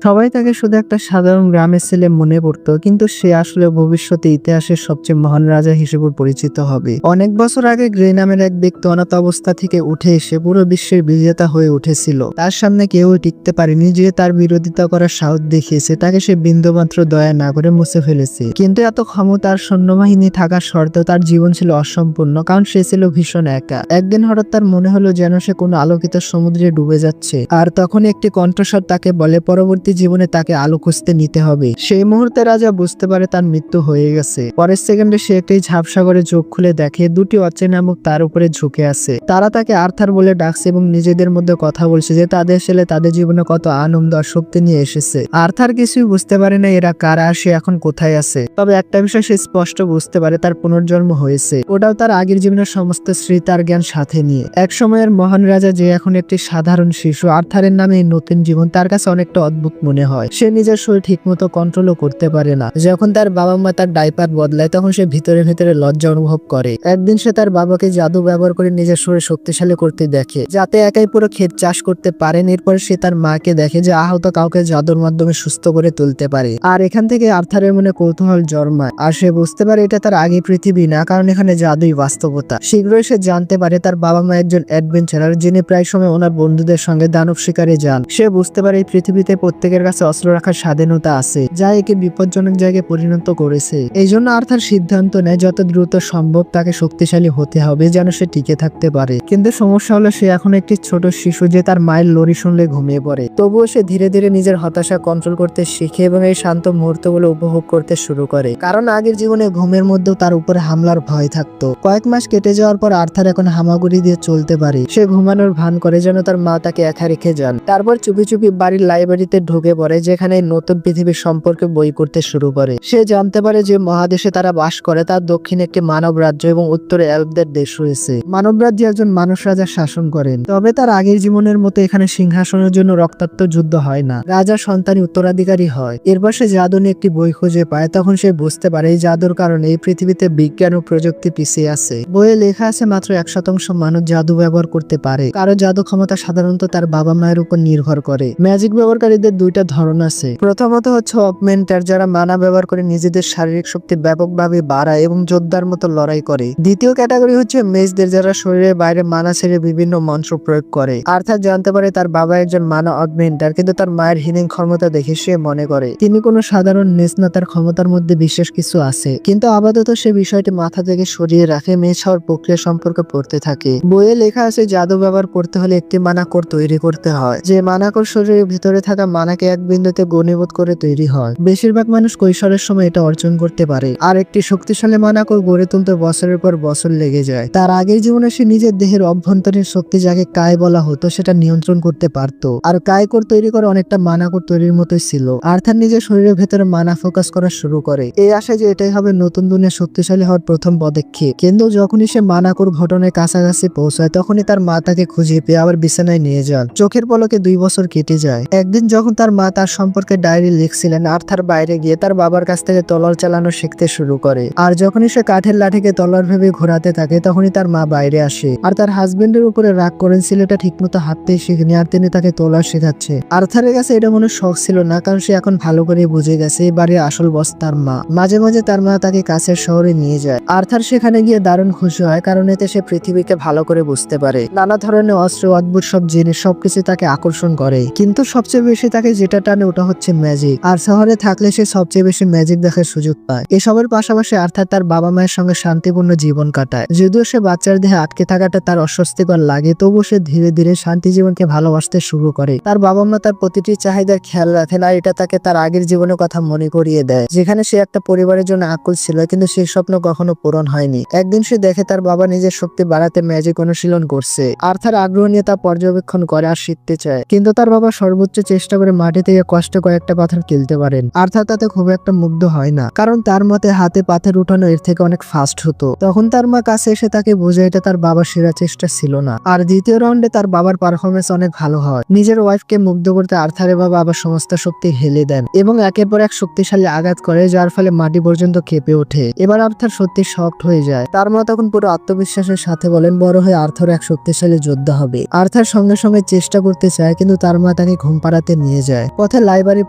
সবাই তাকে শুধু একটা সাধারণ গ্রামের ছেলে মনে করতো, কিন্তু সে আসলে ভবিষ্যতে ইতিহাসের সবচেয়ে মহান রাজা হিসেবে পরিচিত হবে। অনেক বছর আগে গ্রে নামের এক ব্যক্তি অনাথ অবস্থা থেকে উঠে এসে পুরো বিশ্বের বিজেতা হয়ে উঠেছিল। তার সামনে কেউ টিকতে পারেনি, যে তার বিরোধিতা করার সাহস দেখিয়েছে তাকে সে বিন্দুমাত্র দয়া না করে মুছে ফেলেছে। কিন্তু এত ক্ষমতার সৈন্যবাহিনী থাকার সত্ত্বেও তার জীবন ছিল অসম্পূর্ণ, কারণ সে ছিল ভীষণ একা। একদিন হঠাৎ তার মনে হলো যেন সে কোনো আলোকিত সমুদ্রে ডুবে যাচ্ছে, আর তখন একটি কণ্ঠস্বর তাকে বলে পরবর্তী জীবনে তাকে আলো খুঁজতে নিতে হবে। সেই মুহূর্তে রাজা বুঝতে পারে তার মৃত্যু হয়ে গেছে। পরের সেকেন্ডে সে একটি ঝাপসা করে চোখ খুলে দেখে দুটি অচেনা মুখ তার উপরে ঝুঁকে আছে। তারা তাকে আর্থার বলে ডাকছে এবং নিজেদের মধ্যে কথা বলছে যে তাদের ছেলে তাদের জীবনে কত আনন্দ আর শক্তি নিয়ে এসেছে। আর্থার কিছুই বুঝতে পারে না এরা কারা, সে এখন কোথায় আছে। তবে একটা বিষয় সে স্পষ্ট বুঝতে পারে, তার পুনর্জন্ম হয়েছে, ওটাও তার আগের জীবনের সমস্ত স্মৃতি আর জ্ঞান সাথে নিয়ে। এক সময়ের মহান রাজা যে এখন একটি সাধারণ শিশু, আর্থারের নামে এই নতুন জীবন তার কাছে অনেকটা অদ্ভুত মনে হয়। সে নিজের শরীর ঠিক মতো কন্ট্রোলও করতে পারে না। যখন তার বাবা মা তার ডাইপার বদলায় তখন সে ভিতরে ভিতরে লজ্জা অনুভব করে। একদিন সে তার বাবাকে জাদু ব্যবহার করে নিজের শরীর শক্তিশালী করতে দেখে, যাতে একাই পুরো ক্ষেত চাষ করতে পারেন। এরপর সে তার মাকে দেখে যে আহত কাউকে জাদুর মাধ্যমে সুস্থ করে তুলতে পারে। আর এখান থেকে আর্থারের মনে কৌতূহল জন্মায়, আর সে বুঝতে পারে এটা তার আগে পৃথিবী না, কারণ এখানে জাদুই বাস্তবতা। শীঘ্রই সে জানতে পারে তার বাবা মা একজন অ্যাডভেঞ্চারার, যিনি প্রায় সময় ওনার বন্ধুদের সঙ্গে দানব শিকারে যান। সে বুঝতে পারে এই পৃথিবীতে প্রত্যেকের কাছে অস্ত্র রাখার স্বাধীনতা আছে, যা একে বিপজ্জনক জায়গায় পরিণত করেছে। এই জন্য আর্থার সিদ্ধান্ত নেয় যত দ্রুত সম্ভব তাকে শক্তিশালী হতে হবে, যেন সে টিকে থাকতে পারে। কিন্তু সমস্যা হলো সে এখন একটি ছোট শিশু, যে তার মায়ের লড়ি শুনলে ঘুমিয়ে পড়ে। তবুও সে ধীরে ধীরে নিজের হতাশা কন্ট্রোল করতে শিখে এবং এই শান্ত মুহূর্তগুলো উপভোগ করতে শুরু করে, কারণ আগের জীবনে ঘুমের মধ্যেও তার উপরে হামলার ভয় থাকতো। কয়েক মাস কেটে যাওয়ার পর আর্থার এখন হামাগুড়ি দিয়ে চলতে পারে। সে ঘুমানোর ভান করে যেন তার মা তাকে একা রেখে যান। তারপর চুপি চুপি বাড়ির লাইব্রেরিতে ঢুকে পড়ে, যেখানে নতুন পৃথিবীর সম্পর্কে বই পড়তে শুরু করে। সে জানতে পারে যে মহাদেশে তারা বাস করে তার দক্ষিণে একটি মানব রাজ্য এবং উত্তরে এলফদের দেশ রয়েছে। মানব রাজ্যে একজন মানুষ রাজা শাসন করেন, তবে তার আগের জীবনের মতো এখানে সিংহাসনের জন্য রক্তাক্ত যুদ্ধ হয় না, রাজার সন্তানই উত্তরাধিকারী হয়। এরপর সে জাদু নিয়ে একটি বই খুঁজে পায়। তখন সে বুঝতে পারে এই জাদুর কারণে এই পৃথিবীতে বিজ্ঞান ও প্রযুক্তি পিছিয়ে আছে। বইয়ে লেখা আছে মাত্র 1% মানুষ জাদু ব্যবহার করতে পারে, কারো জাদু ক্ষমতা সাধারণত তার বাবা মায়ের উপর নির্ভর করে। ম্যাজিক ব্যবহারকারীদের দুইটা ধরন আছে। প্রথমত হচ্ছে অগমেন্টার, যারা মানা ব্যবহার করে নিজেদের শারীরিক শক্তি ব্যাপকভাবে বাড়ায় এবং যোদ্ধার মতো লড়াই করে। দ্বিতীয় ক্যাটাগরি হচ্ছে মেজদের, যারা শরীরের বাইরে মানা ছেড়ে বিভিন্ন মন্ত্র প্রয়োগ করে। আর্থার জানতে পারে তার বাবা একজন মানা অগমেন্টার, কিন্তু তার মায়ের হিলিং ক্ষমতা দেখে সে মনে করে তিনি কোনো সাধারণ নেস না, তার ক্ষমতার মধ্যে বিশেষ কিছু আছে। কিন্তু আপাতত সে বিষয়টি মাথা থেকে সরিয়ে রাখে, মেজ হওয়ার প্রক্রিয়া সম্পর্কে পড়তে থাকে। বইয়ে লেখা আছে জাদু ব্যবহার করতে হলে একটি মানা কোর তৈরি করতে হয়, যে মানা কোর শরীরের ভিতরে থাকা মানাকে এক বিন্দুতে ঘনীভূত করে তৈরি হয়। বেশিরভাগ মানুষ কৈশোরের সময় এটা অর্জন করতে পারে, আর একটি শক্তিশালী মানা কোর গড়ে তুলতে বছরের পর বছর লেগে যায়। তার আগের জীবনে সে নিজের দেহের অভ্যন্তরীণ শক্তি, যাকে কায় বলা হতো, সেটা নিয়ন্ত্রণ করতে পারত। আর কায় কোর তৈরি করা অনেকটা মানা কোর তৈরির মতোই ছিল। আর্থার নিজের শরীরের ভেতরে মানা ফোকাস করা শুরু করে, এই আশায় যে এটাই হবে নতুন দুনিয়া শক্তিশালী হওয়ার প্রথম পদক্ষেপ। কিন্তু যখনই সে মানা কোর ঘটনার কাছাকাছি পৌঁছায়, তখনই তার মা তাকে খুঁজে পেয়ে আবার বিছানায় নিয়ে যান। চোখের পলকে 2 বছর কেটে যায়। একদিন যখন তার মা তার সম্পর্কে ডায়েরি লিখছিলেন, আর্থার বাইরে গিয়ে তার বাবার কাছ থেকে তলোয়ার চালানো শিখতে শুরু করে। আর যখনই সে কাঠের লাঠিকে তলোয়ার ভেবে ঘোরাতে থাকে, তখনই তার মা বাইরে আসে। আর তার হাজবেন্ডের উপরে রাগ করেন, ছেলেটা ঠিকমতো হাঁটতে শিখেনি আর তিনি তাকে তলোয়ার শেখাচ্ছে। আর্থারের কাছে এটা মনে শখ ছিল না, কারণ সে এখন ভালো করে বুঝে গেছে এই বাড়ির আসল বস তার মা। মাঝে মাঝে তার মা তাকে কাছের শহরে নিয়ে যায়। আর্থার সেখানে গিয়ে দারুণ খুশি হয়, কারণ এতে সে পৃথিবীকে ভালো করে বুঝতে পারে। নানা ধরনের অস্ত্র, অদ্ভুত সব জিনিস, সবকিছু তাকে আকর্ষণ করে। কিন্তু সবচেয়ে বেশি তাকে যেটা টানে ওটা হচ্ছে ম্যাজিক। আর শহরে থাকলে সে সবচেয়ে বেশি ম্যাজিক দেখার সুযোগ পায়। এসবের পাশাপাশি আর্থার তার বাবা মায়ের সঙ্গে শান্তিপূর্ণ জীবন কাটায়। যদিও সে বাচ্চার দেহে আটকে থাকাটা তার অস্বস্তিকর লাগে, তবুও সে ধীরে ধীরে শান্তি জীবনকে ভালোবাসতে শুরু করে। তার বাবা মা তার প্রতিটি চাহিদার খেয়াল রাখেন, আর এটা তাকে তার আগের জীবনের কথা মনে করিয়ে দেয়, যেখানে সে একটা পরিবারের জন্য আকুল ছিল, কিন্তু সেই স্বপ্ন কখনো পূরণ হয়নি। একদিন সে দেখে তার বাবা নিজের শক্তি বাড়াতে ম্যাজিক অনুশীলন করছে। আর্থার আগ্রহ নিয়ে তা পর্যবেক্ষণ করে আর শিখতে চায়, কিন্তু তার বাবা সর্বোচ্চ চেষ্টা করে মাটি থেকে কষ্ট কয়েকটা পাথর কিলতে পারেন। আর্থার তাতে খুব একটা মুগ্ধ হয় না, কারণ তার মতে হাতে পাথর উঠানো এর থেকে অনেক ফাস্ট হতো। তখন তার মা কাছে এসে তাকে বোঝায় এটা তার বাবার সেরা চেষ্টা ছিল না। আর দ্বিতীয় রাউন্ডে তার বাবার পারফরমেন্স অনেক ভালো হয়। নিজের ওয়াইফকে মুগ্ধ করতে আর্থারের বাবা আবার সমস্ত শক্তি ঢেলে দেন এবং একের পর এক শক্তিশালী আঘাত করে, যার ফলে মাটি পর্যন্ত কেঁপে ওঠে। এবার আর্থার সত্যি শকড হয়ে যায়। তার মা তখন পুরো আত্মবিশ্বাসের সাথে বলেন বড় হয়ে আর্থার এক শক্তিশালী যোদ্ধা হবে। আর্থার সঙ্গে সঙ্গে চেষ্টা করতে চায়, কিন্তু তার মা তাকে ঘুম পাড়াতে নিয়ে যায়। পথে লাইব্রেরি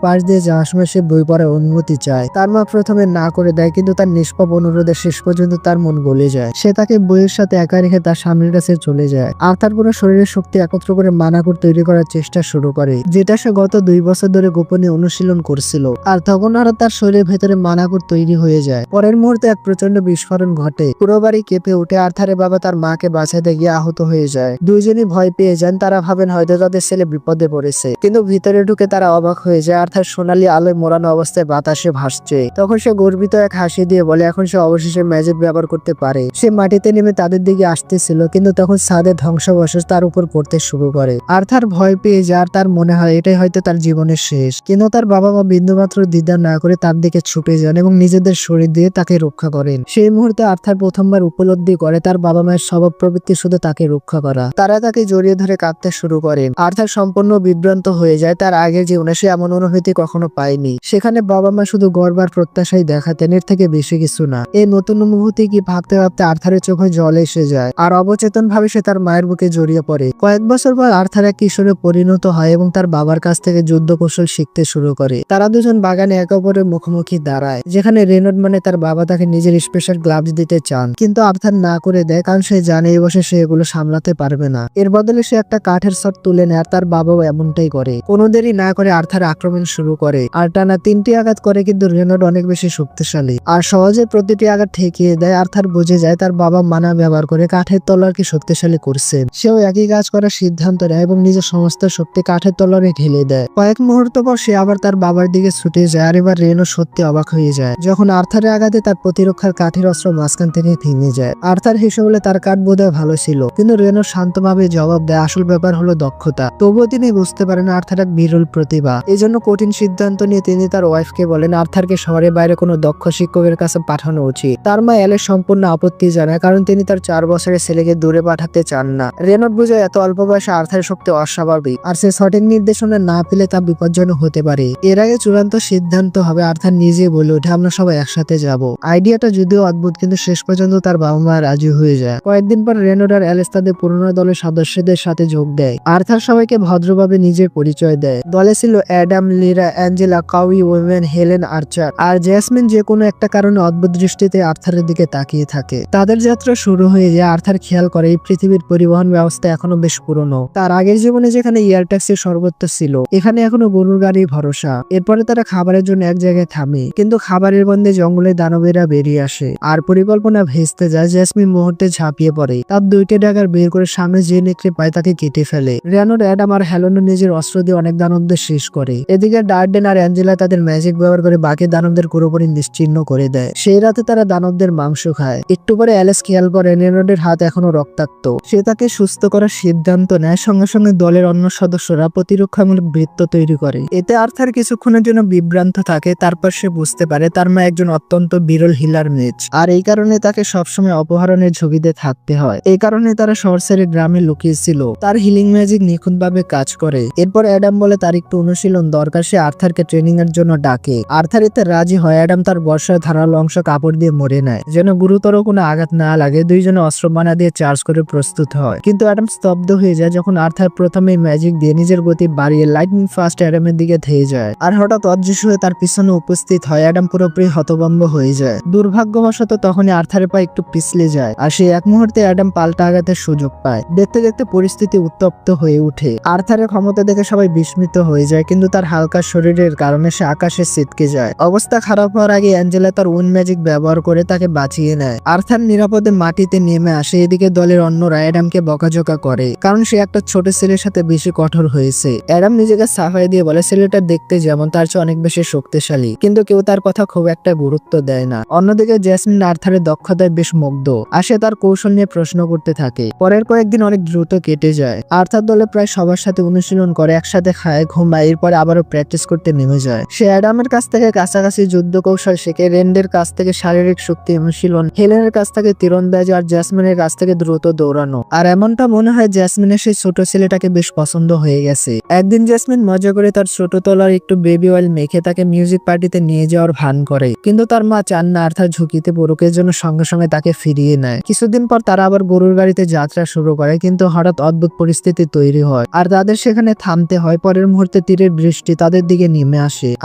পাশ দিয়ে যাওয়ার সময় সে বই পড়ার অনুমতি চায়। তার মা প্রথমে না করে দেয়, কিন্তু তার নিষ্পাপ অনুরোধে শেষ পর্যন্ত তার মন গলে যায়। সে তাকে বইয়ের সাথে একা রেখে তার স্বামীর কাছে চলে যায়, আর তার পুরো শরীরের শক্তি একত্র করে মানাকুর তৈরি করার চেষ্টা শুরু করে, যেটা সে গত 2 বছর ধরে গোপনে অনুশীলন করছিল। আর তখন আর তার শরীরের ভেতরে মানাকুর তৈরি হয়ে যায়। পরের মুহূর্তে এক প্রচন্ড বিস্ফোরণ ঘটে, পুরো বাড়ি কেঁপে উঠে। আর্থারের বাবা তার মাকে বাঁচাতে গিয়ে আহত হয়ে যায়। দুইজনই ভয় পেয়ে যান, তারা ভাবেন হয়তো তাদের ছেলে বিপদে পড়েছে। কিন্তু ভিতরে ঢুকে তারা অবাক হয়ে যায়। আর্থার সোনালী আলোয় মোড়ানো অবস্থায় বাতাসে ভাসছে। তখন সে গর্বিত এক হাসি দিয়ে বলে এখন সে অবশেষে ম্যাজিক ব্যবহার করতে পারে। সে মাটিতে নেমে তাদের দিকে আসতেছিল, কিন্তু তখন ছাদের ধ্বংসাবশেষ তার উপর পড়তে শুরু করে। আর্থার ভয় পেয়ে যায়, আর তার মনে হয় এটাই হয়তো তার জীবনের শেষ। কিন্তু তার বাবা মা বিন্দুমাত্র দ্বিধা না করে তার দিকে ছুটে যান এবং নিজেদের শরীর দিয়ে তাকে রক্ষা করেন। সেই মুহূর্তে আর্থার প্রথমবার উপলব্ধি করে তার বাবা মায়ের স্বভাব প্রবৃত্তি শুধু তাকে রক্ষা করা। তারা তাকে জড়িয়ে ধরে কাঁদতে শুরু করেন। আর্থার সম্পূর্ণ বিভ্রান্ত হয়ে যায়। তার আগের জীবনে সে এমন অনুভূতি কখনো পায়নি। সেখানে বাবা মা শুধু গর্ব আর প্রত্যাশাই দেখাতেন, এর থেকে বেশি কিছু না। এই নতুন অনুভূতি কি ভাবতে ভাবতে আর্থারের চোখে জল এসে যায়, আর অবচেতন ভাবে সে তার মায়ের বুকে জড়িয়ে পড়ে। কয়েক বছর পর আর্থার এক কিশোরে পরিণত হয় এবং তার বাবার কাছ থেকে যুদ্ধ কৌশল শিখতে শুরু করে। তারা দুজন বাগানে একে অপরের মুখোমুখি দাঁড়ায়, যেখানে রেনল্ড মানে তার বাবা তাকে নিজের স্পেশাল গ্লাভস দিতে চান, কিন্তু আর্থার না করে দেয়, কারণ সে জানে এই বসে সে এগুলো সামলাতে পারবে না। এর বদলে সে একটা কাঠের শট তুলে নেয়, আর তার বাবাও এমনটাই করে। কোনো দেরি না করে আর্থার আক্রমণ শুরু করে, আর টানা 3টি আঘাত করে, কিন্তু রেনল্ড অনেক বেশি শক্তিশালী আর সহজে প্রতিটি আঘাত ঠেকিয়ে দেয়। আর্থার বুঝে যায় তার বাবা মানা ব্যবহার করে কাঠের তলোয়ারকে শক্তিশালী করছেন। সেও একই কাজ করার সিদ্ধান্ত নেয় এবং নিজের সমস্ত শক্তি কাঠের তলোয়ারে ঢেলে দেয়। কয়েক মুহূর্ত পর সে আবার তার বাবার দিকে ছুটে যায়, আর এবার রেনো সত্যি অবাক হয়ে যায় যখন আর্থারের আঘাতে তার প্রতিরক্ষার কাঠের অস্ত্র মাঝখান থেকে ভেঙে যায়। আর্থার হেসে বলে তার কাঠ বোধহয় ভালো ছিল, কিন্তু রেনো শান্তভাবে জবাব দেয় আসল ব্যাপার হলো দক্ষতা। তবুও তিনি বুঝতে পারেন আর্থার এক বিরল প্রতিভা। এই জন্য কঠিন সিদ্ধান্ত নিয়ে তিনি তার ওয়াইফকে বলেন আর্থারকে শহরের বাইরে কোনো দক্ষ শিক্ষকের কাছে পাঠানো উচিত। তার মা এলের সম্পূর্ণ আপত্তি জানায়, কারণ তিনি তার 4 বছরের ছেলেকে দূরে পাঠাতে চান না। রেনল্ড বুঝে এত অল্প বয়সে আর্থারের শক্তি অস্বাভাবিক, আর সে সঠিক নির্দেশনা না পেলে তা বিপজ্জনক হতে পারে। এর আগে চূড়ান্ত সিদ্ধান্ত হবে আর্থার নিজে বলে ওঠে আমরা সবাই একসাথে যাব। আইডিয়াটা যদিও অদ্ভুত, কিন্তু শেষ পর্যন্ত তার বাবা মা রাজি হয়ে যায়। কয়েকদিন পর রেনল্ড আর অ্যালেস তাদের পুরনো দলের সদস্যদের সাথে যোগ দেয়। আর্থার সবাইকে ভদ্রভাবে নিজের পরিচয় দেয়। দলে ছিল Adam, Lira, Angela, Kaui, Owen, Helen, Archer আর জেসমিন। যে কোনো একটা কারণে অদ্ভুত দৃষ্টিতে আর্থারের দিকে তাকিয়ে থাকে। তাদের যাত্রা শুরু হয়ে যায়। আর্থার খেয়াল করে এই পৃথিবীর পরিবহন ব্যবস্থা এখনো বেশ পুরনো। তার আগের জীবনে যেখানে এয়ার ট্যাক্সি সর্বত্র ছিল, এখানে এখনো গরুর গাড়ি ভরসা। এরপরে তারা খাবারের জন্য এক জায়গায় থামে, কিন্তু খাবারের গন্ধে জঙ্গলে দানবেরা বেরিয়ে আসে আর পরিকল্পনা ভেস্তে যায়। জেসমিন মুহূর্তে ঝাঁপিয়ে পড়ে, তার 2টি ড্যাগার বের করে সামনে যে নেকড়ে পায় তাকে কেটে ফেলে। রেনল্ড, অ্যাডাম আর হেলেন নিজের অস্ত্র দিয়ে অনেক দানবদের শেষ করে। এদিকে ডার্ডেন আর অ্যাঞ্জেলা তাদের ম্যাজিক ব্যবহার করে বাকি দানবদের পুরোপুরি নিশ্চিহ্ন করে দেয়। সেই রাতে তারা দানবদের মাংস খায়। একটু পরে অ্যালেস খেয়াল করে রেনল্ডের হাত এখনো রক্তাক্ত। সে তাকে সুস্থ করার সিদ্ধান্ত নেয়। সঙ্গে সঙ্গে দলের অন্য সদস্যরা প্রতিরক্ষামূলক বৃত্ত তৈরি করে। এতে আর্থার কিছুক্ষণের জন্য বিভ্রান্ত থাকে, তারপর সে বুঝতে পারে তার মা একজন অত্যন্ত বিরল হিলার মেজ, আর এই কারণে তাকে সবসময় অপহরণের ঝুঁকিতে থাকতে হয়। এই কারণে তারা শহর ছেড়ে গ্রামে লুকিয়েছিল। তার হিলিং ম্যাজিক নিখুঁতভাবে কাজ করে। এরপর অ্যাডাম বলে তার একটু অনুশীলন দরকার। সে আর্থারকে ট্রেনিং এর জন্য ডাকে। আর্থার এতে রাজি হয়। অ্যাডাম তার বর্ষার ধারালো অংশ কাপড় দিয়ে মুড়ে নেয় যেন গুরুতর কোনো আঘাত না লাগে। দুইজনে অস্ত্র বানা দিয়ে চার্জ করে প্রস্তুত হয়, কিন্তু অ্যাডাম স্তব্ধ হয়ে যায় যখন আর্থার প্রথমে ম্যাজিক দিয়ে নিজের গতি বাড়িয়ে লাইটনিং ফাস্ট অ্যাডামের দিকে ধেয়ে যায়, আর হঠাৎ অদৃশ্য হয়ে তার পিছনে উপস্থিত হয়। অ্যাডাম পুরোপুরি হতভম্ব হয়ে যায়। দুর্ভাগ্যবশত তখনই আর্থারের পা একটু পিছলে যায়, আর সে এক মুহূর্তে অ্যাডাম পাল্টা আঘাতের সুযোগ পায়। দেখতে দেখতে পরিস্থিতি উত্তপ্ত হয়ে ওঠে। আর্থারের ক্ষমতা দেখে সবাই বিস্মিত হয়ে যায়, কিন্তু তার হালকা শরীরের কারণে সে আকাশে ছিটকে যায়। অবস্থা খারাপ হওয়ার আগে অ্যাঞ্জেলা তার উইন ম্যাজিক ব্যবহার করে তাকে বাঁচিয়ে নেয়। আর্থার নিরাপদে মাটিতে নেমে আসে। এদিকে দলের অন্যরা অ্যাডামকে বকাঝকা করে, কারণ সে একটা ছোট ছেলের সাথে বেশি কঠোর হয়েছে। অ্যাডাম নিজেকে সাফাই দিয়ে বলে ছেলেটা দেখতে যেমন তার চেয়ে অনেক বেশি শক্তিশালী, কিন্তু কেউ তার কথা খুব একটা গুরুত্ব দেয় না। অন্যদিকে জেসমিন আর্থারের দক্ষতায় বেশ মুগ্ধ, আর সে তার কৌশল নিয়ে প্রশ্ন করতে থাকে। পরের কয়েকদিন অনেক দ্রুত কেটে যায়। আর্থার দলে প্রায় সবার সাথে অনুশীলন করে, একসাথে খায়, ঘুমায়, এরপরে আবারও প্র্যাকটিস করতে নেমে যায়। সে অ্যাডামের কাছ থেকে কাছাকাছি যুদ্ধ কৌশল শেখে, রেন্ডের কাছ থেকে শারীরিক শক্তি অনুশীলন, হেলেনের কাছ থেকে তীরন্দাজি, আর জেসমিনের কাছ থেকে দ্রুত দৌড়ানো। আর এমনটা মনে হয় জেসমিনের সেই ছোট ছেলেটাকে বেশ পছন্দ হয়ে গেছে। একদিন জেসমিন মজা করে তার ছোট তলার একটু বেবি অয়েল মেখে তাকে মিউজিক পার্টিতে নিয়ে যাওয়ার ভান করে, কিন্তু তার মা চান না আর্থার ঝুঁকিতে পড়ুক, এর জন্য সঙ্গে সঙ্গে তাকে ফিরিয়ে নেয়। কিছুদিন পর তারা আবার গরুর গাড়িতে যাত্রা শুরু করে, কিন্তু হঠাৎ অদ্ভুত পরিস্থিতি তৈরি হয় আর তাদের সেখানে থামতে হয়। পরের মুহূর্তে মুহূর্তে তীরের বৃষ্টি তাদের দিকে নেমে আসে।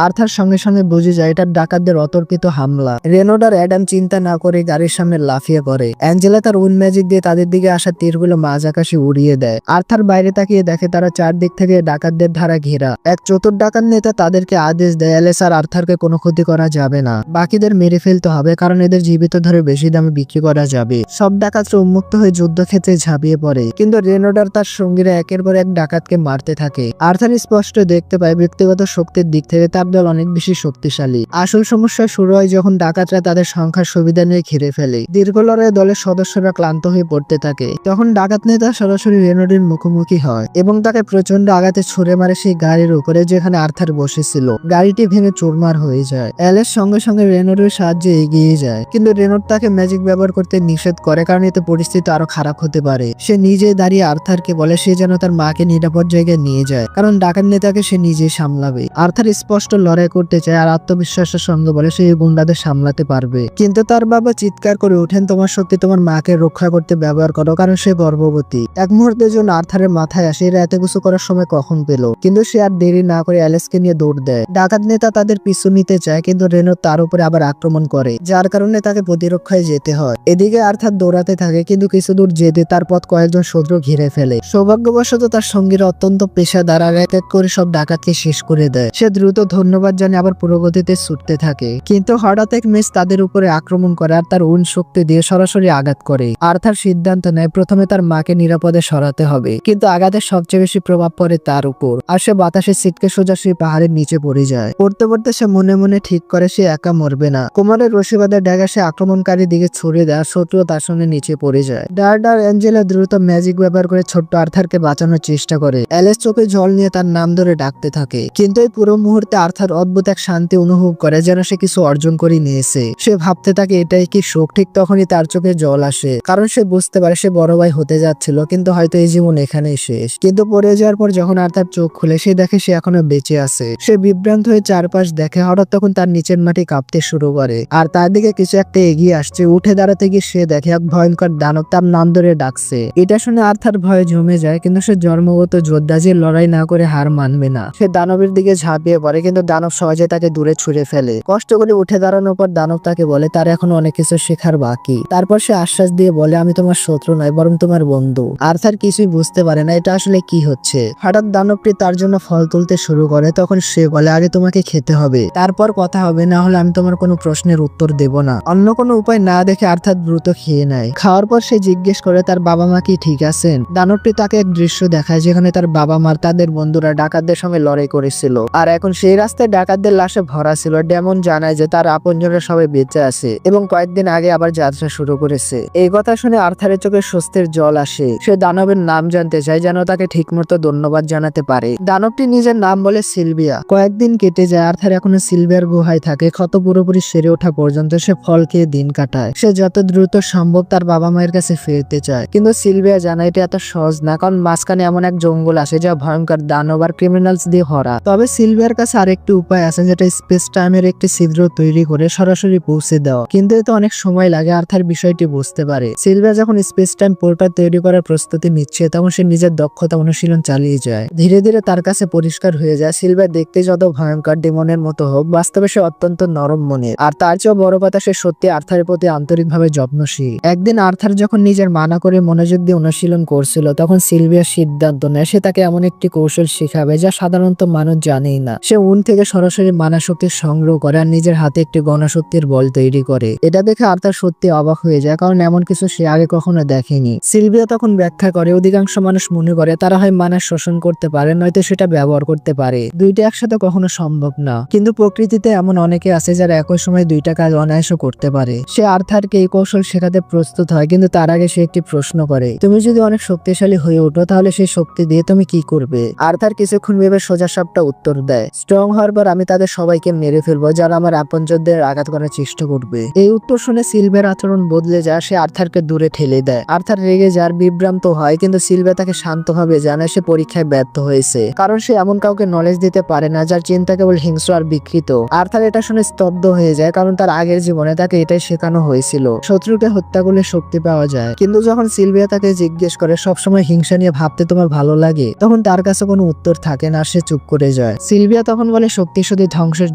আর্থার সঙ্গে সঙ্গে বুঝে যায় এটা ডাকাতদের অতর্কিত হামলা। রেনল্ড আর অ্যাডাম চিন্তা না করে গাড়ির সামনে লাফিয়ে পড়ে। অ্যাঞ্জেলা তার উইন্ড ম্যাজিক দিয়ে তাদের দিকে আসা তীরগুলো মাঝ আকাশে উড়িয়ে দেয়। আর্থার বাইরে তাকিয়ে দেখে তারা চারদিক থেকে ডাকাতদের ধারা ঘেরা। এক চতুর ডাকাত নেতা তাদেরকে আদেশ দেয় অ্যালেস আর আর্থারকে কোনো ক্ষতি করা যাবে না, বাকিদের মেরে ফেলতে হবে, কারণ এদের জীবিত ধরে বেশি দামে বিক্রি করা যাবে। সব ডাকাতরা উন্মুক্ত হয়ে যুদ্ধক্ষেত্রে ঝাঁপিয়ে পড়ে, কিন্তু রেনল্ড আর তার সঙ্গীরা একের পর এক ডাকাতকে মারতে থাকে। আর্থার স্পষ্ট দেখতে পায় ব্যক্তিগত শক্তির দিক থেকে তার দল অনেক বেশি শক্তিশালী। আসল সমস্যা শুরু হয় যখন ডাকাতরা তাদের সংখ্যার সুবিধা নিয়ে ঘিরে ফেলে। দীর্ঘ লড়াইয়ে দলের সদস্যরা ক্লান্ত হয়ে পড়তে থাকে। তখন ডাকাত নেতা সরাসরি রেনল্ডের মুখোমুখি হয় এবং তাকে প্রচন্ড আঘাতে ছুড়ে মারে সেই গাড়ির উপরে যেখানে আর্থার বসেছিল। গাড়িটি ভেঙে চুরমার হয়ে যায়। অ্যালেস সঙ্গে সঙ্গে রেনল্ডের সাহায্যে এগিয়ে যায়, কিন্তু রেনল্ড তাকে ম্যাজিক ব্যবহার করতে নিষেধ করে, কারণ এতে পরিস্থিতি আরো খারাপ হতে পারে। সে নিজে দাঁড়িয়ে আর্থারকে বলে সে যেন তার মাকে নিরাপদ জায়গায় নিয়ে যায়, কারণ ডাকাত নেতাকে সে নিজে সামলাবে। আর্থার স্পষ্ট লড়াই করতে চায় আর আত্মবিশ্বাসের সঙ্গে বলে সে এই গুন্ডাদের সামলাতে পারবে, কিন্তু তার বাবা চিৎকার করে ওঠেন তোমার সত্যি তোমার মাকে রক্ষা করতে ব্যবহার করো, কারণ সে গর্ভবতী। এক মুহূর্তের জন্য আর্থারের মাথায় আসে এরা এত কিছু করার সময় কখন পেল, কিন্তু সে আর দেরি না করে অ্যালেসকে নিয়ে দৌড় দেয়। ডাকাত নেতা তাদের পিছু নিতে চায়, কিন্তু রেনল্ড তার উপরে আবার আক্রমণ করে, যার কারণে তাকে প্রতিরক্ষায় যেতে হয়। এদিকে আর্থার দৌড়াতে থাকে, কিন্তু কিছু দূর যেতে তার পথ কয়েকজন শত্রু ঘিরে ফেলে। সৌভাগ্যবশত তার সঙ্গীরা অত্যন্ত পেশাদার আর এক এক করে সব ডাকাতকে শেষ করে দেয়। সে দ্রুত ধন্যবাদ জানিয়ে আবার পুরোগতিতে ছুটতে থাকে, কিন্তু হঠাৎ এক মেষ তাদের উপরে আক্রমণ করে আর তার উন শক্তি দিয়ে সরাসরি আঘাত করে। আর্থার সিদ্ধান্ত নেয় প্রথমে তার মাকে নিরাপদে সরাতে হবে, কিন্তু আঘাতের সবচেয়ে বেশি প্রভাব পড়ে তার উপর, আর সে বাতাসে ছিটকে সোজা সেই পাহাড়ের নিচে পড়ে যায়। পড়তে পড়তে সে মনে মনে ঠিক করে সে একা মরবে না। কোমরের রশিবাদের ড্যাগা সে আক্রমণকারীর দিকে ছুড়ে দেয়, শত্রু তার সঙ্গে নিচে পড়ে যায়। ডার্ট আর অ্যাঞ্জেলা দ্রুত ম্যাজিক ব্যবহার করে ছোট্ট আর্থারকে বাঁচানোর চেষ্টা করে। অ্যালেস চোখে জল নিয়ে তার নাম ধরে ডাকতে থাকে, কিন্তু এই পুরো মুহূর্তে আর্থার অদ্ভুত এক শান্তি অনুভব করে, যেন সে কিছু অর্জন করে নিয়েছে। সে ভাবতে থাকে এটাই কি সুখ। ঠিক তখনই তার চোখে জল আসে, কারণ সে বুঝতে পারে সে বড় ভাই হতে যাচ্ছিল, কিন্তু হয়তো এই জীবন এখানেই শেষ। কিন্তু পড়ে যাওয়ার পর যখন আর্থার চোখ খুলে সে দেখে সে এখনো বেঁচে আছে। সে বিভ্রান্ত হয়ে চারপাশ দেখে, হঠাৎ তখন তার নিচের মাটি কাঁপতে শুরু করে আর তার দিকে কিছু একটা এগিয়ে আসছে। উঠে দাঁড়াতে গিয়ে সে দেখে এক ভয়ঙ্কর দানব তার নাম ধরে ডাকছে। এটা শুনে আর্থার ভয়ে জমে যায়, কিন্তু সে জন্মগত যোদ্ধা যে লড়াই না করে হার মানবে না। সে দানবের দিকে ঝাঁপিয়ে পড়ে, কিন্তু দানব সহজে তাকে দূরে ছুঁড়ে ফেলে। কষ্ট করে উঠে দাঁড়ানোর পর দানব তাকে বলে তার এখনো অনেক কিছু শেখার বাকি। তারপর সে আশ্বাস দিয়ে বলে আমি তোমার শত্রু নয়, বরং তোমার বন্ধু। আর্থার কিছুই বুঝতে পারে না এটা আসলে কি হচ্ছে। হঠাৎ দানবটি তার জন্য ফল তুলতে শুরু করে, তখন সে বলে আগে তোমাকে খেতে হবে, তারপর কথা হবে, না হলে আমি তোমার কোনো প্রশ্নের উত্তর দেব না। অন্য কোনো উপায় না দেখে আর্থার দ্রুত খেয়ে নেয়। খাওয়ার পর সে জিজ্ঞেস করে তার বাবা মা কি ঠিক আছেন। দানবটি তাকে এক দৃশ্য দেখায় যেখানে তার বাবা মা তাদের বন্ধুরা ডাকাতদের সঙ্গে লড়াই করেছিল, আর এখন সেই রাস্তায় ডাকাতদের লাশে ভরা ছিল। ডেমন জানায় যে তার আপনজনরা সবাই বেঁচে আছে এবং কয়েকদিন আগে আবার যাত্রা শুরু করেছে। এই কথা শুনে আর্থারের চোখে স্বস্তির জল আসে। সে দানবের নাম জানতে চায় যেন তাকে ঠিকমতো ধন্যবাদ জানাতে পারে। দানবটি নিজের নাম বলে সিলভিয়া। কয়েকদিন কেটে যায়, আর্থার এখনো সিলভিয়ার গুহায় থাকে। ক্ষত পুরোপুরি সেরে ওঠা পর্যন্ত সে ফল খেয়ে দিন কাটায়। সে যত দ্রুত সম্ভব তার বাবা মায়ের কাছে ফিরতে চায়, কিন্তু সিলভিয়া জানায় এটা এত সহজ না, কারণ মাঝখানে এমন এক জঙ্গল আছে যা ভয়ঙ্কর দানব আর ক্রিমিনালস দিয়ে ভরা। তবে সিলভিয়ার কাছে আরেকটি উপায় আছে, যেটা স্পেস টাইমের একটি ছিদ্র তৈরি করে সরাসরি পৌঁছে দেওয়া, কিন্তু এতে অনেক সময় লাগে। আর্থার বিষয়টি বুঝতে পারে। সিলভিয়া যখন স্পেস টাইম পোর্টাল তৈরি করার প্রস্তুতি নিচ্ছে, তখন সে নিজের দক্ষতা অনুশীলন চালিয়ে যায়। ধীরে ধীরে তার কাছে পরিষ্কার হয়ে যায় সিলভিয়া দেখতে যত ভয়ঙ্কর ডেমনের মতো হোক, বাস্তবে সে অত্যন্ত নরম মনের। আর তার চেয়েও বড় কথা, সে সত্যি আর্থারের প্রতি আন্তরিকভাবে যত্নশীল। একদিন আর্থার যখন নিজের মানা করে মনোযোগ দিয়ে অনুশীলন করছিল, তখন সিলভিয়া সিদ্ধান্ত নেয় সে তাকে এমন একটি কৌশল শিখাবে যা সাধারণত মানুষ জানেই না। সে উন থেকে সরাসরি মানা শক্তি সংগ্রহ করে আর নিজের হাতে একটি গণশক্তির বল তৈরি করে। এটা দেখে আর্থার সত্যি অবাক হয়ে যায়, কারণ এমন কিছু সে আগে কখনো দেখেনি। সিলভিয়া তখন ব্যাখ্যা করে অধিকাংশ মানুষ মনে করে তারা হয় মানা শোষণ করতে পারে, নয়তো সেটা ব্যবহার করতে পারে। দুইটা একসাথে কখনো সম্ভব না, কিন্তু প্রকৃতিতে এমন অনেকে আছে যারা একই সময় দুইটা কাজ অনায়াসে করতে পারে। সে আর্থারকে এই কৌশল শেখাতে প্রস্তুত হয়, কিন্তু তার আগে সে একটি প্রশ্ন করে তুমি যদি অনেক শক্তিশালী হয়ে ওঠো, তাহলে সেই শক্তি দিয়ে তুমি কি করবে? আর্থার কিছুক্ষণ ভেবে সোজা সাপটা উত্তর দেয় স্ট্রং হওয়ার পর আমি তাদের সবাইকে মেরে ফেলবো যারা আমার আপনজনদের আঘাত করার চেষ্টা করবে। এই উত্তর শুনে সিলভিয়ার আচরণ বদলে যায়। সে আর্থারকে দূরে ঠেলে দেয়। আর্থার রেগে যার বিভ্রান্ত হয়, কিন্তু সিলভিয়া তাকে শান্তভাবে জানায় সে পরীক্ষায় ব্যর্থ হয়েছে, কারণ সে এমন কাউকে নলেজ দিতে পারে না যার চিন্তা কেবল হিংস্র আর বিকৃত। আর্থার এটা শুনে স্তব্ধ হয়ে যায়, কারণ তার আগের জীবনে তাকে এটাই শেখানো হয়েছিল শত্রুকে হত্যা করলে শক্তি পাওয়া যায়। কিন্তু যখন সিলভিয়া তাকে জিজ্ঞেস করে সবসময় হিংসা নিয়ে ভাবতে তোমার ভালো লাগে, তখন তার কাছে কোনো উত্তর থাকে থাকে না, সে চুপ করে যায়। সিলভিয়া তখন বলে শক্তি শুধু ধ্বংসের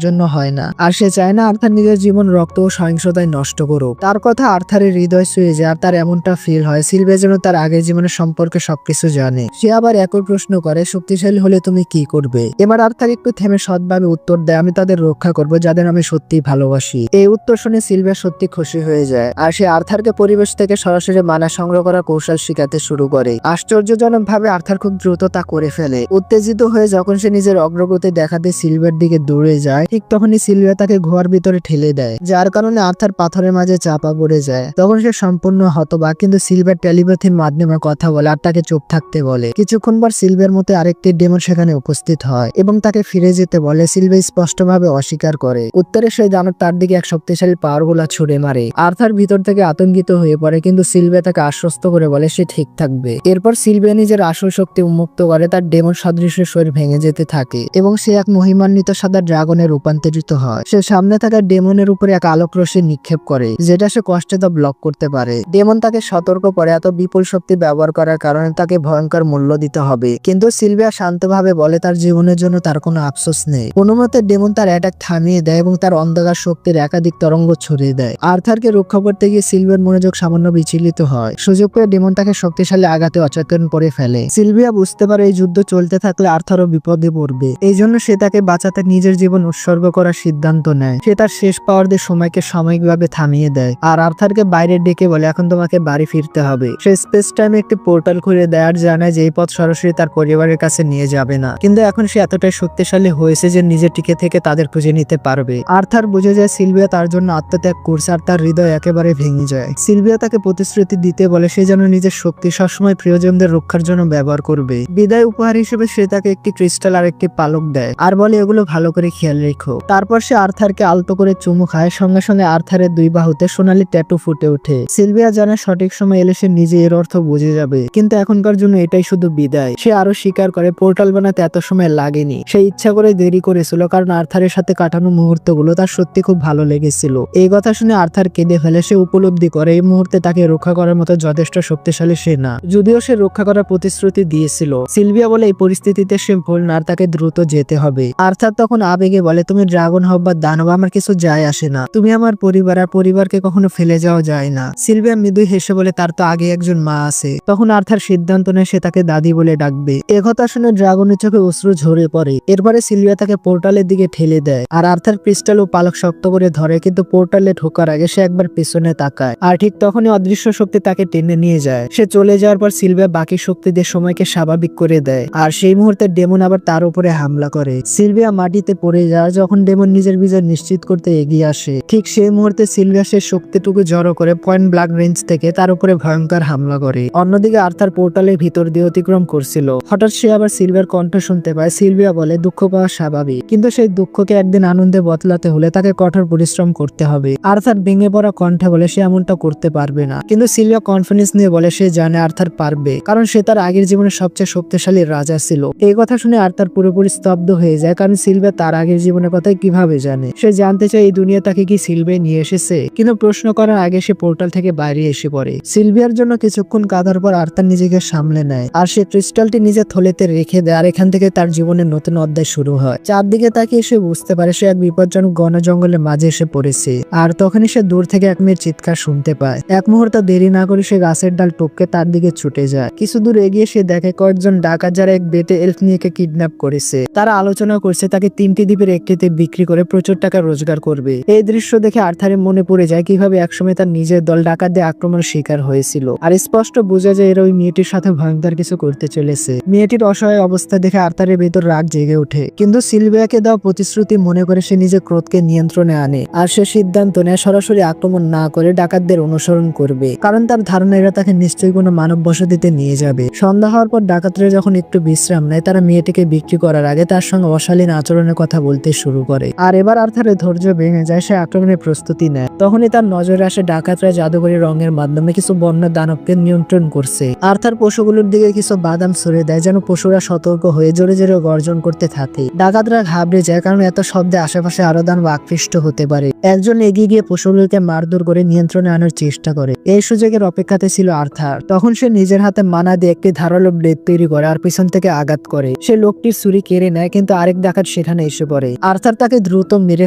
জন্য হয় না, আর সে চায় না আর্থার নিজের জীবন রক্ত ও সহিংসতায় নষ্ট করুক। তার কথা আর্থারের হৃদয় ছুঁয়ে যায়, আর তার এমনটা ফিল হয় সিলভিয়া যেন তার আগের জীবনের সম্পর্কে সবকিছু জানে। সে আবার একই প্রশ্ন করে, শক্তিশালী হলে তুমি কি করবে? এবার আর্থার একটু থেমে সৎভাবে উত্তর দেয়, আমি তাদের রক্ষা করব যাদের আমি সত্যি ভালোবাসি। এই উত্তর শুনে সিলভিয়া সত্যি খুশি হয়ে যায়, আর সে আর্থারকে পরিবেশ থেকে সরাসরি মানা সংগ্রহ করা কৌশল শিখাতে শুরু করে। আশ্চর্যজনক ভাবে আর্থার খুব দ্রুত তা করে ফেলে। উত্তেজিত হয়ে যখন সে নিজের অগ্রগতি দেখাতে সিলভিয়ার দিকে দৌড়ে যায়, ঠিক তখনই সিলভিয়া তাকে গুহার ভিতরে ঠেলে দেয়, যার কারণে আর্থার পাথরের মাঝে চাপা পড়ে যায়। তখন সে সম্পূর্ণ হতবাক, কিন্তু সিলভিয়ার টেলিপ্যাথির মাধ্যমে কথা বলে আর তাকে চুপ থাকতে বলে। কিছুক্ষণ পর সিলভিয়ার মতো আরেকটি ডেমন সেখানে উপস্থিত হয় এবং তাকে ফিরে যেতে বলে। সিলভিয়া স্পষ্টভাবে অস্বীকার করে। উত্তরে সেই দানব তার দিকে এক শক্তিশালী পাওয়ার গুলা ছুড়ে মারে। আর্থার ভিতর থেকে আতঙ্কিত হয়ে পড়ে, কিন্তু সিলভিয়া তাকে আশ্বস্ত করে বলে সে ঠিক থাকবে। এরপর সিলভিয়া নিজের আসল শক্তি উন্মুক্ত করে, তার ডেমন সদৃশ শরীর ভেঙে যেতে থাকে এবং সে এক মহিমান্বিত সাদা ড্রাগনে রূপান্তরিত হয়। সে সামনে থাকা ডেমনের উপরে এক আলোক রশ্মি নিক্ষেপ করে, যেটা সে কষ্টে তা ব্লক করতে পারে। ডেমন তাকে সতর্ক করে এত বিপুল শক্তি ব্যবহার করার কারণে তাকে ভয়ঙ্কর মূল্য দিতে হবে, কিন্তু সিলভিয়া শান্তভাবে বলে তার জীবনের জন্য তার কোনো আফসোস নেই। কোনো মতে ডেমন তার অ্যাটাক থামিয়ে দেয় এবং তার অন্ধকার শক্তির একাধিক তরঙ্গ ছড়িয়ে দেয়। আর্থারকে রক্ষা করতে গিয়ে সিলভিয়ার মনোযোগ সামান্য বিচলিত হয়। সুযোগ পেয়ে ডেমন তাকে শক্তিশালী আঘাতে অচেতন করে ফেলে। সিলভিয়া বুঝতে পারে এই যুদ্ধ চলতে থাকলে আর্থারও বিপদে পড়বে, এই জন্য সে তাকে বাঁচাতে নিজের জীবন উৎসর্গ করার সিদ্ধান্ত নেয়। সে তার শেষ পাওয়ার দিয়ে সময়কে সাময়িকভাবে থামিয়ে দেয় আর আর্থারকে বাইরে ডেকে বলে এখন তোমাকে বাড়ি ফিরতে হবে। সে স্পেস টাইমে একটি পোর্টাল খুলে দেয় আর জানায় যে এই পথ সরাসরি তার পরিবারের কাছে নিয়ে যাবে না, কিন্তু এখন সে এতটাই শক্তিশালী হয়েছে যে নিজে টিকে থেকে তাদের খুঁজে নিতে পারবে। আর্থার বুঝে যায় সিলভিয়া তার জন্য আত্মত্যাগ করছে আর তার হৃদয় একেবারে ভেঙে যায়। সিলভিয়া তাকে প্রতিশ্রুতি দিতে বলে সে যেন নিজের শক্তি সবসময় প্রিয়জনদের রক্ষার জন্য ব্যবহার করবে। বিদায় উপহার হিসেবে সে তাকে একটি ক্রিস্টাল আর একটি পালক দেয় আর বলে এগুলো ভালো করে খেয়াল রেখো। তারপর সে আর্থারকে আলতো করে চুমু খায়, সঙ্গে সঙ্গে আর্থারের দুই বাহুতে সোনালী ট্যাটু ফুটে ওঠে। সিলভিয়া জানে সঠিক সময় এলে সে নিজে এর অর্থ বুঝে যাবে, কিন্তু এখনকার জন্য এটাই শুধু বিদায়। সে আরো স্বীকার করে পোর্টাল বানাতে এত সময় লাগেনি, সে ইচ্ছা করে দেরি করেছিল কারণ আর্থারের সাথে কাটানো মুহূর্তগুলো তার সত্যি খুব ভালো লেগেছিল। এই কথা শুনে আর্থার কেঁদে ফেলে। সে উপলব্ধি করে এই মুহূর্তে তাকে রক্ষা করার মতো যথেষ্ট শক্তিশালী সে না, যদিও সে রক্ষা করার প্রতিশ্রুতি দিয়েছিল। সিলভিয়া বলে এই পরিস্থিতিতে সে ভুল না, আর তাকে দ্রুত যেতে হবে। আর্থার তখন আবেগে বলে তুমি ড্রাগন হও বা দানব আমার কিছু যায় আসে না, তুমি আমার পরিবার, আর পরিবারকে কখনো ফেলে যাওয়া যায় না। সিলভিয়া মৃদু হেসে বলে তার তো আগে একজন মা আছে। তখন আর্থার সিদ্ধান্ত নেয় সে তাকে দাদি বলে ডাকবে। একথা শুনে ড্রাগনের চোখে অশ্রু ঝরে পড়ে। এরপরে সিলভিয়া তাকে পোর্টালের দিকে ঠেলে দেয় আর আর্থার ক্রিস্টাল ও পালক শক্ত করে ধরে, কিন্তু পোর্টালে ঢোকার আগে সে একবার পেছনে তাকায় আর ঠিক তখনই অদৃশ্য শক্তি তাকে টেনে নিয়ে যায়। সে চলে যাওয়ার পর সিলভিয়া বাকি শক্তি দিয়ে সময়কে স্বাভাবিক করে দেয় আর সেই মুহূর্তে ডেমন আবার তার উপরে হামলা করে। সিলভিয়া মাটিতে পড়ে যায়। যখন ডেমন নিজের বিজয় নিশ্চিত করতে এগিয়ে আসে, ঠিক সেই মুহূর্তে সিলভিয়া সে শক্তিটুকু জড়ো করে পয়েন্ট ব্ল্যাঙ্ক রেঞ্জ থেকে তার উপরে ভয়ঙ্কর হামলা করে। অন্যদিকে আর্থার পোর্টালের ভিতর দিয়ে অতিক্রম করছিল। হঠাৎ সে আবার সিলভিয়ার কণ্ঠ শুনতে পায়। সিলভিয়া বলে দুঃখ পাওয়া স্বাভাবিক, কিন্তু সেই দুঃখকে একদিন আনন্দে বদলাতে হলে তাকে কঠোর পরিশ্রম করতে হবে। আর্থার ভেঙে পড়া কণ্ঠে বলে সে এমনটা করতে পারবে না, কিন্তু সিলভিয়া কনফিডেন্স নিয়ে বলে সে জানে আর্থার পারবে, কারণ সে তার আগের জীবনের সবচেয়ে শক্তিশালী রাজা ছিল। এই কথা শুনে আর্থার পুরোপুরি স্তব্ধ হয়ে যায়, কারণ সিলভিয়া তার আগের জীবনের কথা কিভাবে জানে। সে জানতে চায় এই দুনিয়া তাকে কি সিলভিয়া নিয়ে এসেছে, কিন্তু প্রশ্ন করার আগে সে পোর্টাল থেকে বাইরে এসে পড়ে। সিলভিয়ার জন্য কিছুক্ষণ কাঁদার পর আর্থার নিজেকে সামলে নেয় আর সে ক্রিস্টালটি নিজের থলেতে রেখে দেয়, আর এখান থেকে তার জীবনের নতুন অধ্যায় শুরু হয়। চারদিকে তাকিয়ে সে বুঝতে পারে সে এক বিপজ্জনক ঘন জঙ্গলের মাঝে এসে পড়েছে, আর তখনই সে দূর থেকে এক মেয়ের চিৎকার শুনতে পায়। এক মুহূর্ত দেরি না করে সে গাছের ডাল টপকে তার দিকে ছুটে যায়। কিছু দূর এগিয়ে সে দেখে কয়েকজন ডাকাত যারা এক বেটে এলফ নিয়ে কিডন্যাপ করেছে। তারা আলোচনা করছে তাকে 3টি দ্বীপের একটিতে বিক্রি করে প্রচুর টাকা রোজগার করবে। এই দৃশ্য দেখে আর্থারের মনে পড়ে যায় কিভাবে একসময় তার নিজের দল ডাকাতদের আক্রমণের শিকার হয়েছিল, আর স্পষ্ট বোঝা যায় এরা ওই মেয়েটির সাথে ভয়ঙ্কর কিছু করতে চলেছে। মেয়েটির অসহায় অবস্থা দেখে আর্থারের ভেতর রাগ জেগে ওঠে, কিন্তু সিলভিয়াকে দেওয়া প্রতিশ্রুতি মনে করে সে নিজের ক্রোধকে নিয়ন্ত্রণে আনে আর সে সিদ্ধান্ত নেয় সরাসরি আক্রমণ না করে ডাকাতদের অনুসরণ করবে, কারণ তার ধারণা এরা তাকে নিশ্চয়ই কোনো মানব বসতিতে নিয়ে যাবে। সন্ধ্যা হওয়ার পর ডাকাতরা যখন একটু বিশ্রাম নেয়, তারা মেয়েটিকে বিক্রি করার আগে তার সঙ্গে অশালীন আচরণের কথা বলতে শুরু করে, আর এবার আর্থারের ধৈর্য ভেঙে যায়। সে আক্রমণের প্রস্তুতি নেয়। তখনই তার নজরে আসে ডাকাতরা জাদুকরী রঙের মাধ্যমে কিছু বন্য দানবকে নিয়ন্ত্রণ করছে। আর তার পশুগুলোর দিকে কিছু বাদাম ছুড়ে দেয় যেন পশুরা সতর্ক হয়ে জোরে জোরে গর্জন করতে থাকে। ডাকাতরা ঘাবড়ে যায় কারণ এত শব্দে আশেপাশে আরো দানব আকৃষ্ট হতে পারে। একজন এগিয়ে গিয়ে পশুগুলোকে মারধর করে নিয়ন্ত্রণে আনার চেষ্টা করে। এই সুযোগের অপেক্ষাতে ছিল আর্থার। তখন সে নিজের হাতে মানা দিয়ে একটি ধারালো ব্লেড তৈরি করে আর পিছন থেকে আঘাত করে। সে লোকটির ছুরি কেড়ে নেয় কিন্তু আরেক ডাকাত সেখানে এসে পড়ে। আর্থার তাকে দ্রুত মেরে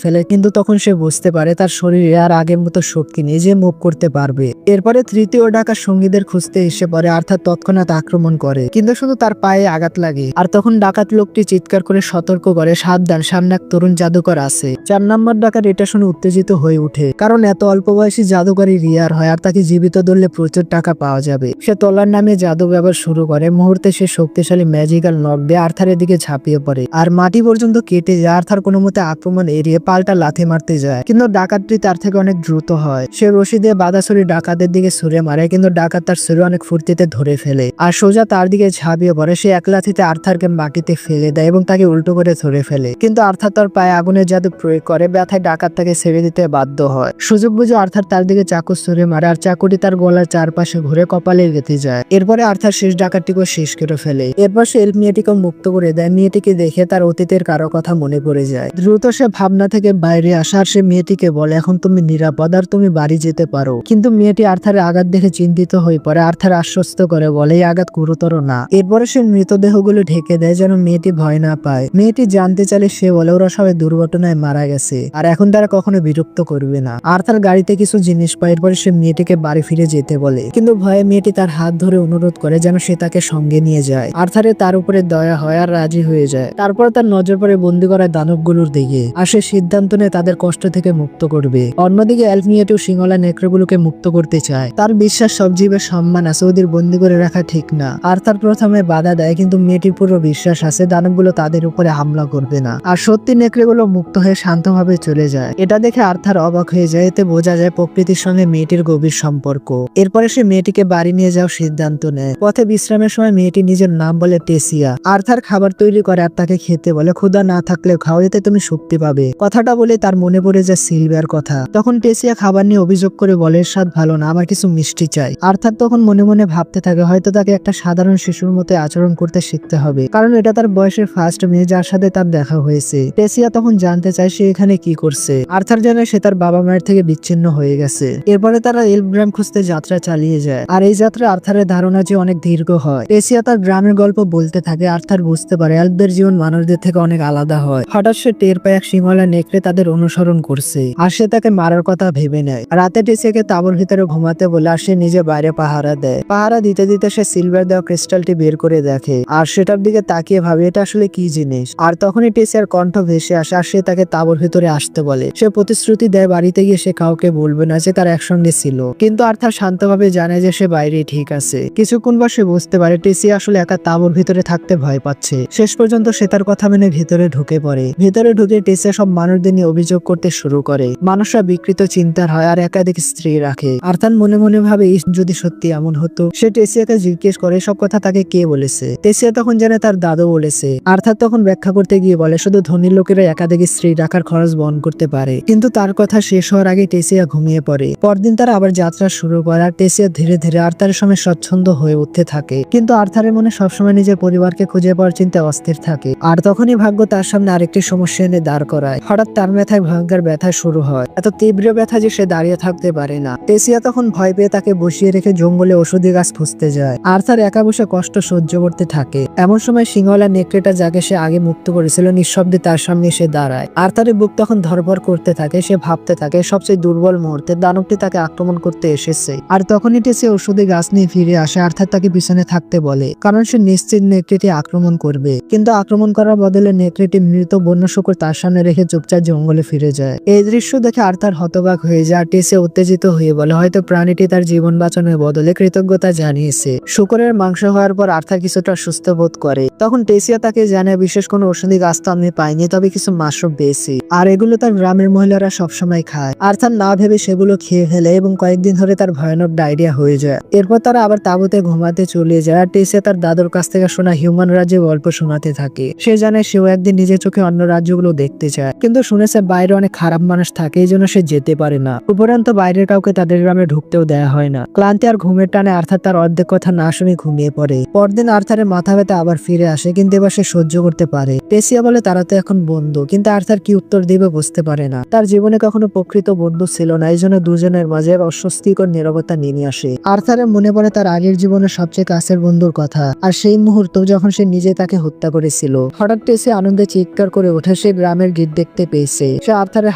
ফেলে কিন্তু তখন সে বুঝতে পারে তার শরীরে আর আগের মতো শক্তি নেই যে মুভ করতে পারবে। এরপরে তৃতীয় ডাকাত সঙ্গীদের খুঁজতে এসে পড়ে। আর্থার তৎক্ষণাৎ আক্রমণ করে কিন্তু শুধু তার পায়ে আঘাত লাগে। আর তখন ডাকাত লোকটি চিৎকার করে সতর্ক করে, সাবধান, সামনে এক তরুণ জাদুকর আছে। 4 নম্বর ডাকাত এটা শুনে উত্তেজিত হয়ে ওঠে কারণ এত অল্প বয়সী জাদুকরই রিয়ার হয় আর তাকে জীবিত ধরলে প্রচুর টাকা পাওয়া যাবে। সে তলার নামে জাদু ব্যবহার শুরু করে। মুহূর্তে সে শক্তিশালী ম্যাজিক্যাল নক দিয়ে আর্থারের দিকে ঝাঁপিয়ে পড়ে আর মাটি পর্যন্ত কেটে যায়। আর্থার কোনো মতে আক্রমণ এড়িয়ে পাল্টা লাথি মারতে যায় কিন্তু ডাকাতটি তার থেকে অনেক দ্রুত হয়। সে রশি দিয়ে বাধা ছুরি ডাকাতের দিকে ছুড়ে মারে কিন্তু ডাকাত তার ছুরি অনেক ফুর্তিতে ধরে ফেলে আর সোজা তার দিকে ঝাঁপিয়ে পড়ে। সে এক লাথিতে আর্থারকে মাটিতে ফেলে দেয় এবং তাকে উল্টো করে ধরে ফেলে কিন্তু আর্থার তার পায়ে আগুনের জাদু প্রয়োগ করে। ব্যথায় ডাকাত তাকে ছেড়ে দিতে বাধ্য হয়। সুযোগ বুঝে আর্থার তার দিকে চাকু ছুড়ে মারে আর চাকুটি তার গলার চারপাশে ঘুরে কপালে গেঁথে যায়। এরপরে আর্থার শেষ ডাকাতটিকে শেষ করে ফেলে। এরপর সে মেয়েটিকে মুক্ত করে দেয়। মেয়েটিকে দেখে তার অতীতের কারো কথা মনে পড়ে যায়। দ্রুত সে ভাবনা থেকে বাইরে আসে আর সে মেয়েটিকে বলে, এখন তুমি নিরাপদ আর তুমি বাড়ি যেতে পারো। কিন্তু মেয়েটি আর্থারের আঘাত দেখে চিন্তিত হয়ে পড়ে। আর্থার আশ্বস্ত করে বলে এই আঘাত গুরুতর না। এরপরে সে মৃতদেহগুলো ঢেকে দেয় যেন মেয়েটি ভয় না পায়। মেয়েটি জানতে চাইলে সে বলে ওরা সবাই দুর্ঘটনায় মারা গেছে আর এখন তারা কখনো বিরক্ত করবে না। আর্থার গাড়িতে কিছু জিনিস পায়। এরপরে সে মেয়েটিকে বাড়ি ফিরে যেতে বলে কিন্তু ভয়ে মেয়েটি তার হাত ধরে অনুরোধ করে যেন সে তাকে সঙ্গে নিয়ে যায়। আর্থারের তার উপরে দয়া হয় আর রাজি হয়ে যায়। তারপর তার নজর পড়ে বন্দি করা দানবগুলোর দিকে আর সে সিদ্ধান্ত নেয় তাদের কষ্ট থেকে মুক্ত করবে। অন্যদিকে এলফ মেয়েটিও সিংহলা নেকড়েগুলোকে মুক্ত করতে চায়। তার বিশ্বাস সব জীবের সম্মান আছে, ওদের বন্দি করে রাখা ঠিক না। আর্থার প্রথমে বাধা দেয় কিন্তু মেয়েটির পুরো বিশ্বাস আছে দানবগুলো তাদের উপরে হামলা করবে না আর সত্যি নেকড়েগুলো মুক্ত হয়ে শান্তভাবে চলে যায়। এটা দেখে আর্থার অবাক হয়ে যায়। এতে বোঝা যায় প্রকৃতির সঙ্গে মেয়েটির গভীর সম্পর্ক। এরপরে সে মেয়েটিকে বাড়ি নিয়ে যাওয়ার সিদ্ধান্ত নেয়। পথে বিশ্রামের সময় মেয়েটি নিজের নাম বলে টেসিয়া। আর্থার খাবার তৈরি করে আর তাকে খেতে বলে ক্ষুধা না থাকলে খাও, এতে তুমি শক্তি পাবে। কথাটা বলে তার মনে পড়ে যায় সিলভিয়ার কথা। তখন টেসিয়া খাবার নিয়ে অভিযোগ করে বলে স্বাদ ভালো না, আমার কিছু মিষ্টি চাই। আর্থার তখন মনে মনে ভাবতে থাকে হয়তো তাকে একটা সাধারণ শিশুর মতো আচরণ করতে শিখতে হবে কারণ এটা তার বয়সের ফার্স্ট মেয়ে যার সাথে তার দেখা হয়েছে। টেসিয়া তখন জানতে চায় সে এখানে কি করছে। আর্থার জানে সে তার বাবা মায়ের থেকে বিচ্ছিন্ন হয়ে গেছে। এরপরে তারা এলফ গ্রাম খুঁজতে যাত্রা চালিয়ে যায় আর এই যাত্রা আর্থারের ধারণা যে অনেক দীর্ঘ হয়। টেসিয়া তার গ্রামের গল্প বলতে থাকে। আর্থার বুঝতে পারে এলফদের জীবন মানুষদের থেকে অনেক আলাদা হয়। হঠাৎ সে টের পায় এক সিংহলা নেকড়ে তাদের অনুসরণ করছে আর সে তাকে মারার কথা ভেবে নেয়। রাতে টেসিয়াকে তাঁবুর ভিতরে ঘুমাতে বলে আর সে নিজে বাইরে পাহারা দেয়। পাহারা দিতে দিতে সে সিলভার দেওয়া ক্রিস্টালটি বের করে দেখে আর সেটার দিকে তাকিয়ে ভাবে এটা আসলে কি জিনিস। আর তখনই টেসিয়ার কণ্ঠ ভেসে আসে আর সে তাকে তাঁবুর ভিতরে আসতে বলে। সে প্রতিশ্রুতি দেয় বাড়িতে গিয়ে সে কাউকে বলবে না যে তার একসঙ্গে ছিল কিন্তু আর্থার শান্তভাবে জানে যে সে বাইরে ঠিক আছে। কিছুক্ষণ পর সে বুঝতে পারে টেসিয়া আসলে একা তাঁবুর ভিতরে থাকতে ভয় পাচ্ছে। শেষ পর্যন্ত সে তার কথা মেনে ভিতরে ঢুকে পড়ে। ভিতরে ঢুকে টেসিয়া সব মানুষদের নিয়ে অভিযোগ করতে শুরু করে। মানুষরা বিকৃত চিন্তার হয় আর একাধিক স্ত্রী রাখে। আর্থার মনে মনে ভাবে যদি সত্যি এমন হতো। সে টেসিয়াকে জিজ্ঞেস করে সব কথা তাকে কে বলেছে। টেসিয়া তখন জানে তার দাদু বলেছে। আর্থার তখন ব্যাখ্যা করতে গিয়ে বলে শুধু ধনী লোকেরা একাধিক স্ত্রী রাখার খরচ বহন করতে পারে। কিন্তু তার কথা শেষ হওয়ার আগে টেসিয়া ঘুমিয়ে পড়ে। পরদিন তারা আবার যাত্রা শুরু করে আর টেসিয়া ধীরে ধীরে আর্থারের সঙ্গে স্বচ্ছন্দ হয়ে উঠতে থাকে কিন্তু আর্থারের মনে সবসময় নিজের পরিবারকে খুঁজে পাওয়ার চিন্তা অস্থির থাকে। আর তখনই ভাগ্য তার সামনে আরেকটি সমস্যা এনে দাঁড় করায়। হঠাৎ তার মাথায় ভয়ঙ্কর ব্যথা শুরু হয়, এত তীব্র ব্যথা যে সে দাঁড়িয়ে থাকতে পারে না। টেসিয়া তখন ভয় পেয়ে তাকে বসিয়ে রেখে জঙ্গলে ওষুধি গাছ খুঁজতে যায়। আর্থার একা বসে কষ্ট সহ্য করতে থাকে। এমন সময় সিংহলা নেকড়েটা যাকে সে আগে মুক্ত করেছিল নিঃশব্দে তার সামনে এসে দাঁড়ায়। আর্থারের বুক তখন ধরপড় করতে থাকে। সে ভাবতে থাকে সবচেয়ে দুর্বল মুহূর্তে দানবটি তাকে আক্রমণ করতে এসেছে। আর তখনই টেসিয়া ওষুধি গাছ নিয়ে ফিরে আসে। আর্থার তাকে পিছনে থাকতে বলে কারণ সে নিশ্চিত নেকড়েটি আক্রমণ করবে কিন্তু আক্রমণ করার বদলে নেকড়েটি মৃত বন্য শূকর তার সামনে রেখে চুপচাপ জঙ্গলে ফিরে যায়। এই দৃশ্য দেখে আর্থার হতবাক হয়ে যায়। টেসিয়া উত্তেজিত হয়ে বলে হয়তো প্রাণীটি তার জীবন বাঁচানোর বদলে কৃতজ্ঞতা জানিয়েছে। শূকরের মাংস হওয়ার পর আর্থার কিছুটা সুস্থ বোধ করে। তখন টেসিয়া তাকে জানায় বিশেষ কোনো ঔষধি গাছ তো আমি পাইনি, তবে কিছু মাশরুম পেয়েছি আর এগুলো তার গ্রামের মহিলারা সবসময় খায়। আর্থার না ভেবে সেগুলো খেয়ে ফেলে এবং কয়েকদিন ধরে তার ভয়ানক ডায়রিয়া হয়ে যায়। এরপর তারা আবার তাঁবুতে ঘুমাতে চলে যায় আর টেসিয়া তার দাদুর কাছ থেকে শোনা হিউম্যান রাজ্যে গল্প শোনাতে থাকে। সে জানে সেও একদিন নিজের চোখে অন্য রাজ্যগুলো দেখতে চায় কিন্তু শুনেছে বাইরে অনেক খারাপ মানুষ থাকে, এই জন্য সে যেতে যেতে পারে না। উপরন্ত বাইরের কাউকে তাদের গ্রামে ঢুকতেও দেয়া হয় না। ক্লান্তি আর ঘুমের টানে আর্থার তার অর্ধেক কথা না শুনে ঘুমিয়ে পড়ে। পরদিন আর্থারের মাথা ব্যথা আবার ফিরে আসে, কিন্তু এবার সে সহ্য করতে পারে। টেসিয়া বলে তারা তো এখন বন্ধু, কিন্তু আর্থার কি উত্তর দিবে বুঝতে পারে না। তার জীবনে কখনো প্রকৃত বন্ধু ছিল না, এই জন্য দুজনের মাঝে অস্বস্তিকর নীরবতা নেমে আসে। আর্থারের মনে পড়ে তার আগের জীবনের সবচেয়ে কাছের বন্ধুর কথা, আর সেই মুহূর্ত যখন সে নিজে তাকে হত্যা করেছিল। হঠাৎ টেসিয়া আনন্দে চিৎকার করে ওঠে, সে গ্রামের গেট দেখতে পেয়েছে। সে আর্থারের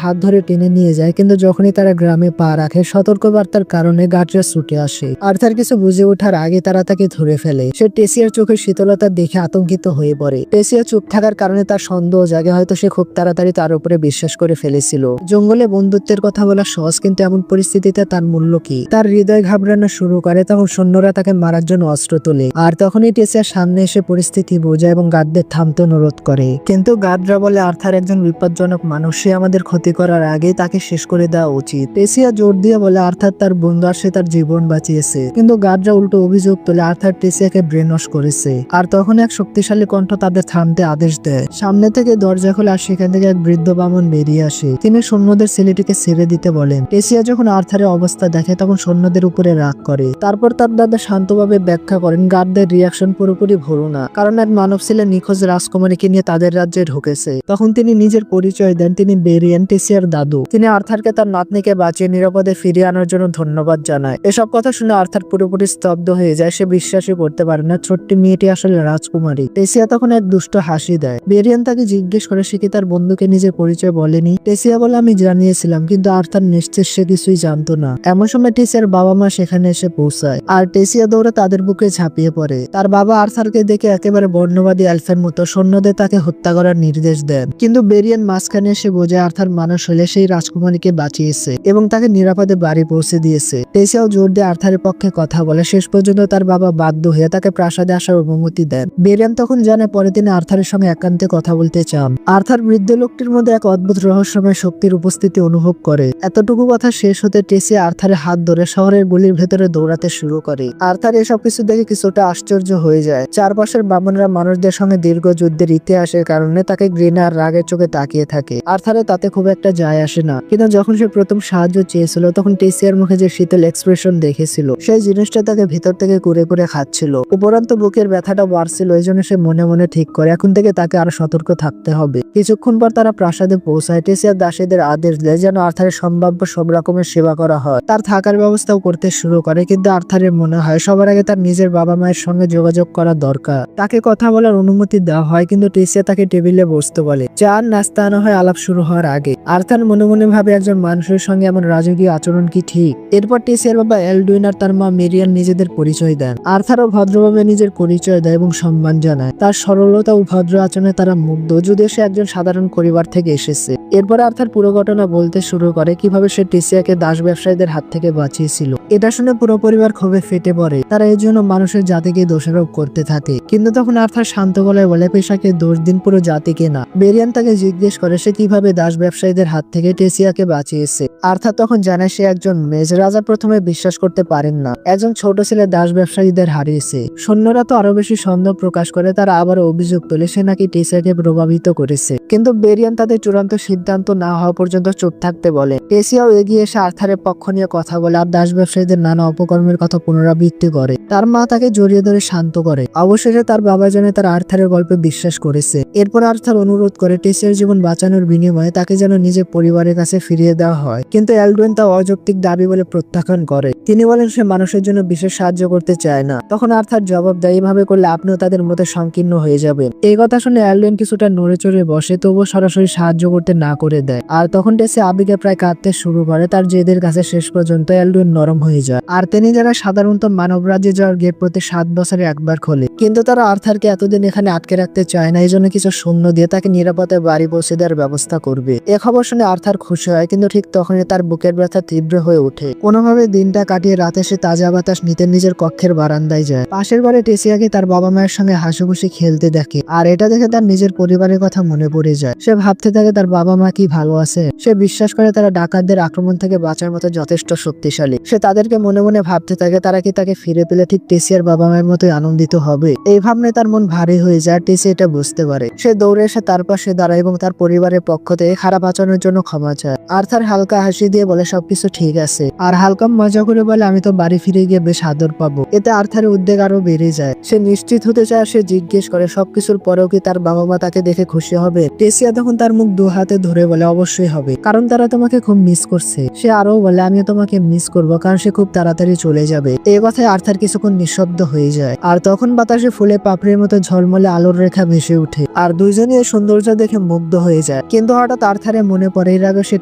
হাত ধরে টেনে নিয়ে যায়, কিন্তু যখনই তারা গ্রামে পা রাখে সতর্কবার্তার কারণে গার্ডরা ছুটে আসে। আর্থার কিছু বুঝে ওঠার আগে তারা তাকে ধরে ফেলে। সে টেসিয়ার চোখের শীতলতা দেখে আতঙ্কিত হয়ে পড়ে। টেসিয়া চুপ থাকার কারণে তার সন্দেহ জাগে, হয়তো সে খুব তাড়াতাড়ি তার উপরে বিশ্বাস করে ফেলেছিল। জঙ্গলে বন্ধুত্বের কথা বলা সহজ, কিন্তু এমন পরিস্থিতিতে তার মূল্য কি? তার হৃদয় ঘাবড়ানো শুরু করে। তখন সৈন্যরা তাকে মারার জন্য অস্ত্র তোলে, আর তখনই টেসিয়ার সামনে এসে পরিস্থিতি বোঝায় এবং গার্ডদের থামতে অনুরোধ করে। কিন্তু গার্ডরা বলে আর্থার একজন বিপজ্জনক মানুষ, সে আমাদের ক্ষতি করার আগে তাকে শেষ করে দেওয়া উচিত। টেসিয়া জোর দিয়ে বলে আর্থার তার বন্ধু আর সে তার জীবন বাঁচিয়েছে, কিন্তু গার্ডরা উল্টো অভিযোগ তোলে আর্থার টেসিয়াকে ব্রেন ওয়াশ করেছে। আর তখন এক শক্তিশালী কণ্ঠ তাদের থামতে আদেশ দেয়। সামনে থেকে দরজা খোলে আর সেখান থেকে এক বৃদ্ধ বামন বেরিয়ে আসে। তিনি সৈন্যদের ছেলেটিকে ছেড়ে দিতে বলেন। টেসিয়া যখন আর্থারের অবস্থা দেখে তখন সৈন্যদের উপরে রাগ করে। তারপর তার দাদা শান্তভাবে ব্যাখ্যা করেন গার্ডদের রিয়াকশন পুরোপুরি ভুল না, কারণ এক মানব ছেলে নিখোঁজ রাজকুমারীকে নিয়ে তাদের রাজ্যে ঢুকেছে। তখন তিনি নিজের পরিচয় দেন, তিনি বেরিয়ান, টেসিয়ার দাদু। তিনি আর্থারকে তার নাতনিকে বাঁচিয়ে নিরাপদে ফিরিয়ে আনার জন্য ধন্যবাদ জানায়। এসব কথা শুনে আর্থার পুরোপুরি স্তব্ধ হয়ে যায়। সে বিশ্বাসই করতে পারে না ছোট্ট মেয়েটি আসলে রাজকুমারী। টেসিয়া তখন এক দুষ্ট হাসি দেয়। বেরিয়ান তাকে জিজ্ঞেস করে সে কি তার বন্ধুকে নিজের পরিচয় বলেনি। টেসিয়া বলে আমি জানিয়েছিলাম, কিন্তু আর্থার নিশ্চিত সে কিছুই জানতো না। এমন সময় টেসিয়ার বাবা মা সেখানে এসে পৌঁছায়, আর টেসিয়া দৌড়ে তাদের বুকে ঝাঁপিয়ে পড়ে। তার বাবা আর্থারকে দেখে একেবারে বর্ণবাদী আলফের মতো সৈন্যদের তাকে হত্যা করার নির্দেশ দেন, কিন্তু বেরিয়ান মাঝখানে এসে বোঝে আর্থার মানুষ হলে সেই রাজকুমারীকে বাঁচিয়েছে এবং তাকে নিরাপদে বাড়ি পৌঁছে দিয়েছে। টেসিয়াও জোর দিয়ে আর্থারের পক্ষে কথা বলে। শেষ পর্যন্ত তার বাবা বাধ্য হয়ে তাকে প্রাসাদে আসার অনুমতি দেন। বেরিয়ান তখন জানে পরে তিনি আর্থারের সঙ্গে একান্তে কথা বলতে চান। আর্থার বৃদ্ধ লোকটির মধ্যে এক অদ্ভুত রহস্যময় শক্তির উপস্থিতি অনুভব করে। এতটুকু কথা শেষ হতে টেসিয়া আর্থারের হাত ধরে শহরের গলির ভেতরে দৌড়াতে শুরু করে। আর্থার এসব কিছু দেখে কিছুটা আশ্চর্য হয়ে যায়। চারপাশের বামনরা মানুষদের সঙ্গে দীর্ঘ যুদ্ধের ইতিহাসের কারণে তাকে ঘৃণা আর রাগের চোখে তাকিয়ে থাকে। আর্থারে তাতে খুব একটা যায় আসে না, কিন্তু যখন সে প্রথম সাহায্য চেয়েছিল তখন টেসিয়ার মুখে যে শীতল এক্সপ্রেশন দেখেছিল সেই জিনিসটা তাকে ভিতর থেকে কুরে কুরে খাচ্ছিল। উপরন্ত বুকের ব্যথাটা বাড়ছিল, এই জন্য সে মনে মনে ঠিক করে এখন থেকে তাকে আরো সতর্ক থাকতে হবে। কিছুক্ষণ পর তারা প্রাসাদে পৌঁছায়। টেসিয়ার দাসীদের আদেশ দেয় যেন আর্থারের সম্ভাব্য সব রকমের সেবা করা হয়। তার থাকার ব্যবস্থাও করতে শুরু করে, কিন্তু আর্থারের মনে হয় সবার আগে তার নিজের বাবা মায়ের সঙ্গে যোগাযোগ করা দরকার। তাকে কথা বলার অনুমতি দেওয়া হয়, কিন্তু টেসিয়া তাকে টেবিলে বসতে বলে। চা নাস্তা আনা হয় আলাপ শুরু হওয়ার আগে। আর্থার মনে মনে ভাবে একজন মানুষের সঙ্গে এমন রাজকীয় আচরণ কি ঠিক? এরপর টেসিয়ার বাবা এলডুইন আর তার মা মেরিয়ান নিজেদের পরিচয় দেন। আর্থারও ভদ্রভাবে নিজের পরিচয় দেয় এবং সম্মান জানায়। তার সরলতা ও ভদ্র আচরণে তারা মুগ্ধ, যদিও সে একজন সাধারণ পরিবার থেকে এসেছে। এরপর আর্থার পুরো ঘটনা বলতে শুরু করে, কিভাবে সে টেসিয়াকে দাস ব্যবসায়ীদের হাত থেকে বাঁচিয়েছিল। এটা শুনে পুরো পরিবার ক্ষোভে ফেটে পড়ে। তারা এই জন্য মানুষের জাতিকে দোষারোপ করতে থাকে, কিন্তু তখন আর্থার শান্ত গলায় বলে পেশাকে দোষ দিন, পুরো জাতিকে না। বেরিয়ান তাকে জিজ্ঞেস করে সে কিভাবে দাস ব্যবসায়ীদের হাত থেকে টেসিয়াকে বাঁচিয়েছে। আর্থার তখন জানে সে একজন মেজ। রাজা প্রথমে বিশ্বাস করতে পারেন না, একজন ছোট ছেলে দাস ব্যবসায়ীদের হারিয়েছে। সৈন্যরা তো আরো বেশি সন্দেহ প্রকাশ করে। তারা আবারও অভিযোগ তোলে সে নাকি টেসিয়াকে প্রভাবিত করেছে, কিন্তু বেরিয়ান তাদের চূড়ান্ত সিদ্ধান্ত না হওয়া পর্যন্ত চুপ থাকতে বলে। টেসিয়াও এগিয়ে এসে আর্থারের পক্ষ নিয়ে কথা বলে আর দাস ব্যবসায়ীদের নানা অপকর্মের কথা পুনরাবৃত্তি করে। তার মা তাকে জড়িয়ে ধরে শান্ত করে। অবশেষে তার বাবা জানে তার আর্থারের গল্পে বিশ্বাস করেছে। এরপর আর্থার অনুরোধ করে টেসিয়ার জীবন বাঁচানোর বিনিময়ে তাকে যেন নিজের পরিবারের কাছে ফিরিয়ে দেওয়া হয়, কিন্তু এলডুইন তা অযৌক্তিক দাবি বলে প্রত্যাখ্যান করে। তিনি বলেন সে মানুষের জন্য বিশেষ সাহায্য করতে চায় না। তখন আর্থার জবাব দেয় এভাবে করলে আপনিও তাদের মতো সংকীর্ণ হয়ে যাবেন। এই কথা শুনে এলডুইন কিছুটা নড়ে চড়ে বসে, তবুও সরাসরি সাহায্য করতে না করে দেয়। আর তখন টেসিয়া আবেগে প্রায় কাঁদতে শুরু করে। তার জেদের কাছে শেষ পর্যন্ত এলডুইন নরম হয়ে যায়। আর তিনি যারা সাধারণত মানব রাজ্যে যাওয়ার গেট প্রতি 7 বছরে একবার খোলে, কিন্তু তারা আর্থারকে এতদিন এখানে আটকে রাখতে চায় না। এই জন্য কিছু সৈন্য দিয়ে তাকে নিরাপদে বাড়ি পৌঁছে দেওয়ার ব্যবস্থা করবে। এ খবর শুনে আর্থার খুশি হয়, কিন্তু ঠিক তখনই তার বুকের ব্যথা তীব্র হয়ে ওঠে। কোনোভাবে দিনটা কাটিয়ে রাতে সে তাজা বাতাস নিতে নিজের কক্ষের বারান্দায় যায়। পাশের বাড়ি টেসিয়াকে তার বাবা মায়ের সঙ্গে হাসিখুশি খেলতে দেখে, আর এটা দেখে তার নিজের পরিবারের কথা মনে পড়ে যায়। সে ভাবতে থাকে তার বাবা মা কি ভালো আছে। সে বিশ্বাস করে তারা ডাকাতদের আক্রমণ থেকে বাঁচার মতো যথেষ্ট শক্তিশালী। সে তাদেরকে মনে মনে ভাবতে থাকে তারা কি তাকে ফিরে পেলে ঠিক টেসিয়ার বাবা মায়ের মতোই আনন্দিত হবে। এই ভাবনায় তার মন ভারী হয়ে যায়। টেসি এটা বুঝতে পারে। সে দৌড়ে এসে তার পাশে দাঁড়ায় এবং তার পরিবারের পক্ষ থেকে খারাপ আচরণের জন্য ক্ষমা চায়। আর্থার হালকা হাসি দিয়ে বলে সবকিছু ঠিক আছে, আর হালকা মজা করে বলে আমি তো বাড়ি ফিরে গিয়ে বেশ আদর পাবো। এতে আর্থারের উদ্বেগ আরো বেড়ে যায়। সে নিশ্চিত হতে চায়। সে জিজ্ঞেস করে সবকিছুর পরেও কি তার বাবা মা তাকে দেখে খুশি হবে। টেসিয়া তখন তার মুখ দু হাতে ধরে বলে অবশ্যই হবে, কারণ তারা তোমাকে খুব মিস করছে। সে আরো বলে আমিও তোমাকে মিস করবো, কারণ সে খুব তাড়াতাড়ি চলে যাবে। এই কথায় আর্থার কিছুক্ষণ নিঃশব্দ হয়ে যায়। আর তখন বাতাসে ফুলে পাপড়ির মতো ঝলমলে আলোর রেখা ভেসে উঠে, আর দুইজনই এই সৌন্দর্য দেখে মুগ্ধ হয়ে যায়। কিন্তু হঠাৎ আর্থারের মনে পড়ে এর আগে সে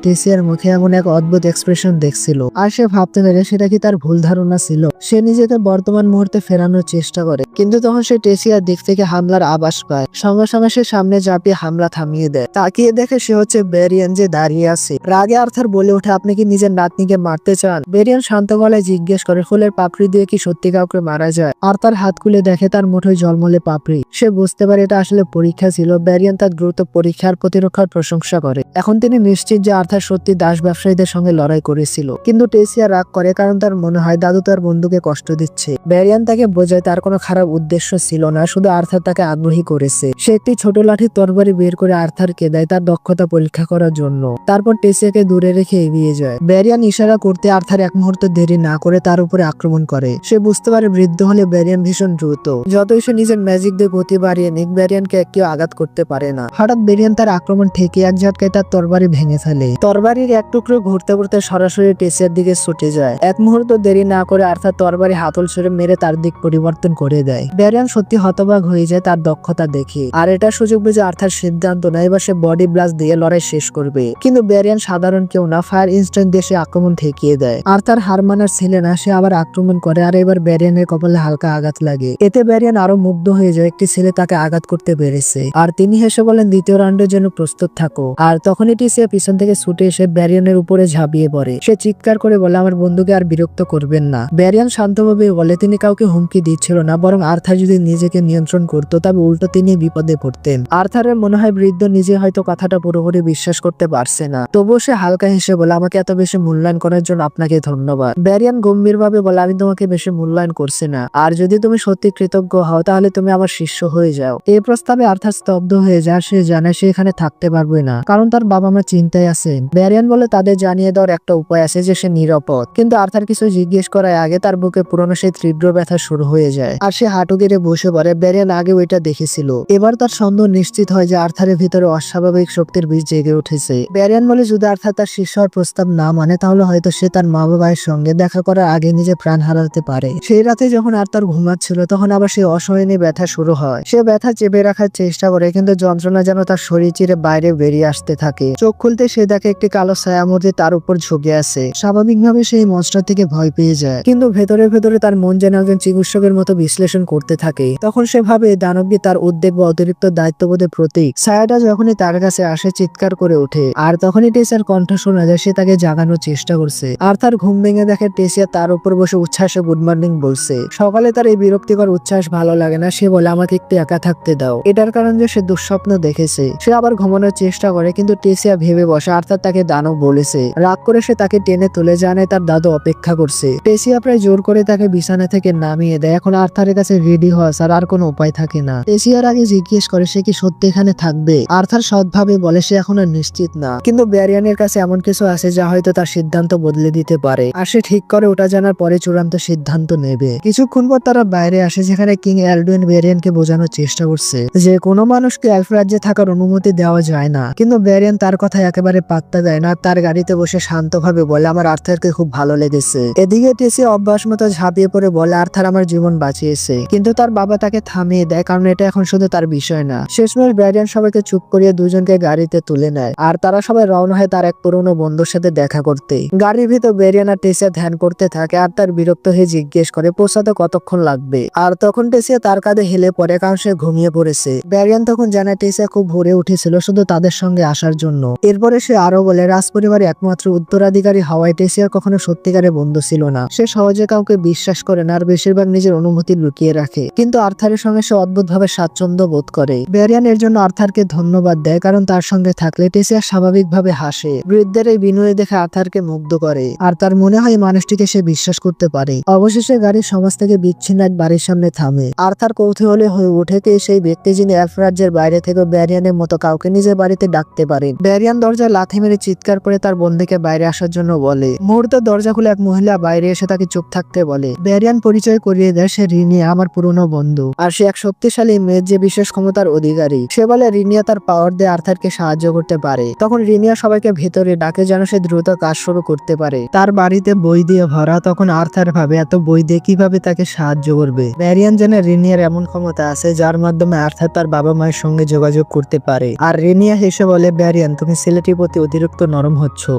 টেসিয়ার মুখে এমন এক অদ্ভুত এক্সপ্রেশন দেখছিল, আর সে ভাবতে থাকে সেটা কি তার ভুল ধারণা ছিল। সে নিজেকে বর্তমান মুহূর্তে ফেরানোর চেষ্টা করে, কিন্তু তখন সে টেসিয়ার দিক থেকে হামলার আভাস পায়। সঙ্গে সঙ্গে সে সামনে ঝাঁপিয়ে হামলা থামিয়ে দেয়। তাকিয়ে দেখে সে হচ্ছে বেরিয়ান, যে দাঁড়িয়ে আছে। রাগে আর্থার বলে ওঠে আপনি কি নিজের নাতনিকে মারতে চান? বেরিয়ান শান্ত গলায় জিজ্ঞেস করে ফুলের পাপড়ি দিয়ে কি সত্যি কাউকে মারা যায়? আর তার হাত খুলে দেখে তার মুঠোয় জলমলে পাপড়ি। সে বুঝতে পারে এটা আসলে পরীক্ষা ছিল। বেরিয়ান তার দ্রুত পরীক্ষার প্রতিরক্ষার প্রশংসা করে। এখন তিনি নিশ্চিত যে আর্থার সত্যি দাস ব্যবসায়ীদের সঙ্গে লড়াই করেছিল। কিন্তু টেসিয়া রাগ করে, কারণ তার মনে হয় দাদু তার বন্ধুকে কষ্ট দিচ্ছে। বেরিয়ান তাকে বোঝায় তার কোনো খারাপ উদ্দেশ্য ছিল না, শুধু আর্থার তাকে আগ্রহী করেছে। সে একটি ছোট লাঠির তরবারি বের করে আর্থারকে দেয় তার দক্ষতা পরীক্ষা করার জন্য। তারপর টেসিয়াকে দূরে রেখে এগিয়ে যায়। বেরিয়ান ইশারা করতে আর্থার এক মুহূর্ত দেরি না করে তার উপরে আক্রমণ করে। সে বুঝতে পারে বৃদ্ধ হলে বেরিয়ান ভীষণ দ্রুত। যতই সে নিজের ম্যাজিক দিয়ে গতি বাড়িয়ে নিক, বেরিয়ানকে কেউ আঘাত করতে পারে না। হঠাৎ বেরিয়ান তার আক্রমণ ঠেকে এক ঝটকায় তার তরবারি ভেঙে ফেলে। তরবারির এক টুকরো ঘুরতে ঘুরতে সরাসরি টেসিয়ার দিকে ছুটে যায়। এক মুহূর্ত দেরি না করে আর্থার তরবারি হাতল ছুড়ে মেরে তার দিক পরিবর্তন করে দেয়। বেরিয়ান সত্যি হতবাক হয়ে যায় তার দক্ষতা দেখে, আর এটা সুযোগ বুঝে আর্থার সিদ্ধান্ত নেয় এবার সে বডি ব্লাস্ট দিয়ে লড়াই শেষ করবে। কিন্তু বেরিয়ান সাধারণ কেউ না, ফায়ার ইনস্ট্যান্ট দিয়ে সে আক্রমণ ঠেকিয়ে দেয়। আর্থার হার মানার ছেলে না, সে আবার আক্রমণ করে, আর এবার বেরিয়ানের কপালে হালকা আঘাত লাগে। এতে বেরিয়ান আরো মুগ্ধ হয়ে যায় একটি ছেলে তাকে আঘাত করতে পেরেছে, আর তিনি হেসে বলেন দ্বিতীয় রাউন্ডের জন্য প্রস্তুত থাকো। আর তখনই টেসিয়া পিছন থেকে ছুটে এসে বেরিয়ানের উপরে ঝাঁপিয়ে পড়ে। সে চিৎকার করে বলে আমার বন্ধুকে আর বিরক্ত করবেন না। বেরিয়ান শান্তভাবে বলে তিনি কাউকে হুমকি দিচ্ছিল না, বরং আর্থার যদি নিজেকে নিয়ন্ত্রণ করতো তবে উল্টো তিনি বিপদে পড়তেন। আর্থারের মনে হয় বৃদ্ধ নিজে হয়তো কথাটা পুরোপুরি বিশ্বাস করতে পারছে না, তবুও সে হালকা হেসে বলে আমাকে এত বেশি মূল্যায়ন করার জন্য আপনাকে ধন্যবাদ। বেরিয়ান গম্ভীর ভাবে বলে আমি তোমাকে বেশি মূল্যায়ন করছি না, আর যদি তুমি সত্যি কৃতজ্ঞ হও তাহলে তুমি আমার শিষ্য হয়ে যাও। এই প্রস্তাবে আর্থার স্তব্ধ হয়ে যায়। সে জানে সে এখানে থাকতে পারবে না, কারণ তার বাবা মা চিন্তায় আছেন। বেরিয়ান বলে তাদের জানিয়ে দেওয়ার একটা উপায় আছে যে সে নিরাপদ। কিন্তু আর্থার কিছু জিজ্ঞেস করার আগে তার বুকে পুরনো সেই তীব্র ব্যথা শুরু হয়ে যায়, আর সে হাঁটু গেড়ে বসে পড়ে। বেরিয়ান আগে ওইটা দেখেছিল। এবার তার সন্দেহ নিশ্চিত হয় যে আর্থারের ভিতরে অস্বাভাবিক শক্তির বীজ জেগে উঠেছে। বেরিয়ান বলে যদি আর্থার তার শিষ্য হওয়ার প্রস্তাব না মানে তাহলে হয়তো সে তার মা বাবার সঙ্গে দেখা করার আগে নিজে প্রাণ হারাতে পারে। সেই রাতে যখন আর্থার ঘুমাচ্ছিল তখন আবার সেই অসহনীয় ব্যথা শুরু হয়। সে ব্যথা চেপে রাখার চেষ্টা করে, কিন্তু যন্ত্রণা যেন তার শরীর চিরে বাইরে বেরিয়ে আসতে থাকে। চোখ খুলতে সে দেখে একটি কালো ছায়ামূর্তি তার উপর ঝুঁকে আছে। স্বাভাবিকভাবে সেই মনস্টার থেকে ভয় পেয়ে যায়, কিন্তু ভেতরে ভেতরে তার মন যেন একজন চিকিৎসকের মতো বিশ্লেষণ করতে থাকে। তখন সে ভাবে দানবটি তার উদ্বেগ বা অতিরিক্ত দায়িত্ববোধের প্রতীক। ছায়াটা যখনই তার কাছে আসে চিৎকার করে ওঠে, আর তখনই টেসিয়ার কণ্ঠ শোনা যায় সে তাকে জাগানোর চেষ্টা করছে। আর তার ঘুম ভেঙে দেখে টেসিয়া তার উপর বসে উচ্ছ্বাসে গুড মর্নিং বলছে। সকালে তার এই বিরক্তিকর উচ্ছ্বাস ভালো লাগে না। সে বলে আমাকে একটু একা থাকতে দাও। এটার কারণ যে সে দুঃস্বপ্ন দেখেছে। সে আবার ঘুমানোর চেষ্টা করে, কিন্তু টেসিয়া ভেবে বসে আর্থার তাকে দানব বলেছে। রাগ করে সে তাকে টেনে তুলে জানে তার দাদু অপেক্ষা করছে। টেসিয়া প্রায় জোর করে তাকে বিছানা থেকে নামিয়ে দেয়। এখন আর্থারের কাছে রেডি হওয়া ছাড়া আর কোনো উপায় থাকে না। টেসিয়ার আগে জিজ্ঞেস করে সে কি সত্যি এখানে থাকবে। আর্থার সৎভাবে বলে সে এখন আর নিশ্চিত না, কিন্তু বেরিয়ানের কাছে এমন কিছু আছে যা হয়তো তার সিদ্ধান্ত বদলে দিতে পারে। আর সে ঠিক করে ওটা জানার পরে চূড়ান্ত সিদ্ধান্ত নেবে। কিছুক্ষণ পর তারা বাইরে আসে, যেখানে কিং অ্যালডুইন বেরিয়ানকে বোঝানোর চেষ্টা করছে যে কোনো মানুষকে এলফ রাজ্যে থাকার অনুমতি দেওয়া যায় না। কিন্তু বেরিয়ান তার কথা একেবারে পাত্তা দেয় না। তার গাড়িতে বসে শান্তভাবে বলে আমার আর্থারকে খুব ভালো লেগেছে। এদিকে টেসিয়া অভ্যাস মতো ঝাঁপিয়ে পড়ে বলে আর্থার আমার জীবন বাঁচিয়েছে। কিন্তু তার বাবা তাকে থামিয়ে দেয়, কারণ এটা এখন শুধু তার বিষয় না। শেষমেশ বেরিয়ান সবাইকে চুপ করিয়ে দুজনকে গাড়িতে তুলে নেয়, আর তারা সবাই রওনা হয় তার এক পুরনো বন্ধুর সাথে দেখা করতে। গাড়ির ভিতর বেরিয়ান আর টেসিয়া ধ্যান করতে থাকে, আর তার বিরক্ত হয়ে জিজ্ঞেস করে পৌঁছাতে কতক্ষণ লাগবে। আর তখন টেসিয়া তার কাঁধে হেলে পড়ে, কারণ সে ঘুমিয়ে পড়েছে। বেরিয়ান তখন জানায় টেসিয়া খুব ভোরে উঠেছিল শুধু তাদের সঙ্গে আসার করার জন্য। এরপরে সে আরো বলে রাজপরিবারের একমাত্র উত্তরাধিকারী হওয়ায় টেসিয়া কখনো সত্যিকারের বন্ধু ছিল না। সে সহজে কাউকে বিশ্বাস করে না আর বেশিরভাগ নিজের অনুভূতি লুকিয়ে রাখে। কিন্তু আর্থারের সঙ্গে সে অদ্ভুতভাবে স্বাচ্ছন্দ্য বোধ করে। ব্যারিয়ান এর জন্য আর্থারকে ধন্যবাদ দেয়, কারণ তার সঙ্গে থাকলে টেসিয়া স্বাভাবিকভাবে হাসে। বৃদ্ধের এই বিনয় দেখে আর্থারকে মুগ্ধ করে আর তার মনে হয় মানুষটিকে সে বিশ্বাস করতে পারে। অবশেষে গাড়ি সমাজ থেকে বিচ্ছিন্ন এক বাড়ির সামনে থামে। আর্থার কৌতূহলী হয়ে উঠে কে সেই ব্যক্তি যিনি এলফ রাজ্যের বাইরে থেকে ব্যারিয়ানের মতো কাউকে নিজের বাড়িতে ডাকতে পারেন। ব্যারিয়ান দরজায় লাথি মেরে চিৎকার করে তার বন্ধুকে বাইরে আসার জন্য বলে। মুহূর্তে দরজা খুলে এক মহিলা বাইরে এসে তাকে চুপ থাকতে বলে। ব্যারিয়ান পরিচয় করিয়ে দেয় সে রিনিয়া, আমার পুরনো বন্ধু, আর সে এক শক্তিশালী মেয়ে যে বিশেষ ক্ষমতার অধিকারী। সে বলে রিনিয়া তার পাওয়ার দিয়ে আর্থারকে সাহায্য করতে পারে। তখন রিনিয়া সবাইকে ভেতরে ডাকে যেন সে দ্রুত কাজ শুরু করতে পারে। তার বাড়িতে বই দিয়ে ভরা। তখন আর্থার ভাবে এত বই দিয়ে কিভাবে তাকে সাহায্য করবে। ব্যারিয়ান জানে রিনিয়ার এমন ক্ষমতা আছে যার মাধ্যমে আর্থার তার বাবা মায়ের সঙ্গে যোগাযোগ করতে পারে। আর রিনিয়া হেসে বলে, ব্যারিয়ান তুমি ছেলেটির প্রতি অতিরিক্ত নরম হচ্ছ।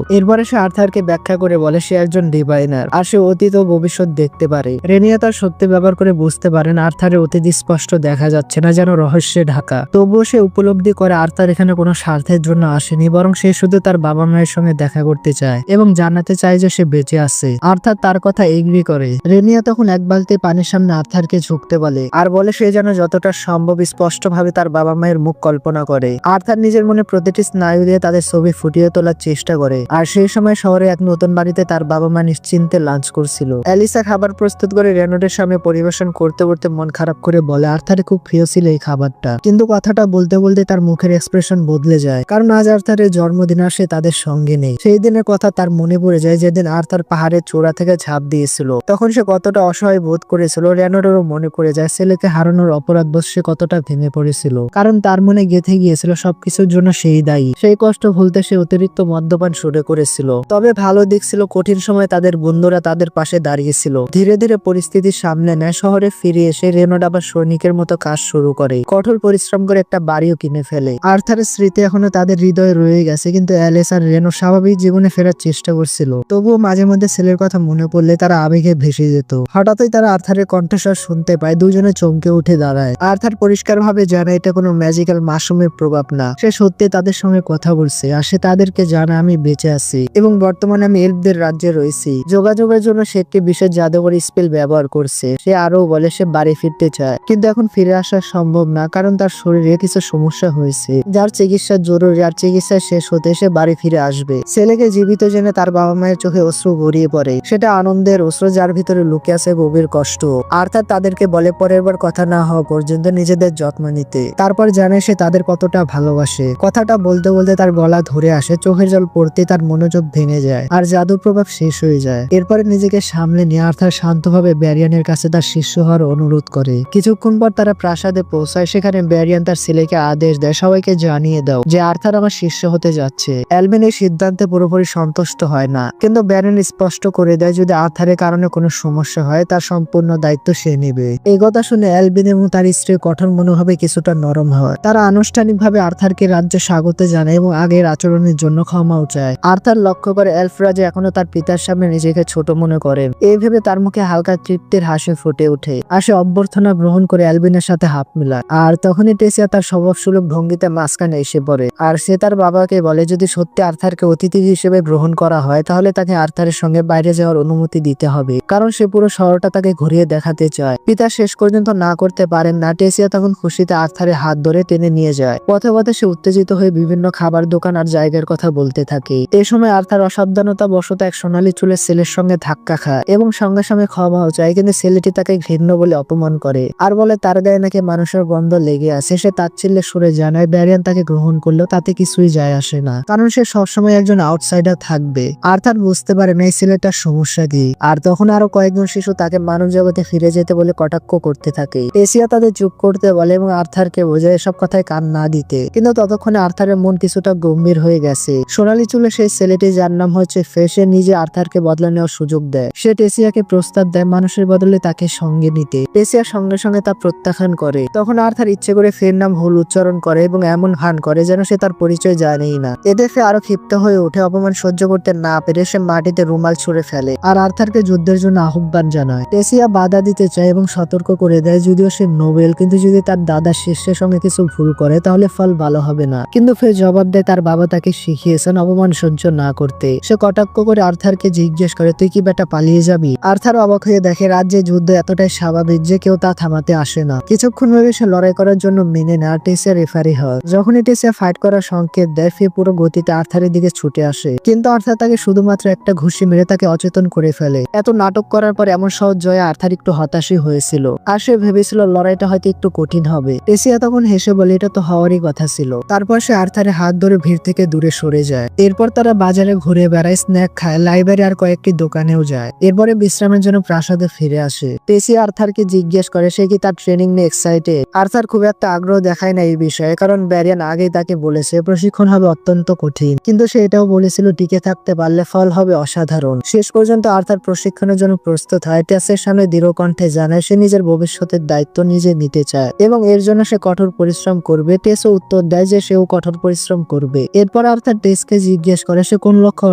এরপরে সে আর্থারকে ব্যাখ্যা করে বলে সে একজন ডিভাইনার আর সে অতীত ও ভবিষ্যৎ দেখতে পারে। রেনিয়া তার সত্যি ব্যবহার করে বুঝতে পারেন আর্থারের অতীত স্পষ্ট দেখা যাচ্ছে না, যেন রহস্যে ঢাকা। তবুও সে উপলব্ধি করে আর্থার এখানে কোনো স্বার্থের জন্য আসেনি, বরং সে শুধু তার বাবা মায়ের সঙ্গে দেখা করতে চায় এবং জানাতে চায় যে সে বেঁচে আছে। আর্থার তার কথা এগ্রি করে। রেনিয়া তখন এক বালতি পানির সামনে আর্থারকে ঝুঁকতে বলে আর বলে সে যেন যতটা সম্ভব স্পষ্ট ভাবে তার বাবা মায়ের মুখ কল্পনা করে। আর্থার নিজের মনে প্রতিটি স্নায়ু দিয়ে তাদের ছবি ফুটিয়ে তোলার চেষ্টা করে। আর সেই সময় শহরে এক নতুন বাড়িতে তার বাবা মা নিশ্চিন্তে লাঞ্চ করছিল। অ্যালিসা খাবার প্রস্তুত করে রেনোডের সামনে পরিবেশন করতে করতে মন খারাপ করে বলে আর্থারে খুব প্রিয় ছিল এই খাবারটা। কিন্তু কথাটা বলতে বলতে তার মুখের এক্সপ্রেশন বদলে যায়, কারণ আজ আর্থারের জন্মদিন আসে তাদের সঙ্গে নেই। সেই দিনের কথা তার মনে পড়ে যায় যেদিন আর্থার পাহাড়ের চূড়া থেকে ঝাঁপ দিয়েছিল। তখন সে কতটা অসহায় বোধ করেছিল। রেনোডেরও মনে পড়ে যায় ছেলেকে হারানোর অপরাধ বোধ সে কতটা ভেঙে পড়েছিল, কারণ তার মনে গেঁথে গিয়েছিল সবকিছুর জন্য সেই দায়ী। সেই কষ্ট ভুলতে সে অতিরিক্ত মদ্যপান শুরু করেছিল। তবে ভালো দিক ছিল কঠিন সময় তাদের বন্ধুরা তাদের পাশে দাঁড়িয়েছিল। ধীরে ধীরে পরিস্থিতি সামলে নেয়। শহরে ফিরে এসে রেনোড আবার সৈনিকের মতো কাজ শুরু করে। কঠোর পরিশ্রম করে একটা বাড়িও কিনে ফেলে। আর্থারের স্মৃতি এখনো তাদের হৃদয়ে রয়ে গেছে, কিন্তু অ্যালিস আর রেনো স্বাভাবিক জীবনে ফেরার চেষ্টা করছিল। তবুও মাঝে মধ্যে ছেলের কথা মনে পড়লে তারা আবেগে ভেসে যেত। হঠাৎই তারা আর্থারের কণ্ঠস্বর শুনতে পায়। দুজনে চমকে উঠে দাঁড়ায়। আর্থার পরিষ্কার ভাবে জানে এটা কোনো ম্যাজিক্যাল মাশরুমের প্রভাব না, সে সত্যি তাদের সঙ্গে কথা বলছে। আর সে তাদেরকে জানে আমি বেঁচে আছি এবং বর্তমানে আমি এলফদের রাজ্যে রয়েছি। যোগাযোগের জন্য সে একটি বিশেষ জাদুকরী স্পেল ব্যবহার করছে। সে আরো বলে সে বাড়ি ফিরতে চায়, কিন্তু এখন ফিরে আসা সম্ভব না, কারণ তার শরীরে কিছু সমস্যা হয়েছে যার চিকিৎসা জরুরি। আর চিকিৎসা শেষ হতে সে বাড়ি ফিরে আসবে। ছেলেকে জীবিত জেনে তার বাবা মায়ের চোখে অশ্রু গড়িয়ে পড়ে। সেটা আনন্দের অশ্রু যার ভিতরে লুকে আছে গভীর কষ্ট। আর্থার তাদেরকে বলে পরের বার কথা না হওয়া পর্যন্ত নিজেদের যত্ন নিতে। তারপর জানে সে তাদের কতটা ভালোবাসে। কথাটা বলতে বলতে তার গলা ধরে আসে, চোখের জল পড়তে তার মনোযোগ ভেঙে যায় আর জাদুর প্রভাব শেষ হয়ে যায়। এরপরে নিজেকে সামলে নিয়ে আর্থার শান্তভাবে ব্যারিয়ানের কাছে তার শিষ্য হওয়ার অনুরোধ করে। কিছুক্ষণ পর তারা প্রাসাদে পৌঁছায়। সেখানে ব্যারিয়ান তার ছেলেকে আদেশ দেয় সবাইকে জানিয়ে দাও যে আর্থার আমার শিষ্য হতে যাচ্ছে। অ্যালবিন এই সিদ্ধান্তে পুরোপুরি সন্তুষ্ট হয় না, কিন্তু ব্যারিয়ান স্পষ্ট করে দেয় যদি আর্থারের কারণে কোনো সমস্যা হয় তার সম্পূর্ণ দায়িত্ব সে নেবে। এই কথা শুনে অ্যালবিন এবং তার স্ত্রী কঠোর মনোভাবে কিছুটা নরম হয়। তারা আনুষ্ঠানিকভাবে আর্থারকে রাজ্যে স্বাগত জানায় এবং আগের আচরণের জন্য ক্ষমাও চায়। আর্থার লক্ষ্য করে এলফরাজ এখনো তার পিতার সামনে নিজেকে ছোট মনে করে। এই ভেবে তার মুখে হালকা তৃপ্তির হাসি ফুটে ওঠে। আর সে অভ্যর্থনা গ্রহণ করে অ্যালবিনের সাথে হাত মিলায়। আর তখনই টেসিয়া তার স্বভাবসুলভ ভঙ্গিতে মাঝখানে এসে পড়ে। আর সে তার বাবাকে বলে যদি সত্যি আর্থারকে অতিথি হিসেবে গ্রহণ করা হয় তাহলে তাকে আর্থারের সঙ্গে বাইরে যাওয়ার অনুমতি দিতে হবে, কারণ সে পুরো শহরটা তাকে ঘুরিয়ে দেখাতে চায়। পিতা শেষ পর্যন্ত না করতে পারেন না। টেসিয়া তখন খুশিতে আর্থারের হাত ধরে টেনে নিয়ে যায়। পথে পথে সে উত্তেজিত হয়ে বিভিন্ন খাবার দোকান আর জায়গার কথা বলতে থাকে। এই সময় আর্থার অসাবধানতা বশত এক সোনালী চুলের ছেলের সঙ্গে ধাক্কা খায় এবং সঙ্গে সঙ্গে ক্ষমাও চায়, কিন্তু ছেলেটি তাকে ঘৃণ্য বলে অপমান করে আর বলে তার গায়ে নাকি মানুষের গন্ধ লেগে আছে। সে তাচ্ছিল্যের সুরে জানায় ব্যারিয়ান তাকে গ্রহণ করলেও তাতে কিছুই যায় আসে না, কারণ সে সবসময় একজন আউটসাইডার থাকবে। আর্থার বুঝতে পারে না এই ছেলেটার সমস্যা কি। আর তখন আরো কয়েকজন শিশু তাকে মানব জগতে ফিরে যেতে বলে কটাক্ষ করতে থাকে। এশিয়া তাদের চুপ করতে বলে এবং আর্থারকে বোঝায় এসব কথায় কান না দিতে, কিন্তু ততক্ষণে আর্থারের মন কিছুটা গম্ভীর হয়ে গেছে। সোনালী চুলে সেই ছেলেটি যার নাম হচ্ছে ফে, সে নিজে আর্থারকে বদলা নেওয়ার সুযোগ দেয়। সে টেসিয়াকে প্রস্তাব দেয় মানুষের বদলে তাকে সঙ্গে নিতে। টেসিয়া সঙ্গে সঙ্গে তা প্রত্যাখ্যান করে। তখন আর্থার ইচ্ছে করে ফের নাম ভুল উচ্চারণ করে এবং এমন ভান করে যেন সে তার পরিচয় জানেই না। এতে সে আরো ক্ষিপ্ত হয়ে ওঠে। অপমান সহ্য করতে না পেরে সে মাটিতে রুমাল ছুঁড়ে ফেলে আর আর্থারকে যুদ্ধের জন্য আহ্বান জানায়। টেসিয়া বাধা দিতে চায় এবং সতর্ক করে দেয় যদিও সে নোবেল, কিন্তু যদি তার দাদা শিষ্যের সঙ্গে কিছু ভুল করে তাহলে ফল ভালো হবে না। কিন্তু ফে জবাব দেয় তার বাবা তাকে শিখিয়েছেন অপমান সহ্য না করতে। সে কটাক্ষ করে আর্থারকে জিজ্ঞেস করে, তুই কি বেটা পালিয়ে যাবি? আর্থার অবাক হয়ে দেখে রাজ্যে যুদ্ধ এতটাই স্বাভাবিক যে কেউ তা থামাতে আসে না। কিছুক্ষণ ভেবে সে লড়াই করার জন্য মেনে নেয়। টেসিয়া রেফারি হয়। যখনই টেসিয়া ফাইট করার সংকেত দেয়, ফি পুরো গতিতে আর্থারের দিকে ছুটে আসে, কিন্তু আর্থার তাকে শুধুমাত্র একটা ঘুষি মেরে তাকে অচেতন করে ফেলে। এত নাটক করার পর এমন সহজ জয়ে আর্থার একটু হতাশই হয়েছিল, আর সে ভেবেছিল লড়াইটা হয়তো একটু কঠিন হবে। টেসিয়া তখন হেসে বলে, এটা তো হওয়ারই কথা ছিল। তারপর সে আর্থারের হাত ধরে ভিড় থেকে দূরে সরে যায়। এরপর তারা বাজারে ঘুরে বেড়ায়, স্ন্যাক খায়, লাইব্রেরি আর কয়েকটি দোকানেও যায়। এরপরে বিশ্রামের জন্য প্রাসাদে ফিরে আসে। টেসিয়া আর্থারকে জিজ্ঞেস করে সে কি তার ট্রেনিং নিয়ে এক্সাইটেড। আর্থার খুব একটা আগ্রহ দেখায় না এই বিষয়ে, কারণ ব্যারিয়ান আগেই তাকে বলেছে প্রশিক্ষণ হবে অত্যন্ত কঠিন, কিন্তু সে এটাও বলেছিল টিকে থাকতে পারলে ফল হবে অসাধারণ। শেষ পর্যন্ত আর্থার প্রশিক্ষণের জন্য প্রস্তুত হয়। টেসের সামনে দৃঢ় কণ্ঠে জানায় সে নিজের ভবিষ্যতের দায়িত্ব নিজে নিতে চায় এবং এর জন্য সে কঠোর পরিশ্রম করবে। টেসও উত্তর দেয় যে সেও কঠোর পরিশ্রম করবে। এরপর আর্থার টেসকে জিজ্ঞেস করে সে কোন লক্ষ্য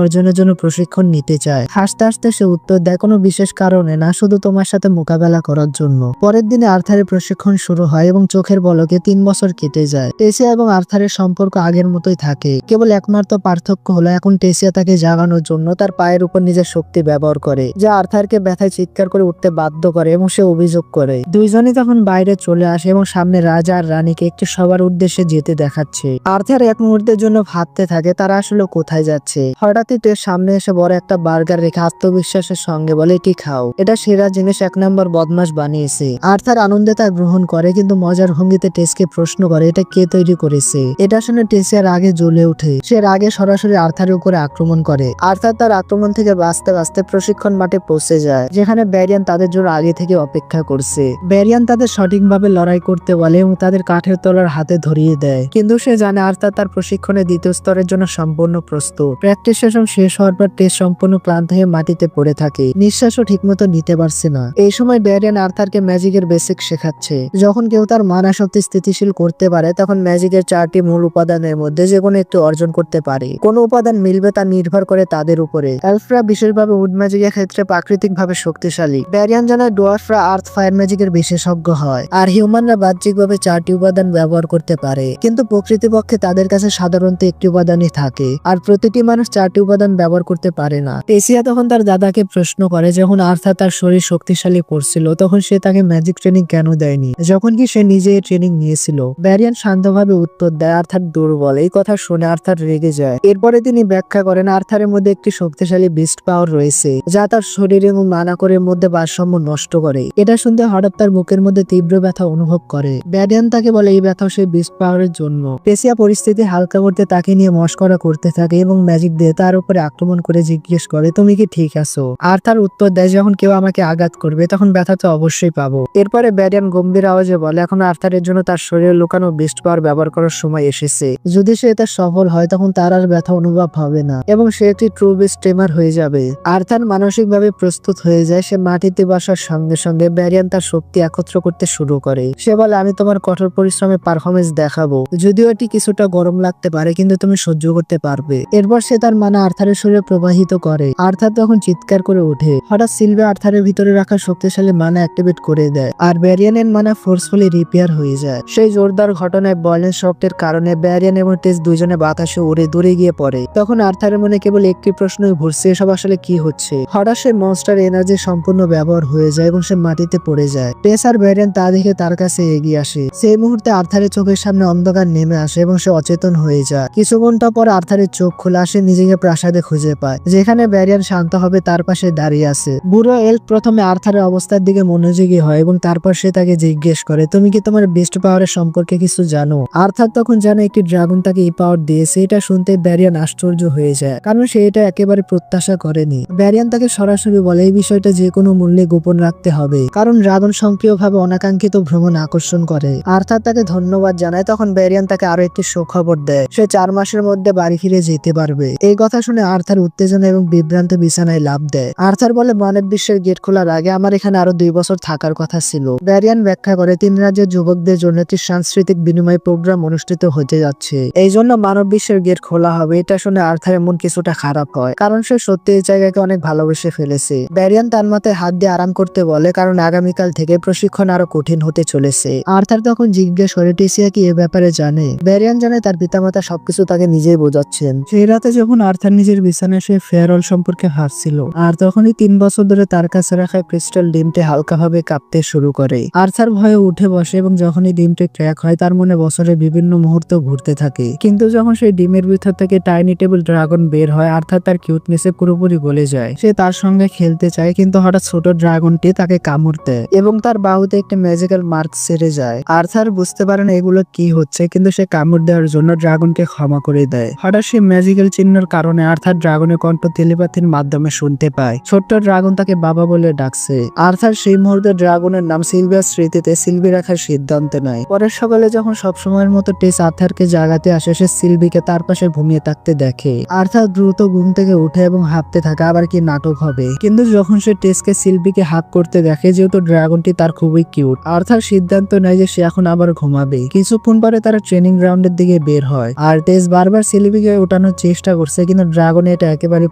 অর্জনের জন্য প্রশিক্ষণ নিতে চায়। হাসতে হাসতে সে উত্তর দেয়, কোনো বিশেষ কারণে না, শুধু তোমার সাথে মোকাবেলা করার জন্য। পরের দিনে আর্থারের প্রশিক্ষণ শুরু হয় এবং চোখের পলকে 3 বছর কেটে যায়। টেসিয়া এবং আর্থারের সম্পর্ক আগের মতোই থাকে, কেবল একমাত্র পার্থক্য হলো এখন টেসিয়া তাকে জাগানোর জন্য তার পায়ের উপর নিজের শক্তি ব্যবহার করে, যা আর্থারকে ব্যথায় চিৎকার করে উঠতে বাধ্য করে এবং সে অভিযোগ করে। দুইজনই তখন বাইরে চলে আসে এবং সামনে রাজা আর রানীকে একটি সবার উদ্দেশ্যে যেতে দেখাচ্ছে। আর্থার এক মুহূর্তের জন্য ভাবতে থাকে তারা আসলে কোথায় যাচ্ছে। হঠাৎই টেস সামনে এসে বড় একটা বার্গার রেখে আত্মবিশ্বাসের সঙ্গে বলে, এটি খাও, এটা সেরা জিনিস, 1 নম্বর বদমাশ বানিয়েছে। আর্থার আনন্দে তা গ্রহণ করে, কিন্তু মজার ভঙ্গিতে টেসকে প্রশ্ন করে এটা কে তৈরি করেছে। এটা শুনে টেসিয়ার আগে জ্বলে ওঠে। সে রাগে সরাসরি আর্থারের উপরে আক্রমণ করে। আর্থার তার আক্রমণ থেকে বাঁচতে বাঁচতে প্রশিক্ষণ মাঠে পৌঁছে যায়, যেখানে ব্যারিয়ান তাদের জন্য আগে থেকে অপেক্ষা করছে। ব্যারিয়ান তাদের সঠিকভাবে লড়াই করতে বলে এবং তাদের কাঠের তলার হাতে ধরিয়ে দেয়, কিন্তু সে জানে আর্থার তার প্রশিক্ষণের দ্বিতীয় স্তরের জন্য সম্পূর্ণ প্রস্তুত। প্র্যাকটিস সেশন শেষ হওয়ার পর টেস সম্পূর্ণ ক্লান্ত হয়ে মাটিতে পড়ে থাকে, নিঃশ্বাসও ঠিকমতো নিতে পারছে না। এই সময় ব্যারিয়ান আর্থারকে ম্যাজিকের বেসিক শেখাচ্ছে। যখন কেউ তার মানা শক্তি স্থিতিশীল করতে পারে, তখন ম্যাজিকের 4টি মূল উপাদানের মধ্যে যে কোনো একটি অর্জন করতে পারে। কোন উপাদান মিলবে তা নির্ভর করে তাদের উপরে। এলফরা বিশেষভাবে উড ম্যাজিকের ক্ষেত্রে প্রাকৃতিকভাবে শক্তিশালী। ব্যারিয়ান জানায় ডোয়ার্ফরা আর্থ ফায়ার ম্যাজিকের বিশেষজ্ঞ হয়, আর হিউম্যানরা বাহ্যিকভাবে 4টি উপাদান ব্যবহার করতে পারে, কিন্তু প্রকৃতিপক্ষে তাদের কাছে সাধারণত একটি উপাদানই থাকে, আর প্রতিটি মানুষ 4টি উপাদান ব্যবহার করতে পারে না। টেসিয়া তখন তার দাদাকে প্রশ্ন করে যখন আর্থার তার শরীর শক্তিশালী করছিল তখন সে তাকে ম্যাজিক ট্রেনিং কেন দেয়নি, যখন কি সে নিজে ট্রেনিং নিয়েছিল। ব্যারিয়ান শান্তভাবে উত্তর দেয় আর্থার দুর্বল। এই কথা শুনে আর্থার রেগে যায়। এরপরে তিনি ব্যাখ্যা করেন আর্থারের মধ্যে একটি শক্তিশালী বিস্ট পাওয়ার রয়েছে, যা তার শরীর এবং মানাকরের মধ্যে ভারসাম্য নষ্ট করে। এটা শুনতে হঠাৎ তার বুকের মধ্যে তীব্র ব্যথা অনুভব করে। ব্যারিয়ান তাকে বলে এই ব্যথা সেই বিস্ট পাওয়ারের জন্য। টেসিয়া পরিস্থিতি হালকা করতে তাকে নিয়ে মশকরা করতে থাকে এবং ম্যাজিক দিয়ে তার উপরে আক্রমণ করে জিজ্ঞেস করে তুমি কি ঠিক আছো। আর্থার উত্তর দেয় যখন কেউ আমাকে আঘাত করবে তখন ব্যথা তো অবশ্যই পাবো। এরপরে ব্যারিয়ান গম্ভীর আওয়াজে বলে এখন আর্থারের জন্য তার শরীরে লুকানো বিস্ট পাওয়ার ব্যবহার করার সময় এসেছে। যদি সে এটা সফল হয় তখন তার আর ব্যথা অনুভব হবে না এবং সে একটি ট্রু বিস্ট ট্রেমার হয়ে যাবে। আর্থার মানসিকভাবে প্রস্তুত হয়ে যায়। সে মাটিতে বসার সঙ্গে সঙ্গে ব্যারিয়ান তার শক্তি একত্র করতে শুরু করে। সে বলে আমি তোমার কঠোর পরিশ্রমে পারফরমেন্স দেখাবো, যদিও এটি কিছুটা গরম লাগতে পারে কিন্তু তুমি সহ্য করতে পারবে। এরপর সে তার মানা আর্থারের শরীরে প্রবাহিত করে। আর্থার তখন চিৎকার করে ওঠে। হঠাৎ সিলভা আর্থারের ভিতরে রাখা শক্তিশালী মানা অ্যাক্টিভেট করে দেয়, আর ব্যারিয়ানের মানা ফোর্সফুলি রিপেয়ার হয়ে যায়। সেই জোরদার ঘটনায় বয়লেন্স শক্তের কারণে ব্যারিয়ান এবং টেস দুইজনে বাতাসে উড়ে দূরে গিয়ে পড়ে। তখন আর্থারের মনে কেবল একটি প্রশ্নই ঘুরছে, এসব আসলে কি হচ্ছে। হঠাৎ সে মনস্টার এনার্জি সম্পূর্ণ ব্যবহার হয়ে যায় এবং সে মাটিতে পড়ে যায়। টেস আর ব্যারিয়ান তা দেখে তার কাছে এগিয়ে আসে। সেই মুহূর্তে আর্থারের চোখের সামনে অন্ধকার নেমে আসে এবং সে অচেতন হয়ে যায়। কিছু ঘন্টা পর আর্থারের চোখ খোলা, সে নিজেকে প্রাসাদে খুঁজে পায়, যেখানে ব্যারিয়ান শান্তভাবে তার পাশে দাঁড়িয়ে আছে। বুড়ো এলফ প্রথমে আর্থারের অবস্থার দিকে মনোযোগী হয় এবং তারপর সে তাকে জিজ্ঞেস করে তুমি কি তোমার বেস্ট পাওয়ারের সম্পর্কে কিছু জানো। আর্থার তখন জানে একটি ড্রাগন তাকে এই পাওয়ার দিয়েছে। এটা শুনতে ব্যারিয়ান আশ্চর্য হয়ে যায়, কারণ সে এটা একেবারে প্রত্যাশা করেনি। ব্যারিয়ান তাকে সরাসরি বলে এই বিষয়টা যে কোনো মূল্যে গোপন রাখতে হবে, কারণ ড্রাগন সক্রিয়ভাবে অনাকাঙ্ক্ষিত ভ্রমণ আকর্ষণ করে। আর্থার তাকে ধন্যবাদ জানায়। তখন ব্যারিয়ান তাকে আরো একটি সুখবর দেয়, সে 4 মাসের মধ্যে বাড়ি ফিরে যেতে পারবে। এই কথা শুনে আর্থার উত্তেজনা এবং বিভ্রান্ত বিছানায় লাফ দেয়। আর্থার বলে মানব বিশ্বের গেট খোলার আগে আমার এখানে আরো 2 বছর থাকার কথা ছিল। ব্যারিয়ান ব্যাখ্যা করে 3 রাজ্যের যুবকদের জন্য একটি সাংস্কৃতিক বিনিময় প্রোগ্রাম অনুষ্ঠিত হতে যাচ্ছে, এই জন্য মানব বিশ্বের গেট খোলা হবে। এটা শুনে আর্থারের মন কিছুটা খারাপ হয়, কারণ সে সত্যি এই জায়গাকে অনেক ভালোবেসে ফেলেছে। ব্যারিয়ান তার মাথায় হাত দিয়ে আরাম করতে বলে, কারণ আগামীকাল থেকে প্রশিক্ষণ আরো কঠিন হতে চলেছে। আর্থার তখন জিজ্ঞেস করে টেসিয়া কি এ ব্যাপারে জানে। ব্যারিয়ান জানে তার পিতামাতা সবকিছু তাকে নিজেই বোঝাচ্ছেন। সেই রাতে যখন আর্থার নিজের বিছানায় সে ফেয়ারওয়েল সম্পর্কে হাসছিল, আর তখনই 3 বছর ধরে তার কাছে রাখা ক্রিস্টাল ডিমটি হালকাভাবে কাঁপতে শুরু করে। আর্থার ভয়ে উঠে বসে এবং যখনই ডিমটি ক্র্যাক হয় তার মনে বছরের বিভিন্ন মুহূর্ত ঘুরতে থাকে। কিন্তু যখন সেই ডিমের ভিতর থেকে টাইনি টেবিল ড্রাগন বের হয়, আর্থার তার কিউটনেসে পুরোপুরি গলে যায়। সে তার সঙ্গে খেলতে চায়, কিন্তু হঠাৎ ছোট ড্রাগনটি তাকে কামড় দেয় এবং তার বাহুতে একটি ম্যাজিক্যাল মার্ক ছেড়ে যায়। আর্থার বুঝতে পারে না এগুলো কি হচ্ছে, কিন্তু সে কামড় দেওয়ার জন্য ড্রাগনকে ক্ষমা করে দেয়। হঠাৎ সেই ম্যাজিক্যাল চিহ্নের কারণে আর্থার ড্রাগনের কণ্ঠ টেলিপ্যাথির মাধ্যমে শুনতে পায়। ছোট্ট ড্রাগন তাকে বাবা বলে ডাকছে। আর্থার সেই মুহূর্তে ড্রাগনের নাম সিলভিয়ার স্মৃতিতে সিলভি রাখার সিদ্ধান্ত নেয়। পরের সকালে যখন সবসময়ের মতো টেস আর্থারকে জাগাতে আসে, সে সিলভিকে তার পাশে ঘুমিয়ে থাকতে দেখে। আর্থার দ্রুত ঘুম থেকে উঠে এবং ভাবতে থাকে আবার কি নাটক হবে। কিন্তু যখন সে টেসকে সিলভিকে হাত করতে দেখে, যেহেতু ড্রাগনটি তার খুবই কিউট, আর্থার সিদ্ধান্ত নেয় যে সে এখন আবার ঘুমাবে। কিছুক্ষণ পরে তারা ট্রেনিং গ্রাউন্ডের দিকে বের হয়, আর টেস বারবার সিলভিকে ওঠানোর চেষ্টা করছে, কিন্তু ড্রাগন এটা একেবারে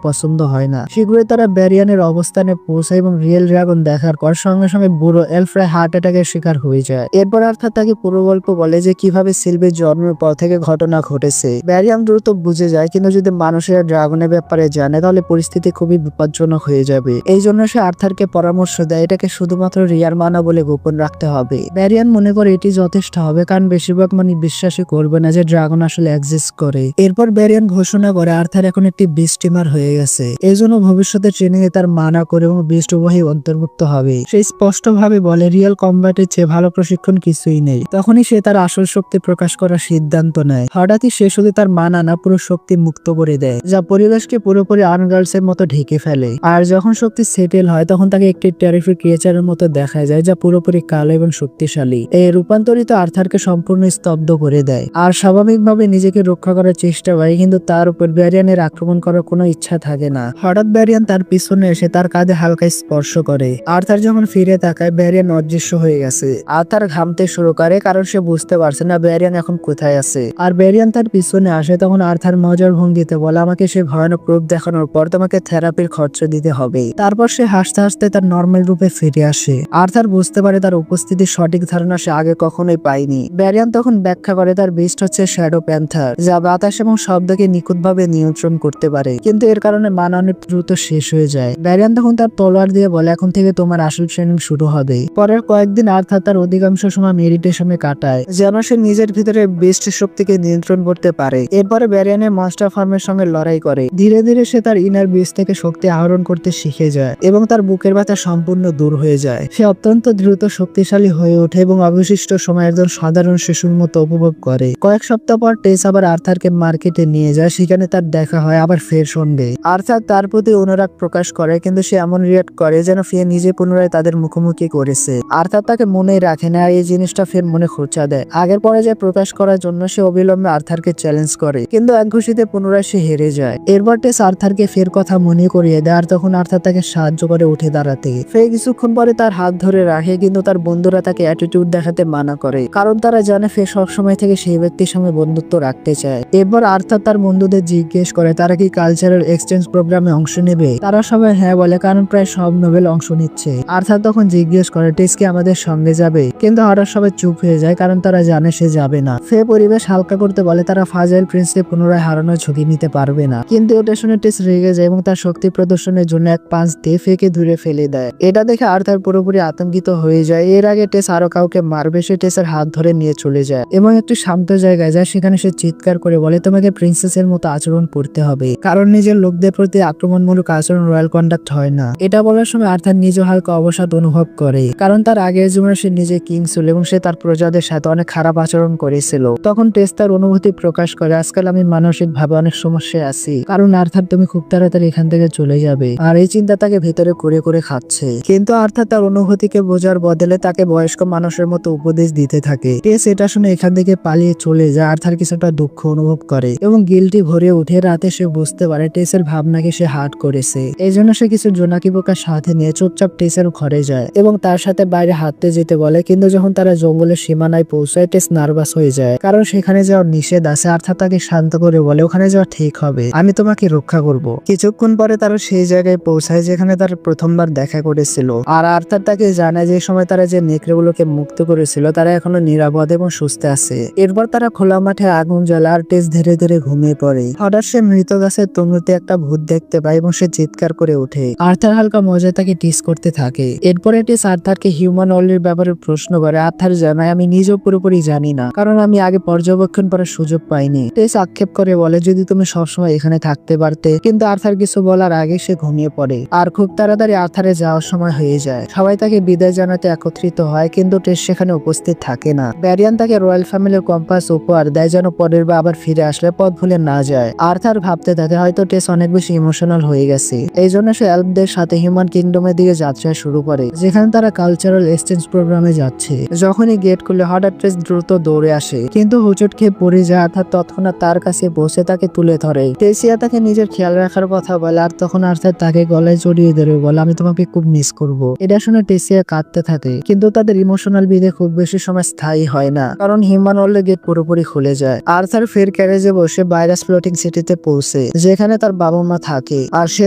পছন্দ হয় না। শীঘ্রই তারা ব্যারিয়ানের অবস্থানে পৌঁছায় এবং রিয়েল ড্রাগন দেখার পর সঙ্গে সঙ্গে বুড়ো এলফ্রাই হার্ট অ্যাটাকের শিকার হয়ে যায়। এরপর আর্থার তাকে পুরো গল্প বলে যে কিভাবে সিলভির জন্মের পর থেকে ঘটনা ঘটেছে। ব্যারিয়ান দ্রুত বুঝে যায়, কিন্তু যদি মানুষেরা ড্রাগনের ব্যাপারে জানে তাহলে পরিস্থিতি খুবই বিপজ্জনক হয়ে যাবে। এই জন্য সে আর্থারকে পরামর্শ দেয় এটাকে শুধুমাত্র রিয়ার মানা বলে গোপন রাখতে হবে। ব্যারিয়ান মনে করে এটি যথেষ্ট হবে, কারণ বেশিরভাগ মানুষ বিশ্বাসই করবে না যে ড্রাগন আসলে এক্সিস্ট করে। এরপর ব্যারিয়ান ঘোষণা করে আর্থার এখন একটি বিস্ট টিমার হয়ে গেছে। এই জন্য ভবিষ্যতে ট্রেনিং এ তার মানা করে এবং বিস্ট উভয়ই অন্তর্ভুক্ত হবে। সে স্পষ্ট ভাবে বলে রিয়েল কম্ব্যাটের চেয়ে ভালো প্রশিক্ষণ কিছুই নেই। তখনই সে তার আসল শক্তি প্রকাশ করার সিদ্ধান্ত নেয়। হঠাৎই সে শুধু তার মানা না, পুরো শক্তি মুক্ত করে দেয়, যা পরিবেশকে পুরোপুরি আনগার্লস এর মতো ঢেকে ফেলে। আর যখন শক্তি সেটেল হয় তখন তাকে একটি টেরিফিক ক্রিয়েচারের মতো দেখা যায়, যা পুরোপুরি কালো এবং শক্তিশালী। এই রূপান্তরিত আর্থারকে সম্পূর্ণ স্তব্ধ করে দেয় আর স্বাভাবিকভাবে নিজেকে রক্ষা করার চেষ্টা করে, কিন্তু তার উপর ব্যারিয়ানের আক্রমণ করার কোনো ইচ্ছা থাকে না। হঠাৎ ব্যারিয়ান তার পিছনে এসে তার কাঁধে হালকা স্পর্শ করে। আর্থার যখন ফিরে তাকায়, ব্যারিয়ান অদৃশ্য হয়ে গেছে। আর্থার ঘামতে শুরু করে, কারণ সে বুঝতে পারছে না ব্যারিয়ান এখন কোথায় আছে। আর ব্যারিয়ান তার পিছনে আসে, তখন আর্থার মজার ভঙ্গিতে বলে আমাকে সে ভয়ানক রূপ দেখানোর পর তোমাকে থেরাপির খরচ দিতে হবে। তারপর সে হাসতে হাসতে তার নর্মাল রূপে ফিরে আসে। আর্থার বুঝতে পারে তার উপস্থিতির সঠিক ধারণা সে আগে কখনোই পায়নি। ব্যারিয়ান তখন ব্যাখ্যা করে তার বিস্ট হচ্ছে শ্যাডো প্যান্থার, যা বাতাস এবং শব্দকে নিখুঁতভাবে নিয়ন্ত্রণ করতে পারে, কিন্তু এর কারণে মানা অনেক দ্রুত শেষ হয়ে যায়। ব্যারিয়ান তখন তার তলোয়ার দিয়ে বলে এখন থেকে তোমার আসল ট্রেনিং শুরু হবে। পরের কয়েকদিন আর্থার তার অধিকাংশ সময় মেডিটেশনে কাটায়, যেন সে নিজের ভিতরে বিস্ট শক্তিকে নিয়ন্ত্রণ করতে পারে। এরপরে ব্যারিয়ানের মাস্টার ফার্মের সঙ্গে লড়াই করে। ধীরে ধীরে সে তার ইনার বিস্ট থেকে শক্তি আহরণ করতে শিখে যায় এবং তার বুকের ব্যথা সম্পূর্ণ দূর হয়ে যায়। সে অত্যন্ত দ্রুত শক্তিশালী হয়ে ওঠে এবং অবশিষ্ট সময় একজন সাধারণ শিশুর মতো উপভোগ করে। কয়েক সপ্তাহ পর টেস আবার আর্থারকে মার্কেটে নিয়ে যায়, সেখানে তার দেখা হয় আবার ফের সঙ্গে। আর্থার তার প্রতি অনুরাগ প্রকাশ করে, কিন্তু সে এমন রিয়েক্ট করে যেন ফিয়ে নিজে পুনরায় তাদের মুখোমুখি করেছে। আর্থার তাকে মনেই রাখে না, এই জিনিসটা ফের মনে খোঁচা দেয়। আগের পরাজয় প্রকাশ করার জন্য সে অবিলম্বে আর্থারকে চ্যালেঞ্জ করে, কিন্তু এক ঘুষিতে পুনরায় সে হেরে যায়। এরপর টেস আর্থারকে ফের কথা মনে করিয়ে দেয়, আর তখন আর্থার তাকে সাহায্য করে উঠে দাঁড়াতে। ফের কিছুক্ষণ পরে তার হাত ধরে রাখে, কিন্তু তার বন্ধুরা তাকে অ্যাটিটিউড দেখাতে মানা করে, কারণ তারা জানে ফে সবসময় থেকে সেই ব্যক্তির সঙ্গে বন্ধুত্ব রাখতে চায়। এরপর আর্থার তার বন্ধুদের জিজ্ঞেস করে তারা কি কালচারাল এক্সচেঞ্জ প্রোগ্রামে অংশ নেবে। তারা সবাই হ্যাঁ বলে, কারণ প্রায় সব নোবেল অংশ নিচ্ছে। আর্থার তখন জিজ্ঞেস করে টেস কি আমাদের সঙ্গে যাবে, কিন্তু হঠাৎ সবাই চুপ হয়ে যায়, কারণ তারা জানে সে যাবে না। ফে পরিবেশ হালকা করতে বলে তারা ফাজাইল প্রিন্সকে পুনরায় হারানোর ঝুঁকি নিতে পারবে না, কিন্তু ওটা শুনে টেস রেগে যায় এবং তার শক্তি প্রদর্শনের জন্য এক পাঁচ দিয়ে ফেকে দূরে ফেলে দেয়। এটা দেখে আর্থার পুরোপুরি আতঙ্কিত হয়ে যায়। এর আগে টেস আরো কাউকে মারবে, সে টেসের হাত ধরে নিয়ে চলে যায় এবং একটি শান্ত জায়গায় যায়। সেখানে সে চিৎকার করে বলে তোমাকে প্রিন্সেসের মতো আচরণ করতে হবে, কারণ নিজের লোকদের প্রতি আক্রমণমূলক আচরণ রয়্যাল কন্ডাক্ট হয় না। এটা বলার সময় আর্থার নিজে হালকা অবসাদ অনুভব করে, কারণ তার আগের জীবনে সে নিজে কিং ছিল এবং সে তার প্রজাদের সাথে অনেক খারাপ আচরণ করেছিল। তখন টেস তার অনুভূতি প্রকাশ করে আজকাল আমি মানসিক ভাবে অনেক সমস্যায় আছি, কারণ আর্থার তুমি খুব তাড়াতাড়ি এখান থেকে চলে যাবে। আর এই চিন্তা তাকে ভেতরে করে করে খাচ্ছে, কিন্তু আর্থার তার অনুভূতিকে বোঝার বদলে তাকে বয়স্ক মানুষের মতো উপদেশ দিতে থাকে। টেস এটা শুনে এখান থেকে পালিয়ে চলে যায়। আর্থার কিছুটা দুঃখ অনুভব করে এবং গিল্টি ভরে উঠে। রাতে সে বুঝতে পারে টেসের ভাবনাকে সে হার্ট করেছে। এই জন্য সে কিছু জোনাকি পোকার সাথে নিয়ে চুপচাপ টেসের ঘরে যায় এবং তার সাথে বাইরে হাঁটতে যেতে বলে, কিন্তু যখন তারা জঙ্গলের সীমানায় পৌঁছায় টেস নার্ভাস হয়ে যায়, কারণ সেখানে যাওয়ার নিষেধ আছে। আর্থার তাকে শান্ত করে বলে ওখানে যাওয়া ঠিক হবে, আমি তোমাকে রক্ষা করব। কিছুক্ষণ পরে তারা সেই জায়গায় পৌঁছায় যেখানে তার প্রথমবার দেখা করেছিল। আর আর্থার তাকে জানায় যে সময় তারা যে নেকড়েগুলোকে মুক্ত করেছিল তারা এখনো নিরাপদ এবং সুস্থ আছে। এরপর তারা খোলা মাঠে উঠে আগুন জ্বালা আর টেস ধীরে ধীরে ঘুমিয়ে পড়ে। হঠাৎ সে মৃত গাছের তনুতে একটা ভূত দেখতে পায় এবং সে চিৎকার করে ওঠে। আর্থার হালকা মজায় তাকে টিস করতে থাকে। এরপরে টেস আর্থারকে হিউম্যান ওয়ার্ল্ডের ব্যাপারে প্রশ্ন করে। আর্থার জানায়, আমি নিজেও পুরোপুরি জানি না, কারণ আমি আগে পর্যবেক্ষণ করার সুযোগ পাইনি। টেস আক্ষেপ করে বলে, যদি তুমি সবসময় এখানে থাকতে পারতে। কিন্তু আর্থার কিছু বলার আগে সে ঘুমিয়ে পড়ে। আর খুব তাড়াতাড়ি আর্থারে যাওয়ার সময় হয়ে যায়। সবাই তাকে বিদায় জানাতে একত্রিত হয়, কিন্তু টেস সেখানে উপস্থিত থাকে না। ব্যারিয়ান তাকে রয়্যাল ফ্যামিলির কম্পাস উপহার দেয় যেন পরের বা আবার ফিরে আসলে পথ ভুলে না যায়। আর্থার ভাবতে থাকে হয়তো টেস অনেক বেশি ইমোশনাল হয়ে গেছে। এই জন্য সে এলফদের সাথে হিউম্যান কিংডমের দিকে যাত্রা শুরু করে, যেখানে তারা কালচারাল এক্সচেঞ্জ প্রোগ্রামে যাচ্ছে। যখনই গেট খুলে হঠাৎ টেস দ্রুত দৌড়ে আসে, কিন্তু হুচট খেয়ে পড়ে যায়। আর্থার তৎক্ষণাৎ তার কাছে বসে তাকে তুলে ধরে। টেসিয়া তাকে নিজের খেয়াল রাখার কথা বলে, আর তখন আর্থার তাকে গলায় জড়িয়ে ধরে বলে, আমি তোমাকে খুব মিস করব। এটা শুনে টেসিয়া কাঁদতে থাকে, কিন্তু তাদের ইমোশনাল বিধে খুব বেশি সময় স্থায়ী হয় না, কারণ হিউম্যান ওয়ার্ল্ডের গেট পুরোপুরি খুলে যায়। আর্থার ফের ক্যারেজে বসে ভাইরাস ফ্লোটিং সিটিতে পৌঁছে, যেখানে তার বাবা মা থাকে, আর সে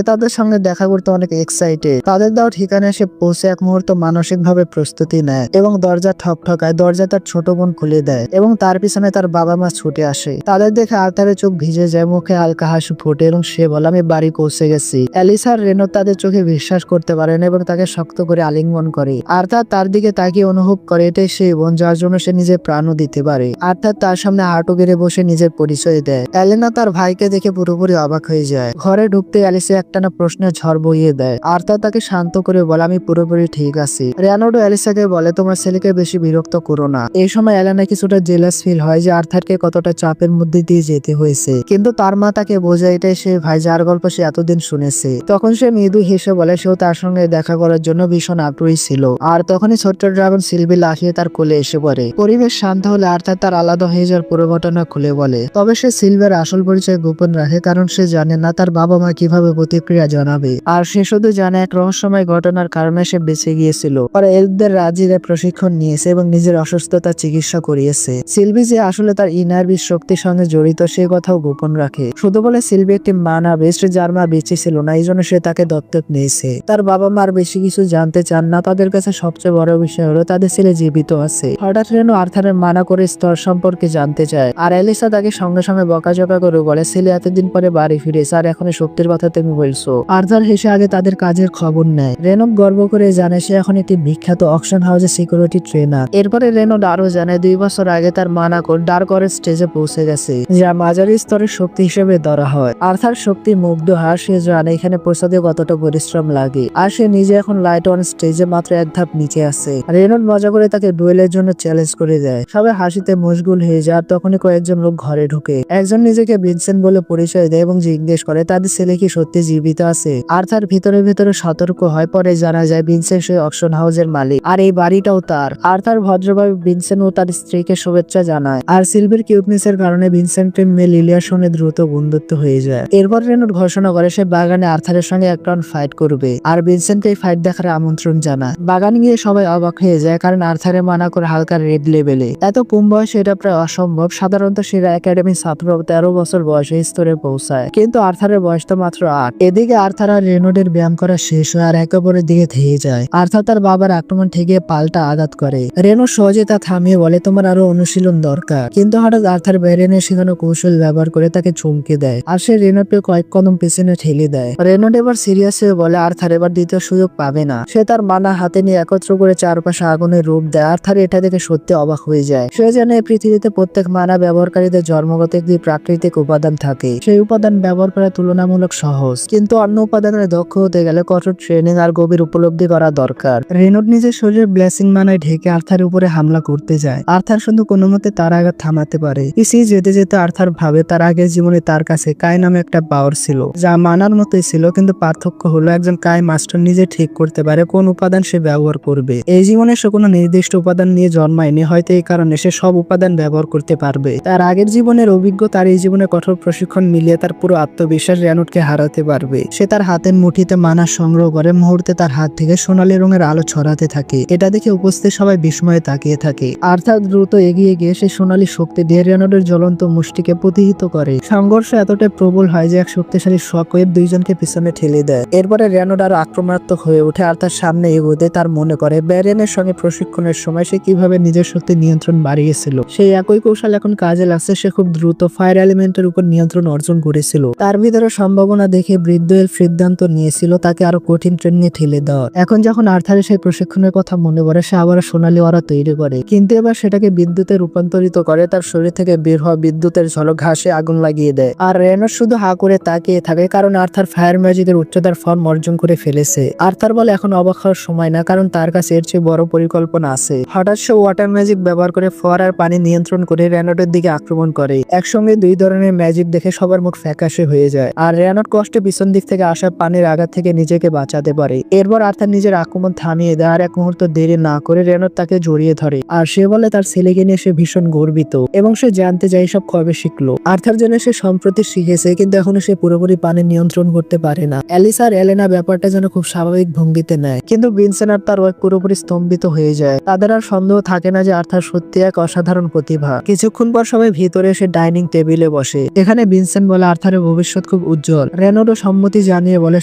তাদের সঙ্গে দেখা করতে অনেক এক্সাইটেড। তাদের দেওয়া ঠিকানায় সে পৌঁছে এক মুহূর্ত মানসিক ভাবে প্রস্তুতি নেয় এবং দরজা ঠকঠকায়। দরজা তার ছোট বোন খুলে দেয় এবং তার পিছনে তার বাবা মা ছুটে আসে। তাদের দেখে আর্থারের চোখ ভিজে যায়, মুখে হালকা হাসি ফোটে এবং সে বলে, আমি বাড়ি পৌঁছে গেছি। অ্যালিসা আর রেনো তাদের চোখে বিশ্বাস করতে পারেন এবং তাকে শক্ত করে আলিঙ্গন করে। আর্থার তার দিকে তাকিয়ে অনুভব করে এটাই সেই বোন যার জন্য সে নিজের প্রাণও দিতে পারে। আর্থার তার সামনে হাঁটু গেড়ে বসে নিজের পরিচয় দেয়। এলেনা তার ভাইকে দেখে পুরোপুরি অবাক হয়ে যায়। ঘরে ঢুকতে অ্যালিসা একটানা প্রশ্নের ঝড় বইয়ে দেয়। আর্থার তাকে শান্ত করে বলে, আমি পুরোপুরি ঠিক আছি। রেনোডো অ্যালিসাকে বলে, তোমার ছেলেকে বেশি বিরক্ত করো না। এই সময় এলেনা কিছুটা জেলাস ফিল হয় যে আর্থারকে কতটা চাপের মধ্যে দিয়ে যেতে হয়েছে, কিন্তু তার মা তাকে বোঝায় এটাই সে ভাই যার গল্প সে এতদিন শুনেছে। তখন সে মৃদু হেসে বলে সেও তার সঙ্গে দেখা করার জন্য ভীষণ আগ্রহী ছিল। আর তখনই ছোট্ট ড্রাগন সিলভি লাফিয়ে তার কোলে এসে পড়ে। পরিবেশ শান্ত হলে আর্থার তার আলাদা হয়ে যাওয়ার পুরো ঘটনা খুলে বলে। তবে সে সিলভার আসল পরিচয় গোপন রাখে, কারণ সে জানে না তার বাবা মা কিভাবে প্রতিক্রিয়া জানাবে। আর সে শুধু জানে এক রহস্যময় ঘটনার কারণে সে বেঁচে গিয়েছিল। পরে এলফদের রাজিরা প্রশিক্ষণ নিয়েছে এবং নিজের অসুস্থতা চিকিৎসা করিয়েছে। সিলভি যে আসলে তার ইনারবি শক্তির সঙ্গে জড়িত সে কথাও গোপন রাখে, শুধু বলে সিলভি একটি মা না বেস্ট যার মা বেঁচে ছিল না, এই জন্য সে তাকে দত্তক নিয়েছে। তার বাবা মার বেশি কিছু জানতে চান না, তাদের কাছে সবচেয়ে বড় বিষয় হলো তাদের ছেলে জীবিত আছে। হঠাৎ রেনো আর্থারের মানা করে স্তর সম্পর্কে জানতে চায়, আর অ্যালিসা তাকে সঙ্গে সঙ্গে বকাঝকা করে বলে ছেলে এতদিন পরে বাড়ি ফিরেছে আর এখন শক্তির কথা তুমি বলছো। আর্থার হেসে আগে তাদের কাজের খবর নেয়। রেনো গর্ব করে জানে সে এখন একটি বিখ্যাত অকশন হাউসের সিকিউরিটি ট্রেনার। এরপরে রেনো আরো জানে 2 বছর আগে তার মানাকোর ডার্করের স্টেজে পৌঁছে গেছে, যা মাঝারি স্তরের শক্তি হিসেবে ধরা হয়। আর্থার শক্তি মুগ্ধ হয়, সে জানে এখানে পৌঁছাতে কতটা পরিশ্রম লাগে, আর সে নিজে এখন লাইট অন স্টেজে মাত্র এক ধাপ নিচে আছে। রেনো মজা করে তাকে ডুয়েলের জন্য চ্যালেঞ্জ করে দেয়। সবাই হাসিতে মশগুল হয়ে যায়। আর তখনই কয়েকজন লোক ঘরে ঢুকে। একজন নিজেকে ভিনসেন্ট বলে পরিচয় দেয় এবং জিজ্ঞেস করে তাদের ছেলে কি সত্যি জীবিত আছে। আর্থার ভিতরে ভিতরে সতর্ক হয়, পরে জানা যায় ভিনসেন্ট সেই অকশন হাউসের মালিক, আর এই বাড়িটাও তার। আর্থার ভদ্রভাবে ভিনসেন্ট ও তার স্ত্রীকে শুভেচ্ছা জানায়, আর সিলভির কিউটনেসের কারণে ভিনসেন্টের মেয়ে লিলিয়ার সঙ্গে দ্রুত বন্ধুত্ব হয়ে যায়। এরপর রেনো ঘোষণা করে সে বাগানে আর্থারের সঙ্গে এক রাউন্ড ফাইট করবে, আর ভিনসেন্ট এই ফাইট দেখার আমন্ত্রণ জানায়। বাগানে গিয়ে সবাই অবাক হয়ে যায়, কারণ আর্থারে মানা করে হালকা রেড লেভেলে। এত কম বয়সে এটা প্রায় অসম্ভব। সাধারণত সেরা একাডেমির ছাত্র 13 বছর বয়সে স্তরে পৌঁছায়, কিন্তু আর্থারের বয়স তো মাত্র 8। এদিকে আর্থার আর রেনোডের ব্যায়াম করা শেষ হয় আর একে অপরের দিকে ধেয়ে যায়। আর্থার তার বাবার আক্রমণ ঠেকিয়ে পাল্টা আঘাত করে। রেনো সহজে তা থামিয়ে বলে তোমার আরো অনুশীলন দরকার, কিন্তু হঠাৎ আর্থার ব্যারেনের শেখানো কৌশল ব্যবহার করে তাকে চমকে দেয়, আর সে রেনোডকে কয়েক কদম পেছনে ঠেলে দেয়। রেনোড এবার সিরিয়াস হয়ে বলে আর্থার এবার দ্বিতীয় সুযোগ পাবে না। সে তার মানা হাতে নিয়ে একত্র করে চারপাশে আগুনের রূপ দেয়। আর্থার এটা দেখে সত্যি অবাক হয়ে যায়। সে জানে এই পৃথিবীতে প্রত্যেক মানা ব্যবহারকারীদের জন্মগত একটি প্রাকৃতিক উপাদান থাকে। সেই উপাদান ব্যবহার করা তুলনামূলক সহজ, কিন্তু অন্য উপাদানের দক্ষ হতে গেলে কঠোর ট্রেনিং আর গভীর উপলব্ধি করা দরকার। রেনোড নিজের শরীরের ব্লেসিং মানায় ঢেকে আর্থারের উপরে হামলা করতে যায়। আর্থার শুধু কোনো মতে তার আঘাত থামাতে পারে। পিছিয়ে যেতে যেতে আর্থার ভাবে তার আগের জীবনে তার কাছে কাই নামে একটা পাওয়ার ছিল, যা মানার মতোই ছিল, কিন্তু পার্থক্য হলো একজন কাই মাস্টার নিজে ঠিক করতে পারে কোন উপাদান সে ব্যবহার করবে। এই জীবনে সে কোনো নির্দিষ্ট উপাদান নিয়ে জন্মায়নি, হয়তো এই কারণে সে সব উপাদান ব্যবহার করতে পারবে। তার আগের জীবনের অভিজ্ঞতা আর এই জীবনে কঠোর প্রশিক্ষণ মিলিয়ে তার পুরো আত্মবিশ্বাস রেনোডকে হারাতে পারবে। সে তার হাতের মুঠিতে মানা সংগ্রহ করে, মুহূর্তে তার হাত থেকে সোনালী রঙের আলো ছড়াতে থাকে। এটা দেখে উপস্থিত সবাই বিস্ময়ে তাকিয়ে থাকে। আর্থার দ্রুত এগিয়ে গিয়ে সে সোনালী শক্তি দিয়ে রেনোডের জ্বলন্ত মুষ্টিকে প্রতিহিত করে। সংঘর্ষ এতটাই প্রবল হয় যে এক শক্তিশালী শকওয়েভ দুইজনকে পিছনে ঠেলে দেয়। এরপরে রেনোড আরো আক্রমণাত্মক হয়ে ওঠে আর তার সামনে এগোতে তার মনে করে ব্যারিয়ানের সঙ্গে প্রশিক্ষণের সময় সে কিভাবে নিজের শক্তি নিয়ন্ত্রণ বাড়িয়েছিল। সেই একই কৌশল এখন কাজে লাগছে। সে খুব দ্রুত ফায়ার এলিমেন্টের উপর নিয়ন্ত্রণ অর্জন করেছিল। তার ভিতরে সম্ভাবনা দেখে বৃদ্ধ এলফ সিদ্ধান্ত নিয়েছিল তাকে আরো কঠিন ট্রেনিং ঠেলে দেওয়ার। এখন যখন আর্থারের সেই প্রশিক্ষণের কথা মনে পড়ে, সে আবার সোনালী অরা তৈরি করে, কিন্তু এবার সেটাকে বিদ্যুতে রূপান্তরিত করে। তার শরীর থেকে বের হওয়া বিদ্যুতের ঝলক ঘাসে আগুন লাগিয়ে দেয়। আর রেনর শুধু হা করে তাকিয়ে থাকে, কারণ আর্থার ফায়ার ম্যাজিকের উচ্চতার ফর্ম অর্জন করে ফেলেছে। আর্থার বলে এখন অবাক হওয়ার সময় না, কারণ তার কাছে এর চেয়ে বড় পরিকল্পনা আছে। হঠাৎ সে ওয়াটার ম্যাজিক ব্যবহার করে ফোয়ারার পানি নিয়ন্ত্রণ করে রেনটের দিকে আক্রমণ করে। একসঙ্গে দুই ধরনের ম্যাজিক দেখে সবার মুখ ফ্যাকাশে হয়ে যায়, আর রেনট কষ্টে পিছন দিক থেকে আসা পানির আঘাত থেকে নিজেকে বাঁচাতে পারে। এরপর আর্থার নিজের আক্রমণ থামিয়ে দেয়, আর এক মুহূর্ত দেরি না করে রেনট তাকে জড়িয়ে ধরে। আর সে বলে তার ছেলেকে নিয়ে সে ভীষণ গর্বিত, এবং সে জানতে চায় সব কবে শিখলো। আর্থার জন্য সে সম্প্রতি শিখেছে, কিন্তু এখনো সে পুরোপুরি পানি নিয়ন্ত্রণ করতে পারে না। অ্যালিসা আর এলেনা ব্যাপারটা যেন খুব স্বাভাবিক ভঙ্গিতে নেয়, কিন্তু ভিনসেন্ট আর তার ওয়াইফ পুরোপুরি স্তম্ভিত হয়ে যায়। তাদের আর সন্দেহ থাকে না যে আর্থার সত্যি এক অসাধারণ প্রতিভা। কিছুক্ষণ পর সবাই ভিতরে এসে ডাইনিং টেবিলে বসে। এখানে ভিনসেন্ট বলে আর্থারের ভবিষ্যৎ খুব উজ্জ্বল। রেনোডও সম্মতি জানিয়ে বলে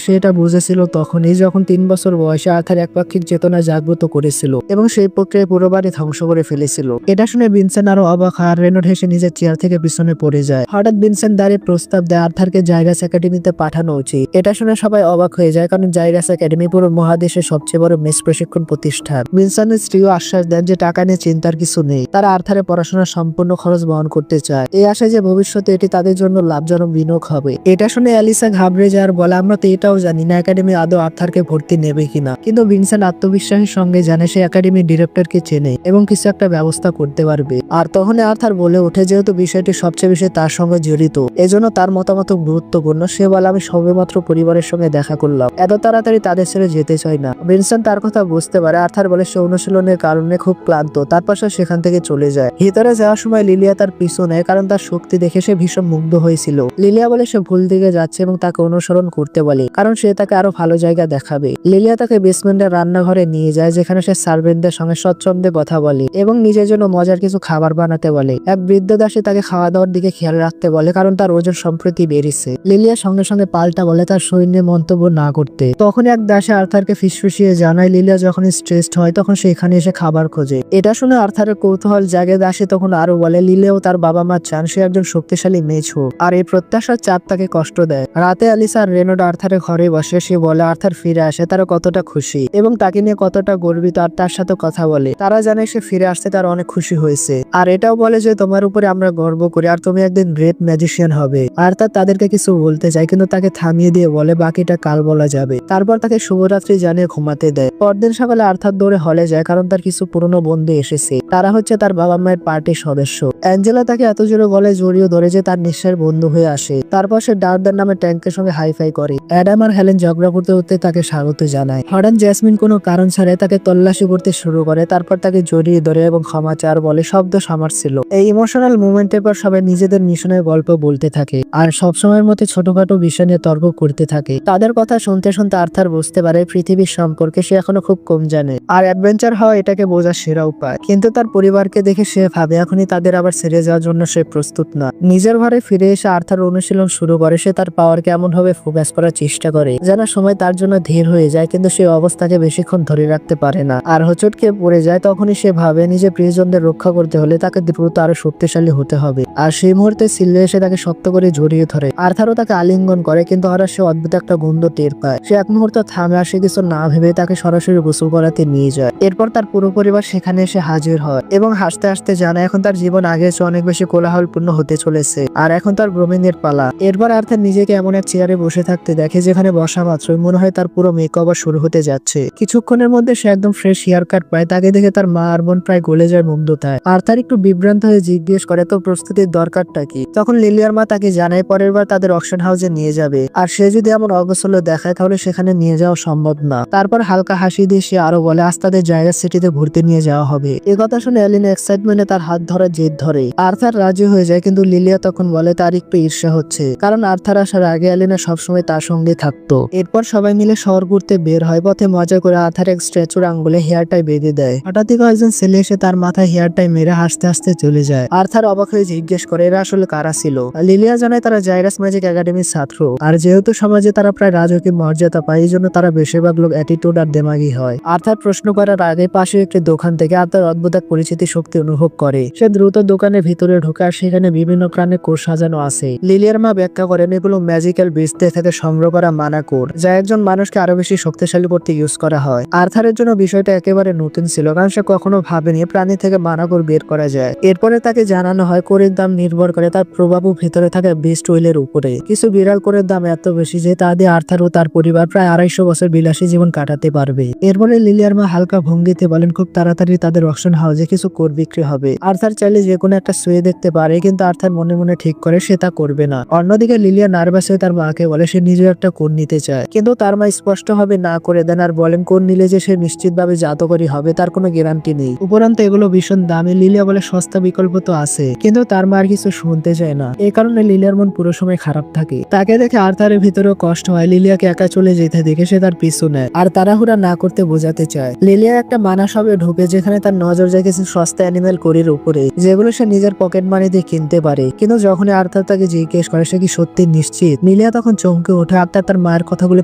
সে এটা বুঝেছিল তখনই, যখন 3 বছর বয়সে আর্থার একপাক্ষিক চেতনা জাগ্রত করেছিল এবং সেই প্রক্রিয়ায় পুরো বাড়ি ধ্বংস করে ফেলেছিল। এটা শুনে ভিনসেন্ট আরো অবাক হয়, আর রেনোড হেসে নিজের চেয়ার থেকে পিছনে পড়ে যায়। হঠাৎ ভিনসেন্ট দাঁড়িয়ে প্রস্তাব দেয় আর্থারকে জাইরাস একাডেমিতে পাঠানো উচিত। এটা শুনে সবাই অবাক হয়ে যায়, কারণ জাইরাস একাডেমি পুরো মহাদেশের সবচেয়ে বড় মেস প্রশিক্ষণ প্রতিষ্ঠান। ভিনসেন্টের স্ত্রীও আশ্বাস দেন যে টাকা নিয়ে চিন্তার কিছু নেই, তারা আর্থারের পড়াশোনার সম্পূর্ণ খরচ বহন করতে চায়। এই আশায় যে ভবিষ্যতে এটি তাদের জন্য লাভজনক বিনিয়োগ হবে। এটা শুনে অ্যালিসা ঘাবড়ে যায় আর বলে আমরা তো এটাও জানি না একাডেমি আদৌ আর্থারকে ভর্তি নেবে কিনা। কিন্তু ভিনসেন্ট আত্মবিশ্বাসের সঙ্গে জানে সে একাডেমির ডিরেক্টরকে চেনে এবং কিছু একটা ব্যবস্থা করতে পারবে। আর তখন আর্থার বলে ওঠে যেহেতু বিষয়টি সবচেয়ে বেশি তার সঙ্গে জড়িত, এজন্য তার মতামত গুরুত্বপূর্ণ। সে বলে আমি সবেমাত্র পরিবারের সঙ্গে দেখা করলাম, এত তাড়াতাড়ি তাদের ছেড়ে যেতে চাই না। ভিনসেন্ট তার কথা বুঝতে পারে। আর্থার বলে সে অনুশীলনের কারণে খুব ক্লান্ত, তারপর সে সেখান থেকে চলে যায়। ভিতরে যাওয়ার সময় লিলিয়া তার পিছু নেয়, কারণ তার শক্তি দেখে সে ভীষণ মুগ্ধ হয়েছিল। লিলিয়া বলে সে ভুল দিকে যাচ্ছে এবং তাকে অনুসরণ করতে বলে, কারণ সে তাকে আরো ভালো জায়গা দেখাবে। লিলিয়া তাকে বেসমেন্টের রান্নাঘরে নিয়ে যায়, যেখানে সে সার্ভেন্টদের সঙ্গে স্বচ্ছন্দে কথা বলে এবং নিজের জন্য মজার কিছু খাবার বানাতে বলে। এক বৃদ্ধ দাসী তাকে খাওয়া দাওয়ার দিকে খেয়াল রাখতে বলে, কারণ তার ওজন সম্প্রতি বেড়েছে। লিলিয়া সঙ্গে সঙ্গে পাল্টা বলে তার শরীর নিয়ে মন্তব্য না করতে। তখন এক দাসী আর্থারকে ফিসফিসিয়ে জানায় লিলিয়া যখন স্ট্রেসড হয় তখন সে এখানে এসে খাবার খোঁজে। এটা শুনে আর্থারের কৌতূহল জাগে। দাসী তখন আরো বলে লিলিয়াও তার বাবা মা চান সে একজন শক্তিশালী মেজ হোক, আর এই প্রত্যাশার চাপ তাকে কষ্ট দেয়। রাতে অ্যালিসা আর রেনোড আর্থারের ঘরে বসে। সে বলে আর্থার ফিরে আসে তারা কতটা খুশি এবং তাকে নিয়ে কতটা গর্বিত, আর তার সাথে কথা বলে। তারা জানে সে ফিরে আসতে তার অনেক খুশি হয়েছে, আর এটাও বলে যে তোমার উপরে আমরা গর্ব করি আর তুমি একদিন গ্রেট ম্যাজিশিয়ান হবে। আর্থার তাদেরকে কিছু বলতে চায়, কিন্তু তাকে থামিয়ে দিয়ে বলে বাকিটা কাল বলা যাবে। তারপর তাকে শুভরাত্রি জানিয়ে ঘুমাতে দেয়। পরদিন সকালে আর্থার দৌড়ে হলে যায়, কারণ তার কিছু পুরনো বন্ধু এসেছে। তারা হচ্ছে তার বাবা মায়ের পার্টির সদস্য। অ্যাঞ্জেলা তাকে এত জোরে বলে জড়িয়ে ধরে যে তার নিঃশ্বাস বন্ধ হয়ে আসে। তারপর সে ডার্দার নামে ট্যাঙ্কের সঙ্গে হাইফাই করে। অ্যাডাম আর হেলেন ঝগড়া করতে করতে তাকে স্বাগত জানায়। হঠাৎ জেসমিন কোনো কারণ ছাড়াই তাকে তল্লাশি করতে শুরু করে, তারপর তাকে জড়িয়ে ধরে এবং ক্ষমা চার বলে শব্দ সামার ছিল। এই ইমোশনাল মুভমেন্টের পর সবাই নিজেদের মিশনের গল্প বলতে থাকে আর সবসময়ের মধ্যে ছোটখাটো বিষয় নিয়ে তর্ক করতে থাকে। তাদের কথা শুনতে শুনতে আর্থার বুঝতে পারে পৃথিবীর সম্পর্কে সে এখনো খুব কম জানে, আর অ্যাডভেঞ্চার হওয়া এটাকে বোঝার সেরা উপায়। কিন্তু তার পরিবারকে দেখে সে ভাবে এখনই তাদের আবার ছেড়ে যাওয়ার জন্য সে প্রস্তুত না। নিজের ঘরে ফিরে এসে আর্থার অনুশীলন শুরু করে। সে তার পাওয়ারকে এমন ভাবে ফোকাস করার চেষ্টা করে যেন সময় তার জন্য ধীর হয়ে যায়, কিন্তু সে অবস্থাকে বেশিক্ষণ ধরে রাখতে পারে না আর হোঁচটকে পড়ে যায়। তখনই সে ভাবে নিজে প্রিয়জনদের রক্ষা করতে হলে তাকে দ্রুত আরো শক্তিশালী হতে হবে। আর সেই মুহূর্তে সিল্লে এসে তাকে শক্ত করে জড়িয়ে ধরে। আর্থারও তাকে আলিঙ্গন করে, কিন্তু হঠাৎ সে অদ্ভুত একটা গন্ধ টের পায়। সে এক মুহূর্ত থামে আর সে কিছু না ভেবে তাকে সরাসরি গোসল করাতে নিয়ে যায়। এরপর তার পুরো পরিবার সেখানে এসে হাজির হয় এবং হাসতে হাসতে জানায় এখন তার জীবন আগের চেয়ে অনেক বেশি কোলাহলপূর্ণ হতে চলেছে, আর এখন তার গ্রোমিংয়ের পালা। এরপর আর্থার নিজেকে এমন এক চেয়ারে বসে থাকতে দেখে যেখানে বসা মাত্রই মনে হয় তার পুরো মেকআপ শুরু হতে যাচ্ছে। কিছুক্ষণের মধ্যে সে একদম ফ্রেশ হেয়ার কাট পায়। তাকে দেখে তার মা আর বোন প্রায় গলে যায় মুগ্ধতায়। আর্থার একটু বিভ্রান্ত হয়ে জিজ্ঞেস করে তো প্রস্তুতির দরকারটা কি। তখন লিলিয়ার মা তাকে জানায় পরের বার তাদের অকশন হাউসে নিয়ে যাবে, আর সে যদি এমন অগোছলো দেখায় তাহলে সেখানে নিয়ে যাওয়া সম্ভব না। তারপর হালকা হাসি দিয়ে সে আরো বলে আজ তাদের জায়গা সিটিতে ঘুরতে নিয়ে যাওয়া হবে। এ কথা শুনে এলিনা এক্সাইটমেন্টে তার হাত ধরার জেদ ধরে। আর্থার রাজি হয়ে যায়, কিন্তু লিলিয়া তখন বলে তার একটু ঈর্ষা হচ্ছে, কারণ আর্থার আসার আগে এলিনা সবসময় তার সঙ্গে থাকতো। এরপর সবাই মিলে শহর ঘুরতে বের হয়। পথে মজা করে আর্থার এক স্ট্যাচুর আঙ্গুলে হেয়ারটাই বেঁধে দেয়। হঠাৎই কয়েকজন ছেলে এসে তার মাথায় হেয়ারটাই মেরে হাসতে হাসতে চলে যায়। আর্থার অবাক হয়ে জিজ্ঞেস করে এরা আসলে কারা ছিল। লিলিয়া জানায় তারা জাইরাস ম্যাজিক একাডেমির ছাত্র, আর যেহেতু সমাজে তারা প্রায় রাজকীয় মর্যাদা পায় এই জন্য তারা বেশিরভাগ লোক অ্যাটিটিউড আর দেমাগি হয়। আর্থার প্রশ্ন করার আগে পাশে একটি দোকান থেকে আর্থার অদ্ভুত এক পরিচিতি শক্তি অনুভব করে। সে দ্রুত দোকানের ভিতরে ঢোকে আর সেখানে বিভিন্ন প্রাণের কোষ সাজানো আছে। লিলিয়ার মা ব্যাখ্যা করেন এগুলো ম্যাজিক্যাল বীজদের থেকে সংগ্রহ করা মানা কোড, যা একজন মানুষকে আরো বেশি শক্তিশালী করতে ইউজ করা হয়। আর্থারের জন্য বিষয়টা একেবারে নতুন ছিল, কারণ সে কখনো ভাবেনি প্রাণী থেকে মানা কোড বের করা যায়। এরপরে তাকে জানানো হয় কোরের দাম নির্ভর করে তার প্রভাব ও ভেতরে থাকা বিস্ট ওয়েলের উপরে। কিছু বিড়াল কোরের দাম এত বেশি যে তা দিয়ে আর্থার ও তার পরিবার প্রায় 250 বছর বিলাসী জীবন কাটাতে পারবে। এরপরে লিলিয়ার মা হালকা ভঙ্গিতে বলেন খুব তাড়াতাড়ি তাদের অকশন হাউসে কিছু কোর বিক্রি হবে। আর্থার চাইলে যে কোনো একটা শুয়ে দেখতে পারে, কিন্তু আর্থার মনে মনে ঠিক করে সে তা করবে না। অন্যদিকে লিলিয়া নার্ভাস হয়ে তার মাকে বলে সে নিজেও একটা কোর নিতে চায়, কিন্তু তার মা স্পষ্টভাবে না করে দেন আর বলেন কোর নিলে যে সে নিশ্চিতভাবে জাদুকরী হবে তার কোনো গ্যারান্টি নেই। উপরন্তু এগুলো ভীষণ দামি। লিলিয়া বলে সস্তা বিকল্প তো আছে, কিন্তু তার মা আর কিছু শুনতে চায় না। এই কারণে লিলিয়ার মন পুরো সময় খারাপ থাকে। তাকে দেখে আর্থারের ভিতরেও কষ্ট হয়। লিলিয়াকে একা চলে যেতে দেখে সে তার পিছু নেয় আর তাড়াহুড়া না করতে বোঝাতে চায়। লিলিয়া একটা মানা শপে ঢুকে, যেখানে তার নজর যায় কিছু সস্তা অ্যানিমেল কোরের উপরে, যেগুলো সে নিজের পকেট মানি দিয়ে কিনতে পারে। কিন্তু যখনই আর্থার তাকে জিজ্ঞেস করে সে কি সত্যি নিশ্চিত, লিলিয়া তখন চমকে ওঠে। আর্থার তার মায়ের কথাগুলো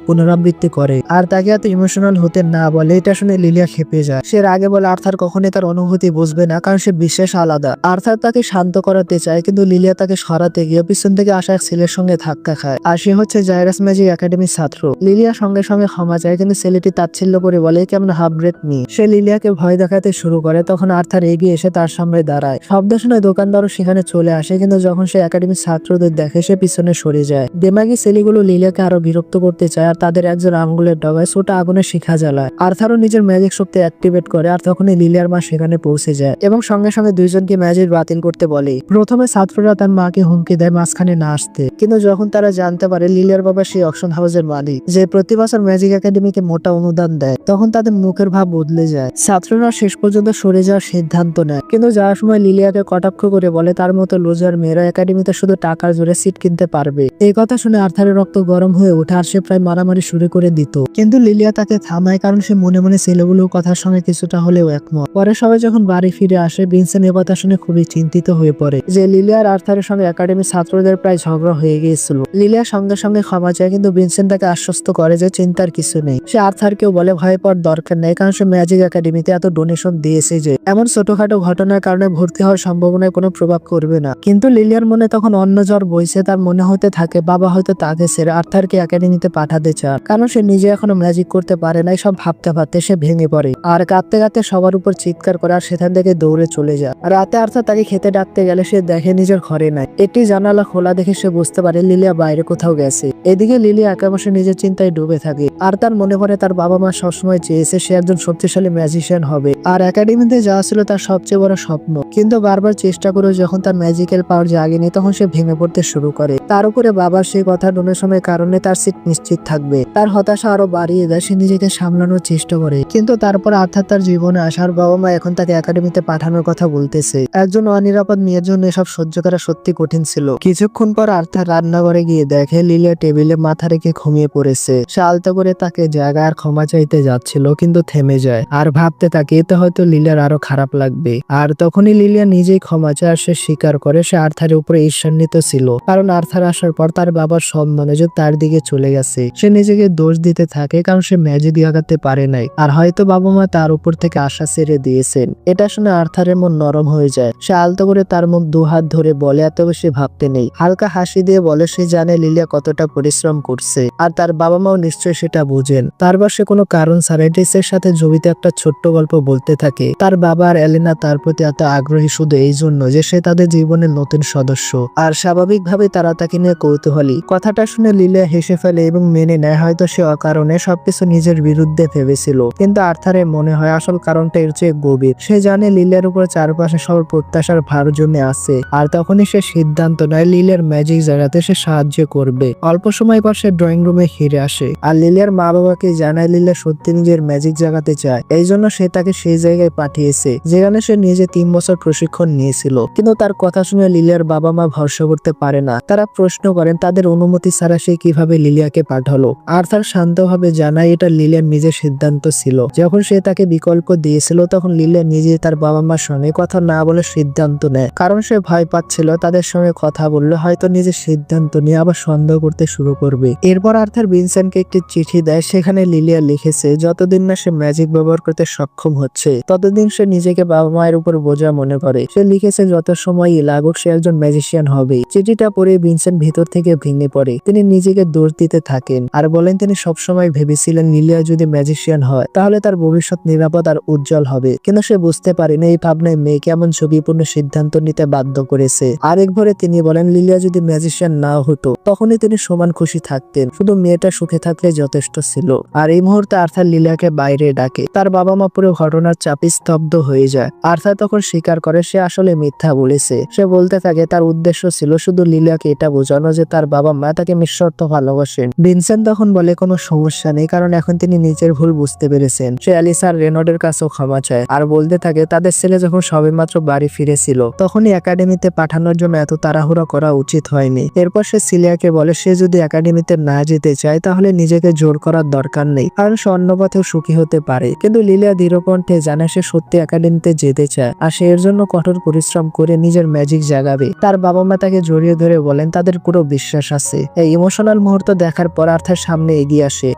পুনরাবৃত্তি করে আর তাকে এত ইমোশনাল হতে না বলে। এটা শুনে লিলিয়া খেপে যায়। সে আগে বলে আর্থার কখনোই তার অনুভূতি বুঝবে না, কারণ সে বিশেষ আলাদা। আর্থার তাকে শান্ত করাতে চায়, কিন্তু লিলিয়া তাকে সরাতে গিয়ে পিছন থেকে আসা এক ছেলের সঙ্গে ধাক্কা খায়। আর সে হচ্ছে জাইরাস ম্যাজিক একাডেমির ছাত্র। লিলিয়া সঙ্গে সঙ্গে ক্ষমা চায়, কিন্তু ছেলেটি তাচ্ছিল্য করে বলে কেমন হাফ ব্রেড মি। সে লিলিয়াকে ভয় দেখাতে শুরু করে। তখন আর্থার এগিয়ে এসে তার সামনে দাঁড়ায়। শব্দ শুনে দোকানদারও সেখানে চলে আসে, কিন্তু যখন সে একাডেমির ছাত্রদের দেখে সে পিছনে সরে যায়। দেমাগি ছেলেগুলো লিলিয়াকে আরো বিরক্ত করতে চায় আর তাদের একজন আঙ্গুলের ডগায় ছোট আগুনের শিখা জ্বালায়। আর্থারও নিজের ম্যাজিক শক্তি অ্যাক্টিভেট করে আর তখনই লিলিয়ার মা সেখানে পৌঁছে যায় এবং সঙ্গে সঙ্গে দুইজনকে ম্যাজিক বাতিল করতে বলে। প্রথমে ছাত্ররা তার মাকে হুমকি দেয় মাঝখানে না আসতে, কিন্তু যখন তারা জানতে পারে লিলিয়ার বাবা সেই অকশন হাউসের মালিক, যে প্রতি বছর ম্যাজিক একাডেমিকে মোটা অনুদান দেয়, তখন তাদের মুখের ভাব বদলে যায়। ছাত্ররা শেষ পর্যন্ত সরে যাওয়ার সিদ্ধান্ত নেয়, কিন্তু যাওয়ার সময় লিলিয়াকে কটাক্ষ করে বলে তার মতো লুজার মেয়েরা একাডেমিতে শুধু টাকার জোরে সিট কিনতে পারবে। এই কথা শুনে আর্থারের রক্ত গরম হয়ে ওঠে আর সে প্রায় মারামারি শুরু করে দিত, কিন্তু লিলিয়া তাকে থামায়, কারণ সে মনে মনে ছেলেগুলোর কথার সঙ্গে কিছুটা হলেও একমত। পরে সবাই যখন বাড়ি ফিরে আসে, ভিনসেন্ট এ কথা শুনে খুবই চিন্তিত হয়ে পড়ে যে লিলিয়া আর আর্থারের সঙ্গে একাডেমির ছাত্রদের প্রায় ঝগড়া হয়ে গিয়েছিল। লিলিয়া সঙ্গে সঙ্গে ক্ষমা চায়, কিন্তু ভিনসেন্ট তাকে আশ্বস্ত করে যে চিন্তার কিছু নেই। সে আর্থারকেও বলে ভয় পাওয়ার দরকার নেই, কারণ সে ম্যাজিক একাডেমিতে এত ডোনেশন দিয়েছে যে এমন ছোটখাটো ঘটনার কারণে ভর্তি হওয়ার সম্ভাবনায় কোনো প্রভাব করবে না। কিন্তু লিলিয়ার মনে তখন অন্য জ্বর বইছে। তার মনে হতে থাকে বাবা হয়তো তাকে ছেড়ে আর্থারকে একাডেমিতে পাঠাতে চায়, কারণ সে নিজে এখনো ম্যাজিক করতে পারে না। সব ভাবতে ভাবতে সে ভেঙে পড়ে আর কাঁদতে কাঁদতে সবার উপর চিৎকার করে আর সেখান থেকে দৌড়ে চলে যায়। রাতে আর্থার তাকে খেতে ডাকতে গেলে সে দেখে নিজের ঘরে নাই। একটি জানালা খোলা দেখে সে বুঝতে পারে লিলিয়া বাইরে কোথাও গেছে। এদিকে লিলিয়া একা বসে নিজের চিন্তায় ডুবে থাকে আর তার মনে পড়ে তার বাবা মা সবসময় চেয়েছে সে একজন শক্তিশালী ম্যাজিশিয়ান হবে আর একাডেমিতে যাওয়া ছিল তার সবচেয়ে বড় স্বপ্ন। কিন্তু বারবার চেষ্টা করে যখন তার ম্যাজিক্যাল পাওয়ার জাগেনি, তখন সে ভেঙে পড়তে শুরু করে। তার উপরে বাবার সেই কথা ডোনেশনের কারণে তার সিট নিশ্চিত থাকবে। তার হতাশা আরো বাড়িয়ে দেয়। সে নিজেকে সামলানোর চেষ্টা করে, কিন্তু তারপর অর্থাৎ তার জীবনে আসার বাবা মা এখন তাকে একাডেমিতে পাঠানোর কথা বলতেছে। একজন অনিরাপদ মেয়ের জন্য এসব সহ্য করা সত্যি কঠিন ছিল। কিছুক্ষণ পর আর্থার রান্নাঘরে গিয়ে দেখে লিলিয়া টেবিলে মাথা রেখে ঘুমিয়ে পড়েছে। সে আলতো করে তাকে জায়গায় আর ক্ষমা চাইতে যাচ্ছিল, কিন্তু থেমে যায় আর ভাবতে থাকে এতে হয়তো লিলিয়ার আরো খারাপ লাগবে। আর তখনই লিলিয়া নিজেই ক্ষমা চায় আর সে স্বীকার করে সে আর্থারের উপরে ঈর্ষান্বিত ছিল, কারণ আর্থার আসার পর তার বাবার সব মনোযোগ তার দিকে চলে গেছে। সে নিজেকে দোষ দিতে থাকে কারণ সে ম্যাজিক লাগাতে পারে নাই আর হয়তো বাবা মা তার উপর থেকে আশা ছেড়ে দিয়েছেন। এটা শুনে আর্থারের মন নরম হয়ে যায়। সে আলতো করে তার মুখ দুহাত ধরে বলে এত বেশি ভাবতে নেই। হালকা হাসি দিয়ে বলে সে জানে লিলিয়া কতটা পরিশ্রম করছে আর তার বাবা মাও নিশ্চয়ই সেটা বুঝেন। তারপর সে কোনো কারণ ছাড়াই টেসের সাথে জড়িত একটা ছোট্ট গল্প বলতে থাকে। তার বাবা আর এলেনা তার প্রতি এত আগ্রহী শুধু এই জন্য যে সে তাদের জীবনের নতুন সদস্য আর স্বাভাবিকভাবে তারা তাকে নিয়ে কৌতূহলী। কথাটা শুনে লিলিয়া হেসে ফেলে এবং মেনে নেয় হয়তো সে অকারণে সবকিছু নিজের বিরুদ্ধে ভেবেছিল, কিন্তু আর্থারের মনে হয় আসল কারণটা এর চেয়ে গভীর। সে জানে লিলিয়ার উপর চারপাশে সব প্রত্যাশার ভার জমে আছে আর তখনই সে সিদ্ধান্ত নেয় লিলিয়ার ম্যাজিক জায়গাতে সে সাহায্য করবে। অল্প সময় পর সে ড্রয়িং রুমে ফিরে আসে আর লিলিয়ার মা বাবাকে জানায় লিলিয়া সত্যি নিজের ম্যাজিক জাগাতে চায়। এই জন্য সে তাকে সেই জায়গায় পাঠিয়েছে যেখানে সে নিজে 3 বছর প্রশিক্ষণ নিয়েছিল। কিন্তু তার কথা শুনে লিলিয়ার বাবা মা ভরসা করতে পারে না। তারা প্রশ্ন করেন তাদের অনুমতি ছাড়া সে কিভাবে লিলিয়াকে পাঠালো। আর্থার শান্তভাবে জানায় এটা লিলিয়ার নিজের সিদ্ধান্ত ছিল। যখন সে তাকে বিকল্প দিয়েছিল তখন লিলিয়া নিজে তার বাবা মার সঙ্গে কথা না বলে সিদ্ধান্ত নেয়, কারণ সে ভয় পাচ্ছিল তাদের সঙ্গে কথা বললে হয়তো নিজের সিদ্ধান্ত নিয়ে আবার সন্দেহ করতে শুরু করবে। এরপর আর্থার ভিনসেন্টকে একটি চিঠি দেয়। সেখানে লিলিয়া লিখেছে যতদিন না সে ম্যাজিক ব্যবহার করতে সক্ষম হচ্ছে ততদিন সে নিজেকে বাবা মায়ের উপর বোঝা মনে করে। সে লিখেছে যত সময়ই লাগুক সে একজন ম্যাজিশিয়ান হবে। চিঠিটা পড়ে ভিনসেন্ট ভিতর থেকে ভেঙে পড়ে। তিনি নিজেকে দোষ দিতে থাকেন আর বলেন তিনি সবসময় ভেবেছিলেন লিলিয়া যদি ম্যাজিশিয়ান হয় তাহলে তার ভবিষ্যৎ নিরাপদ আর উজ্জ্বল হবে, কিন্তু সে বুঝতে পারেন এই ভাবনায় মেয়েকে এমন ঝুঁকিপূর্ণ সিদ্ধান্ত নিতে বাধ্য করেছে। আরেক ভরে তিনি বলেন লিলিয়া যদি ম্যাজিশিয়ান না হতো তখনই তিনি সমান খুশি থাকতেন, শুধু মেয়েটা সুখে থাকলে যথেষ্ট ছিল। আর এই মুহূর্তে আর্থার লিলিয়াকে বাইরে ডাকে। তার বাবা মা পুরো ঘটনার চাপে স্তব্ধ হয়ে যায়। আর্থার তখন স্বীকার করে সে আসলে মিথ্যা বলেছে। সে বলতে থাকে তার উদ্দেশ্য ছিল শুধু লিলিয়াকে এটা বোঝানো যে তার বাবা মা তাকে নিঃশর্ত ভালোবাসেন। ভিনসেন্ট তখন বলে কোনো সমস্যা নেই, কারণ এখন তিনি নিজের ভুল বুঝতে পেরেছেন। সে অ্যালিসা আর রেনল্ডের কাছেও ক্ষমা চায় আর বলতে থাকে তাদের ছেলে যখন সবেমাত্র বাড়ি ফিরেছিল তখনই একাডেমিতে পাঠানোর জন্য এত তাড়াহুড়া করা উচিত হয়নি। এরপর সে সিলিয়াকে বলে সে যদি একাডেমিতে না যেতে চায় তাহলে নিজেকে জোর করার দরকার নেই, কারণ সে অন্য পথেও সুখী হতে পারে। কিন্তু লিলিয়া দৃঢ়কণ্ঠে জানে সে সত্যি একাডেমিতে যেতে চায় আর সে এর জন্য কঠোর পরিশ্রম করে নিজের ম্যাজিক জাগাবে। তার বাবা মা তাকে জড়িয়ে ধরে বলেন তাদের পুরো বিশ্বাস আছে। এই ইমোশনাল মুহূর্ত দেখার পর আর্থার সামনে এগিয়ে আসে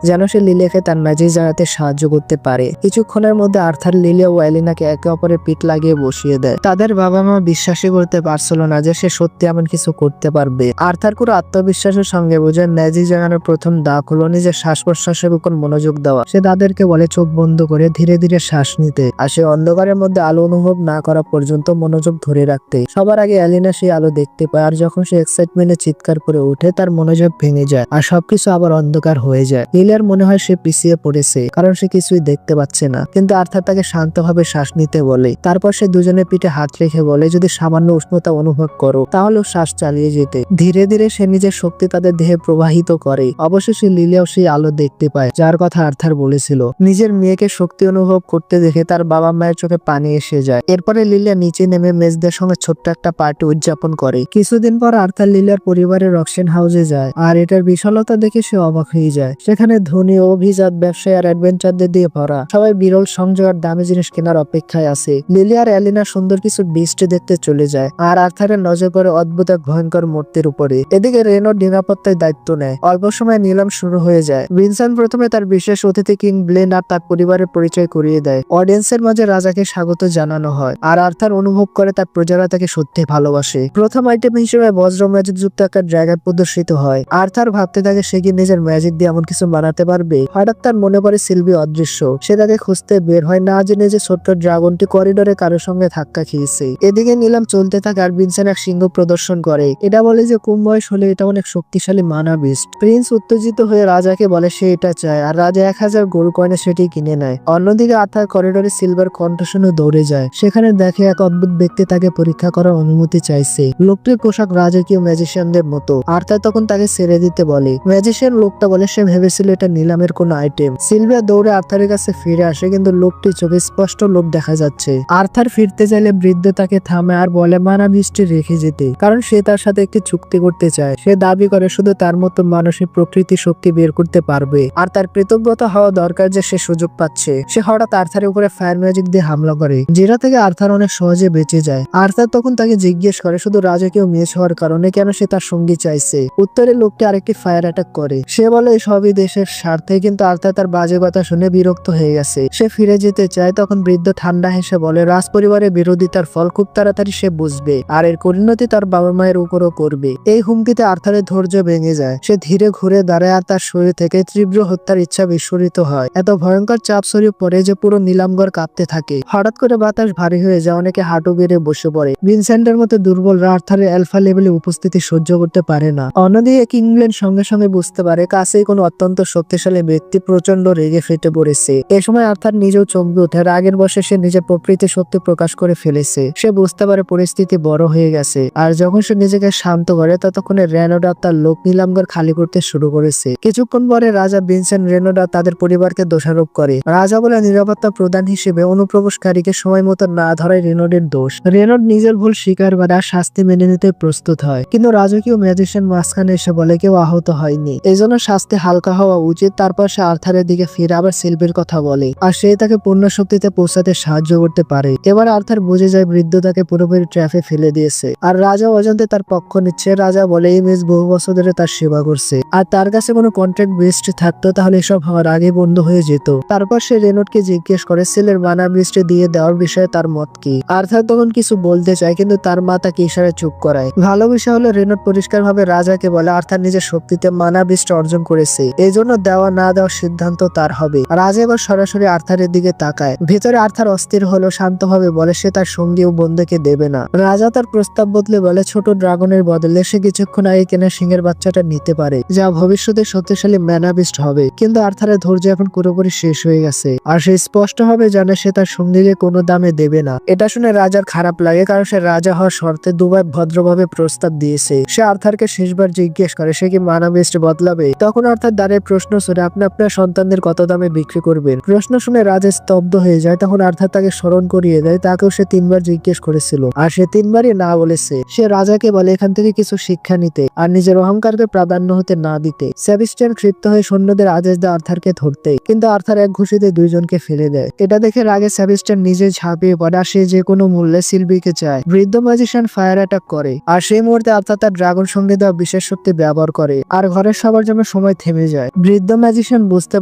যেন সে লিলিয়াকে তার ম্যাজিক জাগাতে সাহায্য করতে পারে। কিছুক্ষণের মধ্যে আর্থার লিলিয়া ও এলিনাকে একে অপরের পিঠ লাগিয়ে বসিয়ে দেয়। তাদের বাবা মা বিশ্বাসই করতে পারছিল না যে সে সত্যি এমন কিছু করতে পারবে। আর্থার পুরো আত্মবিশ্বাসের সঙ্গে বোঝেন ম্যাজিক জাগানোর প্রথম দাগ হলো নিজের শ্বাস প্রশ্বাসের উপর মনোযোগ দেওয়া। সে তাদেরকে বলে চোখ বন্ধ করে ধীরে ধীরে শ্বাস নিতে আর সে অন্ধকারের মধ্যে আলো অনুভব না করা পর্যন্ত মনোযোগ ধরে রাখতে। সবার আগে এলিনা সেই আলো দেখতে পায় আর যখন সে এক্সাইটমেন্টে চিৎকার করে ওঠে তার মনোযোগ ভেঙে যায় আর সবকিছু আবার অন্ধকার হয়ে যায়। লিলিয়ার মনে হয় সে পিছিয়ে পড়েছে কারণ সে কিছুই দেখতে পাচ্ছে না, কিন্তু আর্থার তাকে শান্তভাবে শ্বাস নিতে বলে। তারপর সে দুজনের পিঠে হাত রেখে বলে যদি সামান্য উষ্ণতা অনুভব করো তাহলেও শ্বাস চালিয়ে যেতে। ধীরে ধীরে সে নিজের শক্তি তাদের দেহে প্রবাহিত করে। অবশেষে লিলিয়াও সেই আলো দেখতে পায় যার কথা আর্থার বলেছিল। নিজের মেয়েকে শক্তি অনুভব করতে দেখে তার বাবা মায়ের চোখে পানি এসে যায়। এরপরে লিলিয়া নিচে নেমে মেজদের সঙ্গে ছোট্ট একটা পার্টি উদযাপন করে। কিছুদিন পর আর্থার লিলিয়ার পরিবারের রকসেন হাউসে যায় আর এটার বিশালতা দেখে সে অবাক হয়ে যায়। সেখানে ধনী অভিজাত ব্যবসায়ী আর অ্যাডভেঞ্চারদের দিয়ে ভরা। সবাই বিরল সংযোগ আর দামি জিনিস কেনার অপেক্ষায় আছে। লিলিয়া আর এলিনা সুন্দর কিছু বৃষ্টি দেখতে চলে যায় আর আর্থারের নজর পড়ে অদ্ভুত এক ভয়ঙ্কর মূর্তির উপরে। এদিকে রেনো নিরাপত্তায় দায়িত্ব নেয়। অল্প সময় নিলাম শুরু হয়ে যায়। ভিনসেন্ট প্রথমে তার বিশেষ অতিথি কিং ব্লেন আর তার পরিবারের পরিচয় করিয়ে দেয়। অডিয়েন্সের মাঝে রাজাকে স্বাগত জানানো হয় আর আর্থার অনুভব করে তার প্রজারা তাকে সত্যি ভালোবাসে। প্রথম আইটেম হিসেবে বজ্র ম্যাজিক যুক্ত একটা ড্রাগন প্রদর্শিত হয়। আর্থার ভাবতে থাকে সে কি নিজের ম্যাজিক দিয়ে এমন কিছু বানাতে পারবে। হঠাৎ তার মনে পড়ে সিলভি অদৃশ্য। সে তাকে খুঁজতে বের হয়, না জেনে যে ছোট্ট ড্রাগনটি করিডোরে কারোর সঙ্গে ধাক্কা খেয়েছে। এদিকে নিলাম চলতে থাকে আর ভিনসেন্ট এক সিংহ প্রদর্শন করে। এটা বলে যে কম বয়স হলে এটা অনেক শক্তিশালী মানা বিস্ট। প্রিন্স উত্তেজিত হয়ে রাজাকে বলে সে এটা চায় আর রাজা 1000 গোল্ড কয়েনে সেটি কিনে নেয়। অন্যদিকে আর্থার করিডোরে সিলভার কণ্ঠ শুনে দৌড়ে যায়। সেখানে দেখে এক অদ্ভুত ব্যক্তি তাকে পরীক্ষা করার অনুমতি চাইছে। লোকটির পোশাক রাজকীয় ম্যাজিশিয়ানদের মতো। আর্থার তখন তাকে ছেড়ে দিতে বলে। ম্যাজিশিয়ান লোকটা বলে সে ভেবেছিল এটা নিলামের কোনো আইটেম। সিলভিয়া দৌড়ে আর্থারের কাছে ফিরে আসে, কিন্তু লোকটি চোখে স্পষ্ট লোভ দেখা যাচ্ছে। আর্থার ফিরতে চাইলে বৃদ্ধ তাকে থামে আর বলে মানা বৃষ্টি রেখে যেতে, কারণ সে তার সাথে একটি চুক্তি করতে চায়। সে দাবি করে শুধু তার মতো মানুষের প্রকৃতি শক্তি বের করতে পারবে আর তার কৃতজ্ঞতা হওয়া দরকার যে সে সুযোগ পাচ্ছে। সে হঠাৎ আর্থারের উপরে ফায়ার ম্যাজিক দিয়ে হামলা করে, যেটা থেকে আর্থার অনেক সহজে বেঁচে যায়। আর্থার তখন তাকে জিজ্ঞেস করে শুধু রাজকীয় মেয়ে হওয়ার কারণে কেন সে তার সঙ্গী চাইছে। উত্তরে লোকটি আরেকটি ফায়ার অ্যাটাক করে। সে বলে সবই দেশের স্বার্থে, কিন্তু আর্থার তার বাজে কথা শুনে বিরক্ত হয়ে গেছে। সে ফিরে যেতে চায়, তখন বৃদ্ধ ঠান্ডা হেসে বলে রাজ পরিবারের বিরোধিতার ফল খুব তাড়াতাড়ি সে বুঝবে আর এর পরিণতি তার বাবা মায়ের উপরও করবে। এই হুমকিতে আর্থারের ধৈর্য ভেঙে যায়। সে ধীরে ঘুরে দাঁড়ায় আর তার শরীর থেকে তীব্র হত্যার ইচ্ছা বিস্ফোরিত হয়। এত ভয়ঙ্কর চাপ ছড়িয়ে পড়ে যে পুরো নিলামঘর কাঁপতে থাকে। হঠাৎ করে বাতাস ভারী হয়ে যায়, অনেকে হাঁটু বেড়ে বসে পড়ে। ভিনসেন্টের মতো দুর্বলরা আর্থারের অ্যালফা লেভেলে উপস্থিতি সহ্য করতে পারে না। অন্যদিকে কিংব্লেন সঙ্গে সঙ্গে বুঝতে পারে কাছেই কোনো অত্যন্ত শক্তিশালী ব্যক্তি প্রচন্ড রেগে ফেটে পড়েছে। এ সময় আর্থার নিজেও চমকে ওঠে। রাগের বসে সে নিজের প্রকৃতি শক্তি প্রকাশ করে ফেলেছে। সে বুঝতে পারে পরিস্থিতি বড় হয়ে গেছে আর যখন সে নিজেকে শান্ত করে ততক্ষণে রেনোডা তার লোক নিলামঘর খালি করতে শুরু করেছে। কিছুক্ষণ পরে রাজা ভিনসেন্ট রেনোডা তাদের পরিবারকে দোষারোপ করে। রাজা বলে নিরাপত্তা প্রদান হিসেবে অনুপ্রবেশকারীকে সময় মতো না ধরাই রেনোডের দোষ। রেনোড নিজের ভুল স্বীকার করে আর শাস্তি মেনে নিতে প্রস্তুত হয়, কিন্তু রাজকীয় ম্যাজিশিয়ান মাঝখানে এসে বলে কেউ আহত হয়নি, এই জন্য শাস্তি হালকা হওয়া উচিত। তারপর সে আর্থারের দিকে ফিরে আবার সিলভির কথা বলে আর সে তাকে পূর্ণ শক্তিতে পৌঁছাতে সাহায্য করতে পারে। এবার আর্থার বুঝে যায় বৃদ্ধ তাকে পুরোপুরি ট্র্যাপে ফেলে দিয়েছে আর রাজা অজান্তে তার পক্ষ নিচ্ছে। রাজা বলে এই মেজ বহু বছর ধরে তার সেবা করছে আর তার কাছে কোনো কন্ট্রাক্ট বেস্ট থাকতো তাহলে এসব হওয়ার আগে বন্ধ হয়ে যেত। তারপর সে রেনোডকে জিজ্ঞেস করে ছেলের মানা বৃষ্টি দিয়ে দেওয়ার বিষয়ে তার মত কি। আর্থার আর্থার তখন কিছু বলতে চায় কিন্তু তার মা তাকে ইশারায় চুপ করায়। ভালো বিষয় হলো রেনল্ড পরিষ্কারভাবে রাজাকে বলে আর্থার নিজের শক্তিতে মানাবিষ্ট অর্জন করেছে, এই জন্য দেওয়া না দেওয়ার সিদ্ধান্ত তার হবে। রাজা এবার সরাসরি আর্থারের দিকে তাকায়। ভিতরে আর্থার অস্থির হলো শান্তভাবে বলে সে তার সঙ্গী ও বন্ধুকে দেবে না। রাজা তার প্রস্তাব বদলে বলে ছোট ড্রাগনের বদলে সে কিছুক্ষণ আগে কেনা সিংহের বাচ্চাটা নিতে পারে, যা ভবিষ্যতে শক্তিশালী ম্যানাবিস্ট হবে। কিন্তু আর্থারের ধৈর্য এখন পুরোপুরি শেষ হয়ে গেছে আর সে স্পষ্টভাবে জানে সে তার সঙ্গীকে কোনো দামে দেবে না। এটা শুনে রাজার খারাপ লাগে কারণ সে রাজা হওয়ার শর্তে দুবার ভদ্রভাবে প্রস্তাব দিয়েছে। সে আর্থারকে শেষবার জিজ্ঞেস করে সে কি মানাবিস্ট বদলাবে। তখন আর্থার দাঁড়িয়ে প্রশ্ন শুনে আপনি আপনার সন্তানদের কত দামে বিক্রি করবেন। প্রশ্ন শুনে রাজা স্তব্ধ হয়ে যায়। তখন আর্থার তাকে স্মরণ করিয়ে দেয় তাকেও সে 3 বার জিজ্ঞেস করেছিল আর সে 3 বারই না বলেছে। সে রাজাকে বলে এখান থেকে কিছু শিক্ষা নিতে আর নিজের অহংকারকে প্রাধান্য হতে না দিতে। সেবাস্টিয়ান ক্ষিপ্ত হয়ে সৈন্যদের আদেশ দেয় আর্থারকে ধরতে, কিন্তু আর্থার এক ঘুষিতে দুইজনকে ফেলে দেয়। এটা দেখে রাগে সেবাস্টিয়ান নিজে ঝাঁপিয়ে পড়ে আর সে যে কোনো মূল্যে সিলভিকে চায়। বৃদ্ধ ম্যাজিশিয়ান ফায়ার অ্যাটাক করে আর সেই মুহূর্তে আর্থার তার ড্রাগন সঙ্গে দেওয়া বিশেষ শক্তি ব্যবহার করে আর ঘরের সবার জন্য সময় থেমে যায়। বৃদ্ধ ম্যাজিশিয়ান বুঝতে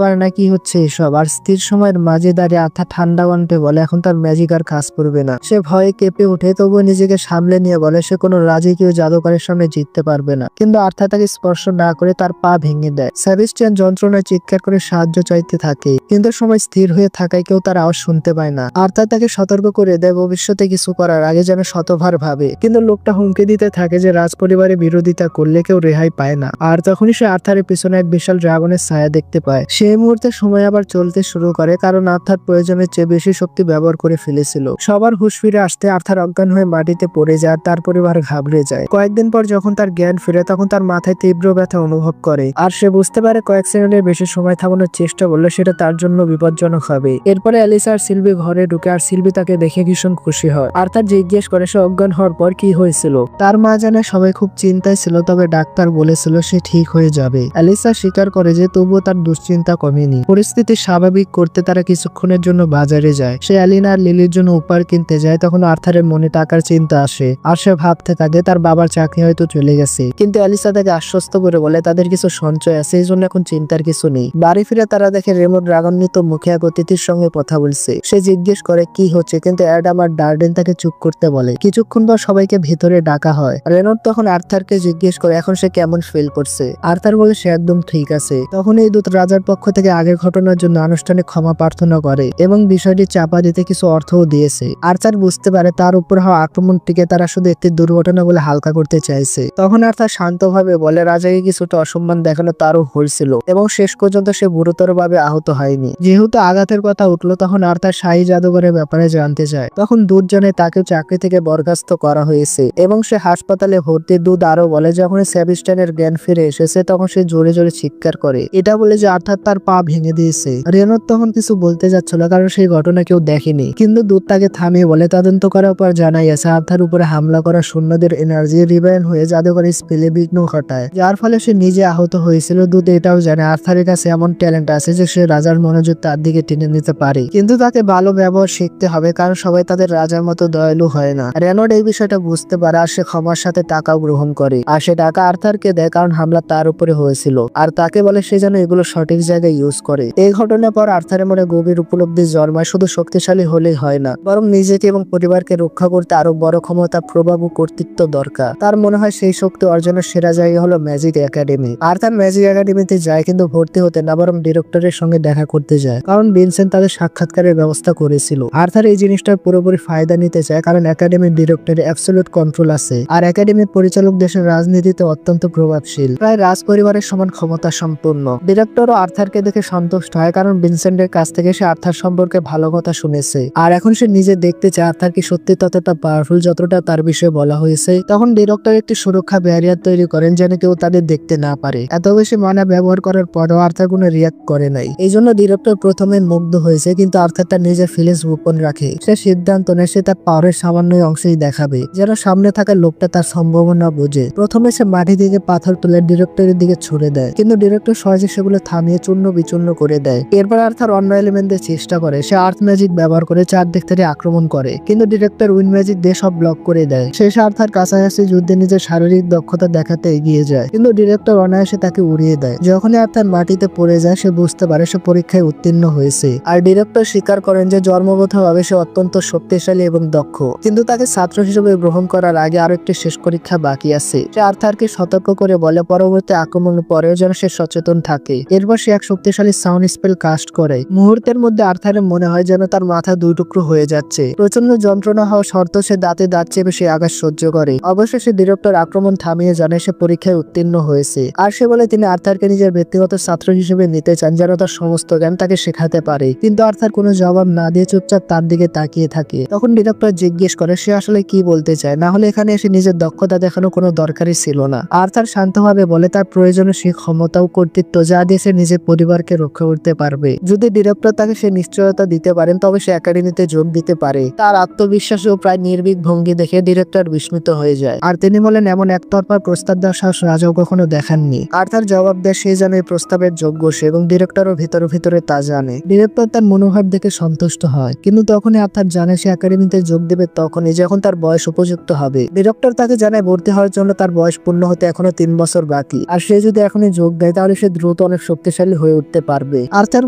পারে না কি হচ্ছে এসব আর স্থির সময়ের মাঝে দাঁড়িয়ে আর্থার ঠান্ডা কণ্ঠে বলে এখন তার ম্যাজিক আর কাজ করবে না। সে ভয়ে কেঁপে ওঠে তবুও নিজেকে সামলে নিয়ে বলে সে কোনো রাজকীয় জাদুকরের সামনে জিততে পারবে না। কিন্তু আর্থার তাকে স্পর্শ না করে তার পা ভেঙে দেয়। সেবাস্টিয়ান যন্ত্রণায় চিৎকার করে সাহায্য চাইতে থাকে কিন্তু সময় স্থির হয়ে থাকায় কেউ তার আওয়াজ শুনতে পায় না। আর্থার তাকে সতর্ক করে দেয় ভবিষ্যতে কিছু করার আগে যেন শতবার ভাবে, কিন্তু লোকটা হুমকি দিতে থাকে যে রাজ পরিবারের বিরোধিতা করলে কেউ রেহাই পায় না। আর তখনই সে আর্থারের পিছনে এক বিশাল ড্রাগনের ছায়া দেখতে পায়। সেই মুহূর্তে সময় আবার চলতে শুরু করে কারণ আর্থার প্রয়োজনের চেয়ে বেশি শক্তি ব্যবহার করে ফেলেছিল। সবার হুঁশ ফিরে আসতে আর্থার অজ্ঞান হয়ে মাটিতে পড়ে যায় আর তার পরিবার ঘাবড়ে যায়। কয়েকদিন পর যখন তার জ্ঞান ফিরে তখন তার মাথায় তীব্র ব্যথা অনুভব করে আর সে বুঝতে পারে কয়েক সেকেন্ডের বেশি সময় থামানোর চেষ্টা করলে সেটা তার জন্য বিপজ্জনক হবে। এরপরে অ্যালিসা আর সিলভি ঘরে ঢুকে আর সিলভি তাকে দেখে ভীষণ খুশি হয়। আর্থার জিজ্ঞেস করে সে অজ্ঞান হওয়ার পর কি হয়েছিল। তার মা জানে সবাই খুব চিন্তায় ছিল তবে ডাক্তার বলেছিল সে ঠিক হয়ে যাবে। অ্যালিসা স্বীকার করে যে তবুও তার দুশ্চিন্তা কমেনি। পরিস্থিতি স্বাভাবিক করতে তারা কিছুক্ষণের জন্য বাজারে যায়। সে অ্যালিনা আর লিলির জন্য উপহার কিনতে যায়। তখন আর্থারের মনে টাকার চিন্তা আসে আর সে ভাবতে থাকে তার বাবার চাকরি হয়তো চলে গেছে। কিন্তু অ্যালিসা তাকে আশ্বস্ত করে বলে তাদের কিছু সঞ্চয় আছে, এই জন্য এখন চিন্তার কিছু নেই। বাড়ি ফিরে তারা দেখে রেমো ড্রাগননিত মুখে এক অতিথির সঙ্গে কথা বলছে। সে জিজ্ঞেস করে কি হচ্ছে কিন্তু অ্যাডাম আর ডার্ডেন তাকে চুপ করতে বলে। কিছুক্ষণ পর সবাইকে ভেতরে ডাকা হয়। রেনল্ড তখন আর্থারকে জিজ্ঞেস করে এখন সে কেমন ফিল করছে। আর্থার বলে সে একদম ঠিক আছে। তখন এই দূত রাজার পক্ষ থেকে আগের ঘটনার জন্য আনুষ্ঠানিক ক্ষমা প্রার্থনা করে এবং বিষয়টি চাপা দিতে কিছু অর্থও দিয়েছে। আর্থার বুঝতে পারে তার উপর হওয়া আক্রমণটিকে তারা শুধু একটি দুর্ঘটনা বলে হালকা করতে চাইছে। তখন আর্থার শান্তভাবে বলে রাজাকে কিছুটা অসম্মান দেখানো তারও হয়েছিল এবং শেষ পর্যন্ত সে গুরুতরভাবে আহত হয়নি। যেহেতু আঘাতের কথা উঠলো তখন আর্থার শাহী জাদুঘরের ব্যাপারে জানতে চায়। তখন দূত জানে তাকে চাকরি থেকে বরখাস্ত করা হয়েছে এবং সে হাসপাতালে ভর্তি। দূত আরো বলে যখন সেবাস্টিয়ানের জ্ঞান ফিরে এসেছে তখন সে জোরে জোরে চিৎকার করে এটা বলে যে আর্থার তার পা ভেঙে দিয়েছে। রেনল্ড তখন কিছু বলতে যাচ্ছিল কারণ সেই ঘটনা কেউ দেখেনি, কিন্তু দূত তাকে থামিয়ে বলে তদন্ত করার পর জানা গেছে আর্থার উপরে হামলা করা সৈন্যদের এনার্জি রিভাইন হয়ে জাদুঘরের স্পেলে বিঘ্ন ঘটায়, যার ফলে সে নিজে আহত হয়েছিল। দূত এটাও জানে আর্থারের কাছে এমন ট্যালেন্ট আছে যে সে রাজার মনোযোগ তার দিকে টেনে নিতে পারে, কিন্তু তাকে ভালো ব্যবহার শিখতে হবে কারণ সবাই তাদের রাজার মতো দয়ালু হয় না। রেনল্ড এই বিষয়টা বুঝতে পারে আর সে ক্ষমার সাথে টাকাও গ্রহণ করে আর সে টাকা আর্থারকে দেয় কারণ হামলা তার উপরে হয়েছিল আর তাকে বলে সে যেন এগুলো সঠিক জায়গায় ইউজ করে। এই ঘটনার পর আর্থারের মনে গভীর উপলব্ধি জন্মায় শুধু শক্তিশালী হলেই হয় না বরং নিজেকে এবং পরিবারকে রক্ষা করতে আরো বড় ক্ষমতা, প্রভাব ও কর্তৃত্ব দরকার। তার মনে হয় সেই শক্তি অর্জনের সেরা জায়গা হলো ম্যাজিক একাডেমি। আর্থার ম্যাজিক একাডেমিতে যায় কিন্তু ভর্তি হতে না বরং ডিরেক্টরের সঙ্গে দেখা করতে যায় কারণ ভিনসেন্ট তাদের সাক্ষাৎকারের ব্যবস্থা করেছিল। আর্থার এই জিনিসটার পুরোপুরি ফায়দা নিতে চায় কারণ একাডেমির ডিরেক্টরে অ্যাবসলিউট কন্ট্রোল আছে আর একাডেমির পরিচালক দেশের রাজনীতিতে অত্যন্ত প্রভাবশীল, প্রায় রাজ পরিবারের সমান ক্ষমতা সম্পন্ন। ডিরেক্টরও আর্থারকে দেখে সন্তুষ্ট হয় কারণ ভিনসেন্টের কাছ থেকে সে আর্থার সম্পর্কে ভালো কথা শুনেছে আর এখন সে নিজে দেখতে চায় আর্থার কি সত্যি ততটা পাওয়ারফুল যতটা তার বিষয়ে বলা হয়েছে। তখন ডিরেক্টর একটি সুরক্ষা ব্যারিয়ার তৈরি করেন যেন কেউ তাদের দেখতে না পারে। এত বেশি মানা ব্যবহার করার পরেও আর্থার কোনো রিয়াক্ট করে নাই। এই জন্য ডিরেক্টর প্রথমে মুগ্ধ হয়েছে কিন্তু আর্থার তার নিজের ফিলিংস গোপন রাখে। সে সিদ্ধান্ত নেয় সে তার পাওয়ারের সামান্য অংশেই দেখাবে যেন সামনে থাকা লোকটা তার সম্ভাবনা বোঝে। প্রথমে সে মাটি থেকে পাথর তুলে ডিরেক্টরের দিকে ছুড়ে দেয় কিন্তু ডিরেক্টর সহজে সেগুলো থামিয়ে চূর্ণ বিচূর্ণ করে দেয়। এরপর আর্থার অন্য এলিমেন্টদের চেষ্টা করে। সে আর্থ ম্যাজিক ব্যবহার করে চারদিক থেকে আক্রমণ করে কিন্তু ডিরেক্টর উইন্ড ম্যাজিক দিয়ে সব ব্লক করে দেয়। শেষে আর্থার কাছাকাছি যুদ্ধে নিজের শারীরিক দক্ষতা দেখাতে এগিয়ে যায় কিন্তু ডিরেক্টর অনায়াসে তাকে উড়িয়ে দেয়। যখনই আর্থার মাটিতে পড়ে যায় সে বুঝতে পারে সে পরীক্ষায় উত্তীর্ণ হয়েছে আর ডিরেক্টর স্বীকার করেন যে জন্মগতভাবে সে অত্যন্ত শক্তিশালী এবং দক্ষ, কিন্তু তাকে ছাত্র হিসেবে গ্রহণ করার আগে আরো একটি শেষ পরীক্ষা বাকি আছে। সে আর্থারকে সতর্ক করে বলে পরবর্তী আক্রমণের পরেও যেন সে সচেতন থাকে। এরপর সে এক শক্তিশালী সাউন্ড স্পেল কাস্ট করে। মুহূর্তের মধ্যে আর্থারের মনে হয় যেন তার মাথা দুই টুকরো হয়ে যাচ্ছে। প্রচন্ড যন্ত্রণা হওয়া সত্ত্বেও সে দাঁতে দাঁত চেপে সে আঘাত সহ্য করে। অবশেষে সে ডিরেক্টর আক্রমণ থামিয়ে জানে সে পরীক্ষায় উত্তীর্ণ হয়েছে। আর সে বলে তিনি আর্থারকে নিজের ব্যক্তিগত ছাত্র হিসেবে নিতে চান, যেন তার সমস্ত জ্ঞান তাকে শেখাতে পারে। কিন্তু আর্থার কোনো জবাব না দিয়ে চুপচাপ তার দিকে তাকিয়ে থাকে। তখন ডিরেক্টর জিজ্ঞেস করে সে আসলে কি বলতে চায়, না হলে এখানে এসে নিজের দক্ষতা দেখানো কোনো দরকারই ছিল না। আর্থার শান্তভাবে বলে তার প্রয়োজনে সে ক্ষমতা ও কর্তৃত্ব যা দিয়ে সে নিজের পরিবারকে রক্ষা করতে পারবে। যদি ডিরেক্টর তাকে সে নিশ্চয়তা দিতে পারেন তবে সে একাডেমিতে যোগ দিতে পারে। তার আত্মবিশ্বাস ও প্রায় নির্ভীক ভঙ্গি দেখে ডিরেক্টর বিস্মিত হয়ে যায়। আর তিনি বলেন এমন একতরফা প্রস্তাব দেওয়ার সাহস রাজাও কখনো দেখাননি। আর্থার জবাব দেয় সে যেন এই প্রস্তাবের যোগ্য সে, এবং ডিরেক্টরও ভিতরে ভিতরে তা জানে। ডিরেক্টর তার মনোভাব দেখে সন্তুষ্ট হয়, কিন্তু তখনই আর্থার জানে সে একাডেমিতে যোগ দেবে তখনই যখন তার বয়স উপযুক্ত হবে। ডিরেক্টর তাকে জানায় ভর্তি হওয়ার জন্য তার বয়স পূর্ণ হতে এখনো 3 বছর বাকি, আর সে যদি এখনই যোগ দেয় তাহলে সে দ্রুত অনেক শক্তিশালী হয়ে উঠতে পারবে। আর্থার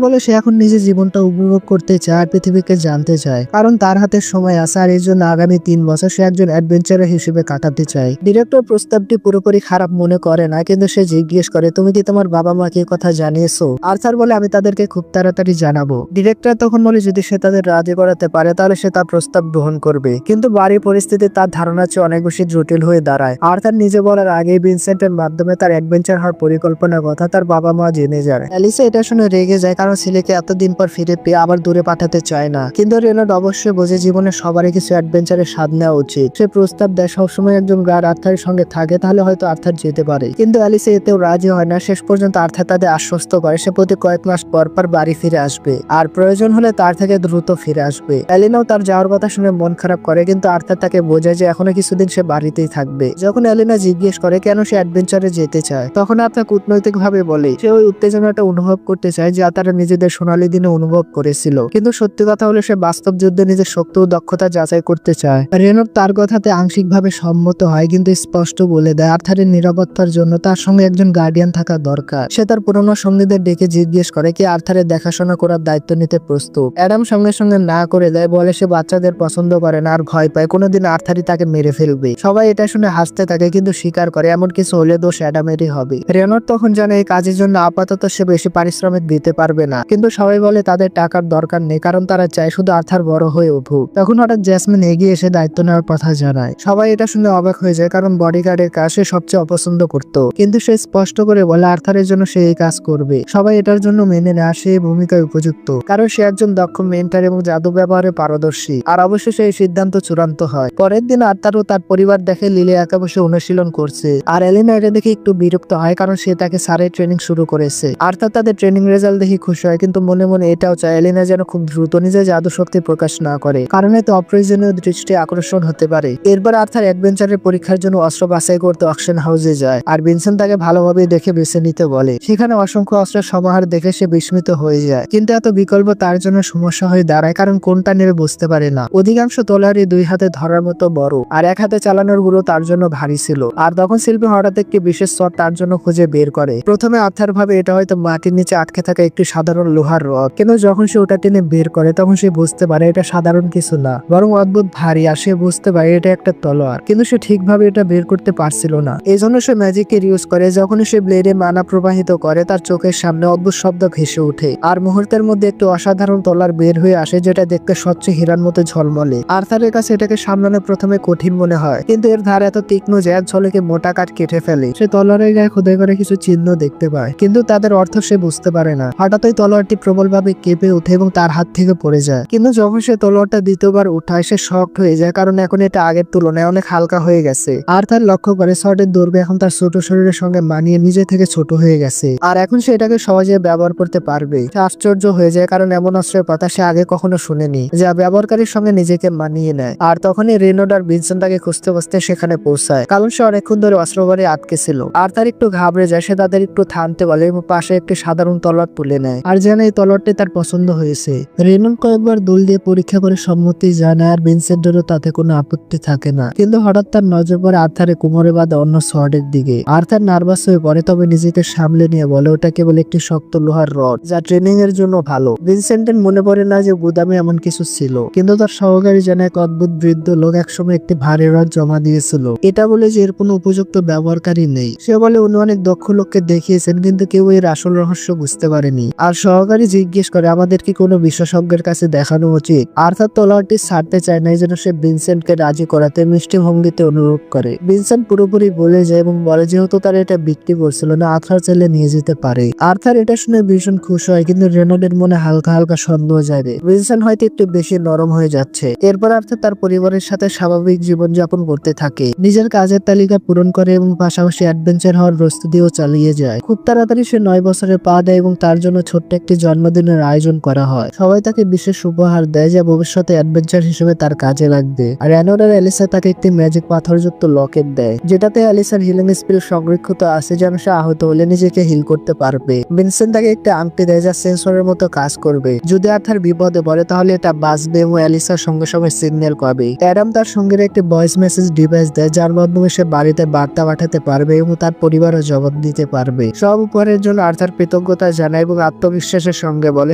বলে সে এখন নিজের জীবনটা উপভোগ করতে চায় আর পৃথিবীকে জানতে চায়, কারণ তার হাতে সময় আছে, আর এই জন্য আগামী 3 বছর সে একজন অ্যাডভেঞ্চারার হিসেবে কাটাতে চায়। ডিরেক্টর প্রস্তাবটি পুরোপুরি খারাপ মনে করে না, কিন্তু সে জিজ্ঞেস করে তুমি কি তোমার বাবা মাকে কথা জানিয়েছো? আর্থার বলে আমি তাদেরকে খুব তাড়াতাড়ি জানাবো। ডিরেক্টর তখন বলে যদি সে তাদের রাজি করাতে পারে তাহলে সে তার প্রস্তাব গ্রহণ করবে, কিন্তু বাড়ির পরিস্থিতি তার ধারণার চেয়ে অনেক বেশি জটিল হয়ে দাঁড়ায়। আর্থার নিজে বলার আগেই ভিনসেন্টের মাধ্যমে তার অ্যাডভেঞ্চার হওয়ার পরিকল্পনার কথা তার বাবা মা জেনে যায়। অ্যালিসা এটা শুনে রেগে যায়, কারণ ছেলেকে এতদিন পর ফিরে পেয়ে আবার দূরে পাঠাতে চায় না। কিন্তু রেনল্ড অবশ্যই বোঝে জীবনে সবারই কিছু অ্যাডভেঞ্চারের স্বাদ নেওয়া উচিত। সে প্রস্তাব দেয় সবসময় একজন গার্ড আর্থারের সঙ্গে থাকে, তাহলে হয়তো আর্থার যেতে পারে। কিন্তু অ্যালিসা এতেও রাজি হয় না। শেষ পর্যন্ত আর্থার তাদের আশ্বস্ত করে সে প্রতি কয়েক মাস পর পর বাড়ি ফিরে আসবে, আর প্রয়োজন হলে তার থেকে দ্রুত ফিরে আসবে। এলিনাও তার যাওয়ার কথা শুনে মন খারাপ করে, কিন্তু আর্থার তাকে বোঝায় যে এখনো কিছুদিন সে বাড়িতেই থাকবে। যখন এলিনা জিজ্ঞেস করে কেন সে অ্যাডভেঞ্চারে যেতে চায়, তখন আর্থার কূটনৈতিক ভাবে বলে সে ওই উত্তেজনাটা অনুভব করতে চায় যা তারা নিজেদের সোনালী দিনে অনুভব করেছিল। কিন্তু সত্যি কথা হলো সে বাস্তব যুদ্ধে নিজের শক্তি ও দক্ষতা যাচাই করতে চায়। রেনল্ড তার কথাতে আংশিকভাবে সম্মত হয়, কিন্তু স্পষ্ট বলে দেয় আর্থারের নিরাপত্তার জন্য তার সঙ্গে একজন গার্ডিয়ান থাকা দরকার। সে তার পুরনো সঙ্গীদের ডেকে জিজ্ঞেস করে কে আর্থারের দেখাশোনা করার দায়িত্ব নিতে প্রস্তুত। অ্যাডাম সঙ্গে সঙ্গে না করে দেয়, বলে সে বাচ্চাদের পছন্দ করে না আর ভয় পায় কোনোদিন আর্থারই তাকে মেরে ফেলবে। সবাই এটা শুনে হাসতে থাকে, কিন্তু স্বীকার করে এমন কিছু হলে দোষ অ্যাডামেরই হবে। রেনল্ড তখন জানে এই কাজের জন্য আপাতত সে বেশি পারিশ্রমিক দিতে পারবে না, কিন্তু সবাই বলে তাদের টাকার দরকার নেই, কারণ তারা চায় শুধু আর্থার বড় হয়ে উঠুক। তখন হঠাৎ জ্যাসমিন এগিয়ে এসে দায়িত্ব নেওয়ার কথা জানায়। সবাই এটা শুনে অবাক হয়ে যায়, কারণ বডিগার্ডের কাজ সে সবচেয়ে অপছন্দ করত, কিন্তু সে স্পষ্ট করে বলে আর্থারের জন্য সে এই কাজ করবে। সবাই এটার জন্য মেনে নেয় সে ভূমিকায় উপযুক্ত, কারণ সে একজন দক্ষ মেন্টর এবং জাদু ব্যবহারে পারদর্শী। আর অবশেষে এই সিদ্ধান্ত চূড়ান্ত হয়। পরের দিন আর্থার ও তার পরিবার দেখে লিলি একা বসে অনুশীলন করছে, আর এলিনা এটা দেখে একটু বিরক্ত হয়, কারণ সে তাকে স্যারের ট্রেনিং শুরু করেছে। আর্থার তাদের ট্রেনিং রেজাল্ট দেখে খুশি হয়, কিন্তু মনে মনে এটাও চায় এলিনা যেন খুব দ্রুত নিজের জাদু শক্তি প্রকাশ না করে, কারণ এতে অপ্রয়োজনীয় দৃষ্টি আকর্ষণ হতে পারে। এরপর আর্থার অ্যাডভেঞ্চারের পরীক্ষার জন্য অস্ত্র বাছাই করতে অকশন হাউসে যায়, আর ভিনসেন্ট তাকে ভালোভাবে দেখে বেছে নিতে বলে। সেখানে অসংখ্য অস্ত্রের সমাহার দেখে সে বিস্মিত হয়ে যায়, কিন্তু এত বিকল্প তার জন্য সমস্যা হয়ে দাঁড়ায়, কারণ কোনটা নেবে বুঝতে পারে না। অধিকাংশ তলোয়ারই 2 হাতে ধরার মতো বড়, আর 1 হাতে চালানোর গুলো তার জন্য ভারী ছিল। আর তখন শিল্পী হঠাৎ একটি বিশেষ শট তার জন্য খুঁজে বের করে। প্রথমে আর্থার ভাবে এটা হয়তো মাটির নিচে আটকে থাকা একটি সাধারণ লোহার রড, কিন্তু যখন সে ওটা টেনে বের করে তখন সে বুঝতে পারে এটা সাধারণ কিছু না, বরং অদ্ভুত ভারী। আর সে বুঝতে পারে এটা একটা তলোয়ার, কিন্তু সে ঠিকভাবে এটা বের করতে পারছিল না। এই জন্য সে ম্যাজিকের ইউজ করে। যখন সে ব্লেডে মানা প্রবাহিত করে তার চোখের সামনে অদ্ভুত শব্দ ভেসে ওঠে, আর মুহূর্তের মধ্যে একটু অসাধারণ তলোয়ার বের হয়ে আসে, যেটা দেখতে স্বচ্ছ হীরার মতো ঝলমলে। আর্থারের কাছে এটাকে সামলানো প্রথমে কঠিন মনে হয়, কিন্তু এর ধার এত তীক্ষ্ণ যে এক ঝলকে মোটা কাঠ কেটে ফেলে। সে তলোয়ারের গায়ে খোদাই করে কিছু চিহ্ন দেখতে পায়, কিন্তু তাদের অর্থ সে বুঝতে পারে না। হঠাৎ ওই তলোয়ারটি প্রবলভাবে কেঁপে ওঠে এবং তার হাত থেকে পড়ে যায়। কিন্তু যখন সে তলোয়ারটা দ্বিতীয়বার উঠায় সে শকড হয়ে যায়, কারণ এখন এটা আগের তুলনায় অনেক হালকা হয়ে গেছে। আর তার লক্ষ্য করে শর্টের দৈর্ঘ্য এখন তার ছোট শরীরের সঙ্গে মানিয়ে নিজে থেকে ছোট হয়ে গেছে, আর এখন সে এটাকে সহজে ব্যবহার করতে পারবে। সে আশ্চর্য হয়ে যায়, কারণ এমন অস্ত্রের কথা সে আগে কখনো শুনেনি যা ব্যবহারকারীর সঙ্গে নিজেকে মানিয়ে নেয়। আর তখনই রেনল্ড আর ভিনসেন্ট তাকে খুঁজতে খুঁজতে সেখানে পৌঁছায়, কারণ সে অনেকক্ষণ ধরে অস্ত্রবারে আটকে ছিল। আর তার একটু ঘাবড়ে যায়। সে তাদের একটু থামতে বলে এবং পাশে একটি সাধারণ তলোয়ার তুলে নেয়, আর যেন এই তলোয়ারটি তার পছন্দ হয়েছে। রেনল্ড কয়েকবার দোল দিয়ে পরীক্ষা করে সম্মতি জানায়, আর ভিনসেন্টেরও তাতে কোনো আপত্তি থাকে না। কিন্তু হঠাৎ তার নজর পড়ে আর্থারের কোমরে বাঁধা অন্য শর্টের দিকে। আর্থার নার্ভাস হয়ে পড়ে, তবে নিজেকে সামলে নিয়ে বলে ওটা কেবল একটি শক্ত লোহার রড যা ট্রেনিং এর জন্য ভালো। ভিনসেন্টের মনে পড়ে না যে গুদামে এমন কিছু ছিল, কিন্তু তার সহকারী যেন এক অদ্ভুত বৃদ্ধ লোক একসময় একটি ভারী রড জমা দিয়েছিল, এটা বলে যে এর কোনো উপযুক্ত ব্যবহারকারী নেই। সে বলে উনি অনেক দক্ষ লোককে দেখিয়েছেন কিন্তু কেউ এর আসল রহস্য বুঝতে পারেনি। আর সহকারী জিজ্ঞেস করে আমাদের কি কোনো বিশেষজ্ঞের কাছে দেখানো উচিত। আর্থার তলোয়ারটি ছাড়তে চায় না, এই জন্য সে ভিনসেন্টকে রাজি করাতে মিষ্টি ভঙ্গিতে অনুরোধ করে। ভিনসেন্ট পুরোপুরি বলে যায় এবং বলে যেহেতু তার এটা বিক্রি করছিল না, আর্থার চাইলে নিয়ে যেতে পারে। আর্থার এটা শুনে ভীষণ খুশি হয় কিন্তু রেনল্ডের মনে হালকা হালকা সন্দেহ জাগে। ভিনসেন্ট হয়তো একটু বেশি নরম হয়ে যাচ্ছে। এরপর আর্থার তার পরিবারের সাথে স্বাভাবিক জীবনযাপন করতে থাকে, নিজের কাজের তালিকা পূরণ করে এবং পাশাপাশি অ্যাডভেঞ্চার হওয়ার প্রস্তুতিও চালিয়ে যায়। খুব তাড়াতাড়ি সে 9 বছরে পা দেয় এবং তার জন্য ছোট্ট একটি জন্মদিনের আয়োজন করা হয়। সবাই তাকে বিশেষ উপহার দেয় যা ভবিষ্যতে অ্যাডভেঞ্চার হিসেবে তার কাজে লাগবে। আর রেনল্ড আর অ্যালিসা তাকে একটি ম্যাজিক পাথরযুক্ত লকেট দেয় যেটাতে অ্যালিসার হিলিং স্পিল সংরক্ষিত আছে, যেন সে আহত হলে নিজেকে হিল করতে পারবে। ভিনসেন্ট তাকে একটা আংটি দেয় যা সেন্সরের মতো কাজ করবে, যদি আর্থার বিপদে পড়ে তাহলে এটা বাঁচবে এবং অ্যালিসার সঙ্গে সঙ্গে সিগন্যাল পাবে। অ্যাডাম তার সঙ্গীর একটি ভয়েস মেসেজ ডিভাইস দেয় যার মাধ্যমে সে বাড়িতে বার্তা পাঠাতে পারবে এবং তার পরিবারও জবাব দিতে পারবে। সব উপহারের জন্য আর্থার কৃতজ্ঞতা জানায় এবং আত্মবিশ্বাসের সঙ্গে বলে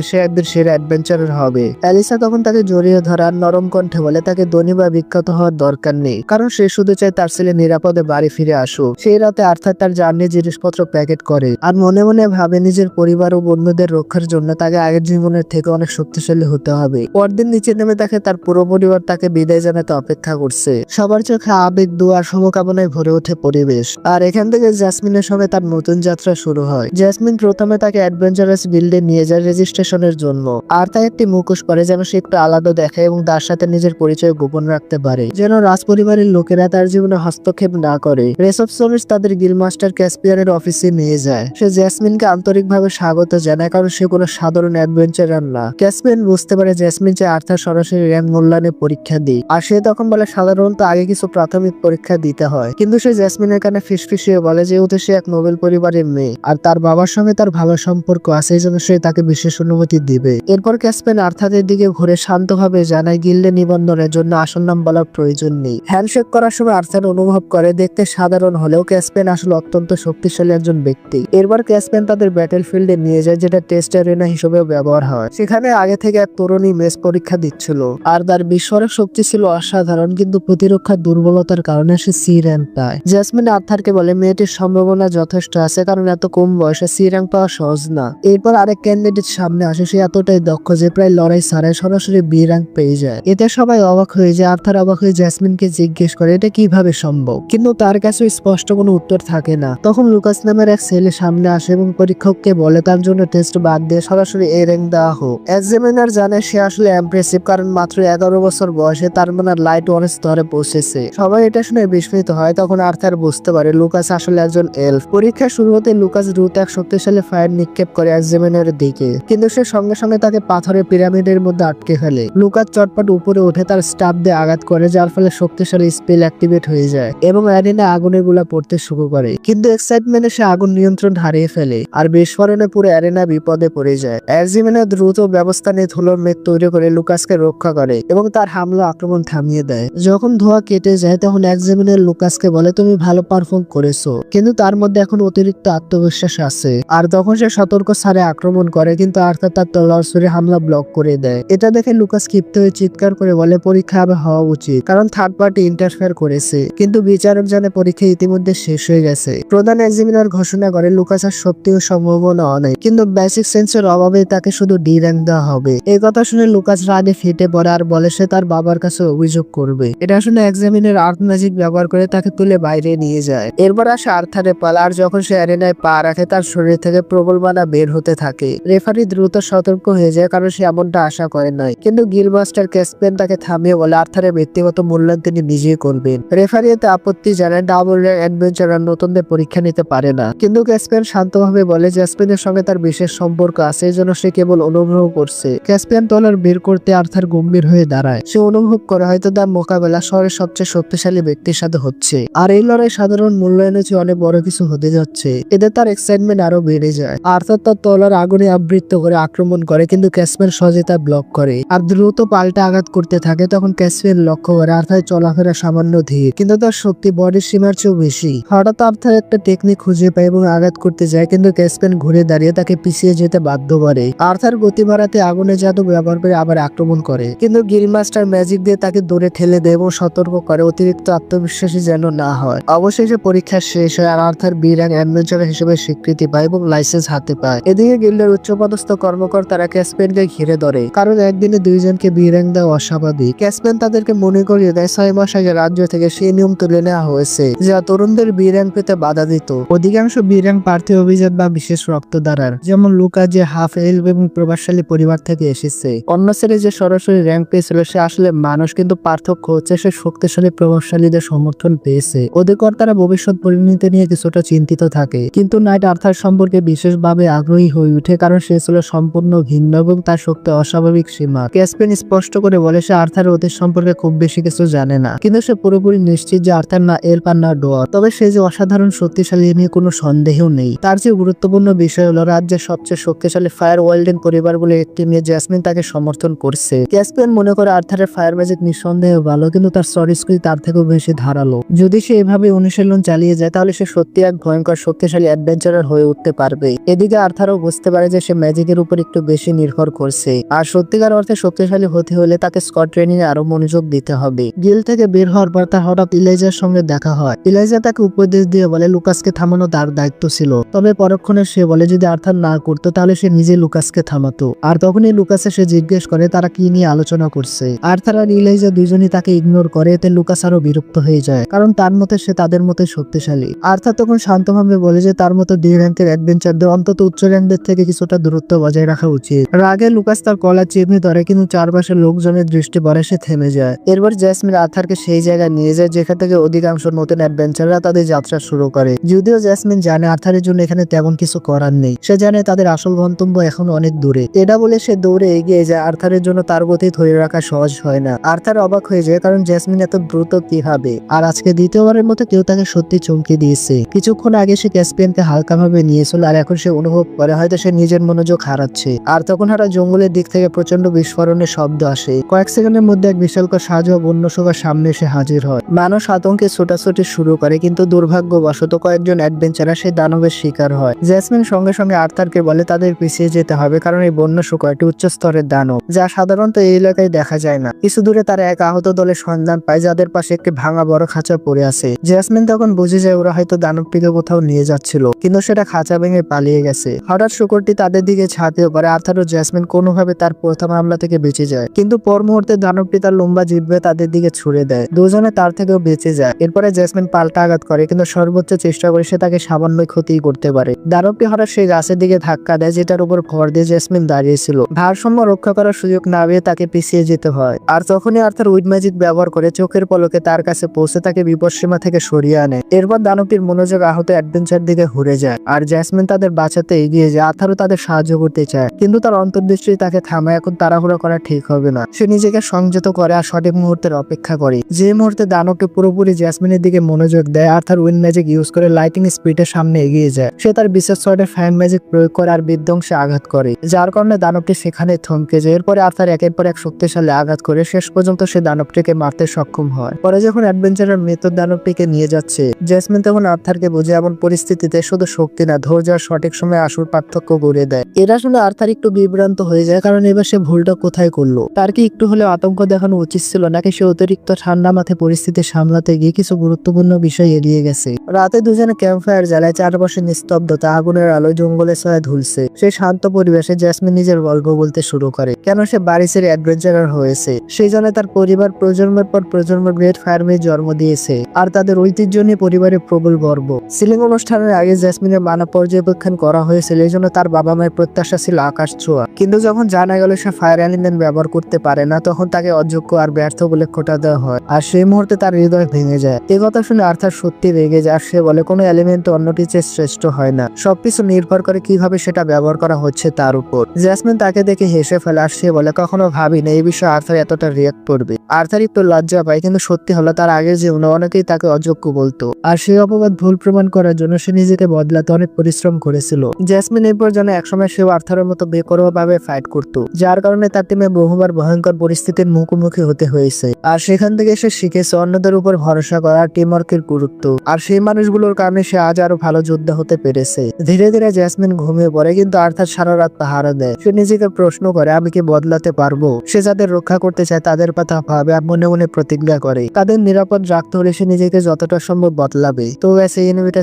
সে একদিন সেরা অ্যাডভেঞ্চারার হবে। অ্যালিসা তখন তাকে জড়িয়ে ধরার নরম কণ্ঠে বলে তাকে ধনী বা বিখ্যাত হওয়ার দরকার নেই, কারণ সে শুধু চায় তার ছেলে নিরাপদে বাড়ি ফিরে আসুক। সেই রাতে আর্থার তার জার্নির জিনিসপত্র প্যাকেট করে আর মনে মনে ভাবে নিজের পরিবার ও বন্ধুদের রক্ষার জন্য তাকে আগের জীবনের থেকে অনেক শক্তিশালী হতে হবে। পরদিন নিচে নেমে দেখে তার পুরো পরিবার তাকে বিদায় জানাতে অপেক্ষা করছে। সবার চোখে আবেগ, দোয়া, শুভকামনায় ভরে ওঠে পরিবেশ। আর এখান থেকে জ্যাসমিনের সঙ্গে তার নতুন যাত্রা শুরু হয়। জ্যাসমিন প্রথমে তাকে অ্যাডভেঞ্চারাস বিল্ডে নিয়ে যায় রেজিস্ট্রেশনের জন্য, আর তাই একটি মুখোশ পরে যেন সে একটু আলাদা দেখায় এবং তার সাথে নিজের পরিচয় গোপন রাখতে পারে, যেন রাজপরিবারের লোকেরা তার জীবনে হস্তক্ষেপ না করে। রিসেপশনিস্ট তাদের গিলমাস্টার ক্যাসপিয়ানের অফিসে নিয়ে যায়। সে জ্যাসমিনকে আন্তরিকভাবে স্বাগত জানায়, কারণ সে কোনো সাধারণ অ্যাডভেঞ্চারার না। ক্যাসপিয়ান বুঝতে পারে জ্যাসমিন চায় আর্থার সরাসরি র্যাঙ্ক মূল্যায়নে পরীক্ষা দিই, আর সে তখন বলে সাধারণত আগে কিছু প্রাথমিক পরীক্ষা দিতে হয়। কিন্তু সে জ্যাসমিনের কানে ফিসফিসিয়ে বলে যেহেতু সে এক নোবেল পরিবারের মেয়ে আর তার বাবার সঙ্গে তার ভালো সম্পর্ক আছে, এই জন্য সে তাকে বিশেষ অনুমতি দিবে। এরপর ক্যাসপিয়ান আর্থারের দিকে ঘুরে শান্তভাবে জানায় গিল্ডে নিবন্ধনের জন্য আসল নাম বলার প্রয়োজন নেই। হ্যান্ডশেক করার সময় আর্থার অনুভব করে দেখতে সাধারণ হলেও ক্যাসপিয়ান আসলে অত্যন্ত শক্তিশালী একজন ব্যক্তি। এরপর ক্যাসপিয়ান তাদের ব্যাটেল ফিল্ডে নিয়ে যায় যেটা টেস্ট অ্যারেনা হিসেবে ব্যবহার হয়। সেখানে আগে থেকে এক তরুণী মেস পরীক্ষা দিচ্ছিল আর তার বিস্ফোরক শক্তি ছিল অসাধারণ, কিন্তু প্রতিরক্ষার দুর্বলতার কারণে সে সি র্যাঙ্ক পায়। জ্যাসমিন আর্থারকে বলে মেয়েটির সম্ভাবনা যথেষ্ট আছে, কারণ এত কম বয়সে সি র্যাঙ্ক পাওয়া সহজ না। এরপর আরেক ক্যান্ডিডেট সামনে আসে, সে এতটাই দক্ষ যে প্রায় লড়াই ছাড়াই সরাসরি বি র্যাঙ্ক পেয়ে যায়। এতে সবাই অবাক হয়ে যায়। আর্থার অবাক হয়ে জ্যাসমিনকে জিজ্ঞেস করে এটা কিভাবে সম্ভব, কিন্তু তার কাছে স্পষ্ট কোনো উত্তর থাকে না। তখন লুকাস নামের এক ছেলে সামনে আসে এবং পরীক্ষককে বলে তার জন্য টেস্ট বাদ দিয়ে সরাসরি এ র্যাঙ্ক দেওয়া হোক। এক্সামিনার জানে সে আসলে ইমপ্রেসিভ, কারণ মাত্র 11 বছর বয়সে তার মানে লাইট ওয়ান স্তরে পৌঁছেছে। সবাই এটা শুনে বিস্মিত হয়। তখন আর্থার বুঝতে পারে লুকাস আসলে একজন এলফ। পরীক্ষা শুরু হতে লুকাস দ্রুত এক শক্তিশালী ফায়ার নিক্ষেপ করে এক্সামিনারের দিকে, কিন্তু সে সঙ্গে সঙ্গে তাকে পাথরের পিরামিডের মধ্যে আটকে ফেলে। লুকাস চটপট উপরে উঠে তার স্টাফ দিয়ে আঘাত করে, যার ফলে শক্তিশালী স্পেল অ্যাক্টিভেট হয়ে যায় এবং অ্যারেনা আগুনের গোলা পড়তে শুরু করে। কিন্তু এক্সাইটমেন্টে সে আগুন নিয়ন্ত্রণ হারিয়ে ফেলে আর বিস্ফোরণে পুরো অ্যারেনা বিপদে পড়ে যায়। এক্সামিনার দ্রুত ব্যবস্থা নিয়ে ধুলোর মেঘ তৈরি করে লুকাসকে রক্ষা করে এবং তার হামলা আক্রমণ থামিয়ে দেয়। যখন ধোঁয়া কেটে যায় তখন এক্সামিনার লুকাসকে বলে তুমি ভালো পারফর্ম করেছো, কিন্তু তার মধ্যে এখন অতিরিক্ত আত্মবিশ্বাস আছে। আর তখন সে সতর্ক ছাড়ে আক্রমণ করে, কিন্তু আর্থার তার তলোয়ার ছুড়ে হামলা ব্লক করে দেয়। এটা দেখে লুকাস ক্ষিপ্ত হয়ে চিৎকার করে বলে পরীক্ষা আবার হওয়া উচিত, কারণ থার্ড পার্টি ইন্টারফেয়ার করেছে। কিন্তু বিচারক জানে পরীক্ষা ইতিমধ্যে শেষ হয়ে গেছে। প্রধান এক্সামিনার ঘোষণা করে লুকাস আর সত্যিও সম্ভাবনা অনেক, কিন্তু বেসিক সেন্সের অভাবে তাকে শুধু ডি র্যাঙ্ক দেওয়া হবে। এই কথা শুনে লুকাস রাগে ফেটে পড়ে আর বলে সে তার বাবার কাছে অভিযোগ করবে। এটা শুনে এক্সামিনার আর্থ ম্যাজিক ব্যবহার করে তাকে তুলে বাইরে নিয়ে যায়। এরপর আসে আর্থারের পালা, আর যখন সে অ্যারেনায় পা রাখে তার শরীর থেকে প্রবল বানা বের হতে থাকে। রেফারি দ্রুত সতর্ক হয়ে যায়, কারণ সে এমনটা আশা করে নাই। কিন্তু গিলমাস্টার ক্যাসপিয়ান তাকে থামিয়ে বলে আর্থারের ব্যক্তিগত মূল্যায়ন তিনি নিজেই করবেন। রেফারি এতে আপত্তি জানায় ডাবল র্যাঙ্ক অ্যাডভেঞ্চারার নতুনদের পরীক্ষা নিতে পারে না, কিন্তু ক্যাসপিয়ান শান্তভাবে বলে জ্যাসমিনের সঙ্গে তার বিশেষ সম্পর্ক আছে, এই জন্য সে কেবল অনুগ্রহ করছে। ক্যাসপিয়ান তলোয়ার বের করতে আর্থার গম্ভীর হয়ে দাঁড়ায়। সে অনুভব করে হয়তো তার মোকাবেলা শহরের সবচেয়ে শক্তিশালী ব্যক্তির সাথে হচ্ছে, আর এই লড়াই সাধারণ মূল্যায়নের চেয়ে অনেক বড় কিছু হতে যাচ্ছে। এতে তার এক্সাইটমেন্ট আরো বেড়ে যায়। আর্থার তার তলোয়ার আগুনে আবৃত করে আক্রমণ করে, কিন্তু ক্যাসপিয়ান সহজে তা ব্লক করে আর দ্রুত পাল্টা আঘাত করতে থাকে। তখন ক্যাসপিয়ান লক্ষ্য করে আর্থার চলাফেরা সামান্য ধীর, কিন্তু তার শক্তি বডির সীমার চেয়েও বেশি। হঠাৎ আর্থার একটা টেকনিক খুঁজে পায় এবং আঘাত করতে যায়, কিন্তু ক্যাসপিয়ান ঘুরে দাঁড়িয়ে তাকে পিছিয়ে যেতে বাধ্য করে। আর্থার গতি বাড়াতে আগুনে জাদু ব্যবহার করে আবার আক্রমণ করে, কিন্তু কিন্তু গিল মাস্টার ম্যাজিক দিয়ে তাকে দূরে ঠেলে দেয় এবং সতর্ক করে অতিরিক্ত আত্মবিশ্বাসী যেন না হয়। অবশেষে পরীক্ষা শেষ হয় আর আর্থার বি র্যাঙ্ক অ্যাডভেঞ্চার হিসেবে স্বীকৃতি পায় এবং লাইসেন্স হাতে পায়। এদিকে গিল্ডের উচ্চপদস্থ কর্মকর্তারা ক্যাসপেনকে ঘিরে ধরে, কারণ একদিনে দুইজনকে বি র্যাঙ্ক দেওয়া অস্বাভাবিক। ক্যাসপেন তাদেরকে মনে করিয়ে দেয় 6 মাস আগে রাজ্য থেকে সেই নিয়ম তুলে নেওয়া হয়েছে যা তরুণদের বি র্যাঙ্ক পেতে বাধা দিত। অধিকাংশ বি র্যাঙ্ক প্রার্থী অভিজাত বা বিশেষ রক্তধারার, যেমন লুকা যে হাফ এলফ এবং প্রভাবশালী পরিবার থেকে এসেছে। অন্য ছেলে যে সরাসরি র্যাঙ্ক পেয়েছিল সে আসলে মানুষ, কিন্তু পার্থক্য হচ্ছে সে শক্তিশালী প্রভাবশালীদের সমর্থন পেয়েছে। অধিকর্তারা ভবিষ্যৎ পরিণতি নিয়ে কিছুটা চিন্তিত থাকে, কিন্তু নাইট আর্থার সম্পর্কে বিশেষভাবে আগ্রহী হয়ে ওঠে কারণ সে ছিল সম্পূর্ণ ভিন্ন এবং তার শক্তি অস্বাভাবিক সীমা। ক্যাসপেন স্পষ্ট করে বলে সে আর্থারের অতীত সম্পর্কে খুব বেশি কিছু জানে না, কিন্তু সে পুরোপুরি নিশ্চিত যে আর্থার না এলফ আর না ডোয়ার, তবে সে যে অসাধারণ শক্তিশালী নিয়ে কোনো সন্দেহ নেই। তার চেয়ে গুরুত্বপূর্ণ বিষয় হলো রাজ্যের সবচেয়ে শক্তিশালী ফায়ার ওয়াইল্ডেন পরিবারগুলোর একটি নিয়ে জ্যাসমিন তাকে সমর্থন করছে। ক্যাসপেন মনে করে আর্থারের ফায়ার ম্যাজিক নিঃসন্দেহে ভালো, কিন্তু তার সরিস্কুই তার থেকেও বেশি ধারালো। যদি সে এভাবে অনুশীলন চালিয়ে যায় তাহলে সে সত্যি এক ভয়ঙ্কর শক্তিশালী অ্যাডভেঞ্চারার হয়ে উঠতে পারবে। এদিকে আর্থারও বুঝতে পারে যে সে ম্যাজিকের উপর একটু বেশি নির্ভর করছে, আর সত্যিকার অর্থে শক্তিশালী হতে হলে তাকে স্কট ট্রেনিং এ আরো মনোযোগ দিতে হবে। গিল থেকে বের হওয়ার পর তার হঠাৎ ইলাইজার সঙ্গে দেখা হয়। ইলাইজা তাকে উপদেশ দিয়ে বলে লুকাসকে থামানো তার দায়িত্ব ছিল, তবে পরক্ষণে সে বলে যদি আর্থার না করতো তাহলে সে নিজে লুকাসকে থামাতো। আর তখনই লুকাসে সে জিজ্ঞেস করে তারা কি নিয়ে আলোচনা করছে। আর্থার আর ইলাইজা দুইজনই তাকে ইগনোর করে, এতে লুকাস আরো বিরক্ত হয়ে যায় কারণ তার মতে সে তাদের মতে শক্তিশালী। আর্থার তখন শান্তভাবে বলে যে তার মতো ডি র্যাঙ্কের অ্যাডভেঞ্চারদের অন্তত উচ্চ র্যাঙ্কদের থেকে কিছুটা দূরত্ব বজায় রাখা উচিত। রাগে লুকাস তার কলা চেপে ধরে, কিন্তু চারপাশের লোকজনের দৃষ্টি পড়ে সে থেমে যায়। এরপর জ্যাসমিন আর্থারকে সেই জায়গায় নিয়ে যায় যেখান থেকে অধিকাংশ নতুন অ্যাডভেঞ্চাররা তাদের যাত্রা শুরু করে। যদিও জ্যাসমিন জানে আর্থারের জন্য এখানে তেমন কিছু করার নেই, সে জানে তাদের আসল গন্তব্য এখন অনেক দূরে। এটা বলে সে দৌড়ে এগিয়ে যায়। আর্থারের জন্য তার গতি ধরে রাখা সহজ হয় না। আর্থার অবাক হয়ে যায় কারণ জ্যাসমিন এত দ্রুত কিভাবে, আর আজকে দ্বিতীয়বারের মতো কেউ তাকে সত্যি চমকে দিয়েছে। কিছুক্ষণ আগে সে ক্যাসপিয়ানকে হালকাভাবে নিয়েছিল আর এখন সে অনুভব করে হয়তো সে নিজের মনোযোগ হারাচ্ছে। আর তখন হারা জঙ্গলের দিক থেকে প্রচন্ড বিস্ফোরণের শব্দ আসে। কয়েক সেকেন্ডের মধ্যে এক বিশালকায় সাজোয়া বন্য শুকার সামনে এসে হাজির হয়। মানুষ আতঙ্কে ছোটাছুটি শুরু করে, কিন্তু দুর্ভাগ্যবশত কয়েকজন অ্যাডভেঞ্চারার সেই দানবের শিকার হয়। জ্যাসমিন সঙ্গে সঙ্গে আর্থারকে বলে তাদের পিছিয়ে যেতে হবে কারণ এই বন্য শুকার একটি উচ্চ স্তরের দানব যা সাধারণত এই এলাকায় দেখা যায় না। কিছু দূরে তারা এক আহত দলের সন্ধান পায় যাদের পাশে একটি ভাঙা বড় খাঁচা পড়ে আছে। জ্যাসমিন তখন বুঝে যায় ওরা হয়তো দানবটিকে কোথাও নিয়ে যাচ্ছিল, কিন্তু সেটা খাঁচা ভেঙে পালিয়ে গেছে। হঠাৎ শুকরটি তাদের দিকে ঝাঁপিয়ে পড়ে। আর্থার ও জ্যাসমিন কোনোভাবে তার প্রথম হামলা থেকে বেঁচে যায়, কিন্তু পর মুহূর্তে দানবটি তার লম্বা জিহ্বা তাদের দিকে ছুড়ে দেয়। দুজনে তার থেকেও বেঁচে যায়। এরপরে জ্যাসমিন পাল্টা আঘাত করে, কিন্তু সর্বোচ্চ চেষ্টা করে সে তাকে সামান্য ক্ষতি করতে পারে। দানবটি হঠাৎ সেই গাছের দিকে ধাক্কা দেয় যেটার উপর ভর দিয়ে জ্যাসমিন দাঁড়িয়েছিল। ভারসাম্য রক্ষা করার সুযোগ না পেয়ে তাকে পিছিয়ে যেতে হয়। আর তখনই আর্থার উইড ম্যাজিক ব্যবহার করে চোখের পলকে তার কাছে পৌঁছে তাকে বিপদসীমা থেকে সরিয়ে আনে। এরপর দানবটির মনোযোগ আহত অ্যাডভেঞ্চার দিকে ঘুরে যায় আর জ্যাসমিন তাদের বাঁচাতে এগিয়ে যায়। আর্থারও তাদের সাহায্য করতে চায়, কিন্তু তার অন্তর্দৃষ্টি তাকে থামায় এখন তাড়াহুড়ো করা ঠিক হবে না। সে নিজেকে সংযত করে আর সঠিক মুহূর্তের অপেক্ষা করে। যে মুহূর্তে দানবটি পুরোপুরি জ্যাসমিনের দিকে মনোযোগ দেয়, আর্থার উইন্ড ম্যাজিক ইউজ করে লাইটিং স্পিডের সামনে এগিয়ে যায়। সে তার বিশেষ শটের ফ্যান ম্যাজিক প্রয়োগ করে আর বিধ্বংসে আঘাত করে, যার কারণে দানবটি সেখানে থমকে যায়। এরপরে আর্থার একের পর এক শক্তিশালী আঘাত করে শেষ পর্যন্ত সে দানবটিকে মারতে সক্ষম হয়। পরে যখন অ্যাডভেঞ্চারের মৃত্যু দানবটিকে নিয়ে যাচ্ছে, জ্যাসমিন তখন আর্থারকে বোঝে এমন পরিস্থিতিতে শুধু শক্তি না, ধৈর্য আর সঠিক সময় আসল পার্থক্য গড়ে দেয়। এরা শুনে আর্থার একটু বিভ্রান্ত হয়ে যায় কারণ এবার সে ভুলটা কোথায় করলো। তার কি একটু হলেও আতঙ্ক দেখানো উচিত ছিল, নাকি সে অতিরিক্ত ঠান্ডা মাথায় পরিস্থিতি সামলাতে গিয়ে কিছু গুরুত্বপূর্ণ বিষয় এড়িয়ে গেছে। রাতে দুজনে ক্যাম্প ফায়ার জ্বালায়, চারপাশে নিস্তব্ধতা, আগুনের আলোয় জঙ্গলের ছায়া ঝুলছে। সেই শান্ত পরিবেশে জ্যাসমিন নিজের গল্প বলতে শুরু করে, কেন সে বাড়ি ছেড়ে অ্যাডভেঞ্চারার হয়েছে। সেই জন্য তার পরিবার প্রজন্মের পর প্রজন্ম গ্রেট ফায়ার মেয়ে জন্ম দিয়েছে আর তাদের ঐতিহ্য নিয়ে পরিবারের প্রবল গর্ব। সিলিং অনুষ্ঠানের আগে জ্যাসমিনের মানা পর্যবেক্ষণ করা হয়েছিল, এই জন্য তার বাবা মায়ের প্রত্যাশা ছিল আকাশ ছোঁয়া। কিন্তু যখন জানা গেল সে ফায়ার এলিমেন্ট ব্যবহার করতে পারে না, তখন তাকে অযোগ্য আর ব্যর্থ বলে খোঁটা দেওয়া হয়। আর সেই মুহূর্তে তার হৃদয় ভেঙে যায়। এ কথা শুনে আর্থার সত্যি রেগে যায়। সে বলে কোনো এলিমেন্ট অন্যটির চেয়ে শ্রেষ্ঠ হয় না, সবকিছু নির্ভর করে কিভাবে সেটা ব্যবহার করা হচ্ছে তার উপর। জ্যাসমিন তাকে দেখে হেসে ফেলে আর সে বলে কখনো ভাবিনি এই বিষয়ে আর্থার এতটা রিয়াক্ট করবে। আর্থার একটু লজ্জা পায়, কিন্তু সত্যি হলো তার আগের জীবনে অনেকেই তাকে অযোগ্য বলতো, আর সেই অপবাদ ভুল প্রমাণ করার জন্য সে নিজেকে বদলাতে অনেক পরিশ্রম করেছিল। জেসমিন এরপর যেন একসময় সেও আর্থারের মতো বেপরোয়া ভাবে ফাইট করতো, যার কারণে তার টিমে বহুবার ভয়ঙ্কর পরিস্থিতির মুখোমুখি হতে হয়েছে। আর সেখান থেকে সে শিখেছে অন্যদের উপর ভরসা করা, টিম ওয়ার্কের গুরুত্ব। আর সেই মানুষগুলোর কারণে সে আজ আরো ভালো যোদ্ধা হতে পেরেছে। ধীরে ধীরে জেসমিন ঘুমিয়ে পড়ে, কিন্তু আর্থার সারা রাত পাহারা দেয়। সে নিজেকে প্রশ্ন করে, আমি কি বদলাতে পারবো? সে যাদের রক্ষা করতে চায় তাদের কথা ভাবে আর মনে মনে প্রতিজ্ঞা করে তাদের নিরাপদ রাখতে হলে সে নিজেকে যতটা সম্ভব বদলাবে। তো এই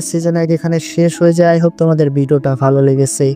সিজন এখানে শেষ হয়ে যায়। আই হোপ তোমাদের ভিডিওটা ভালো লেগেছে।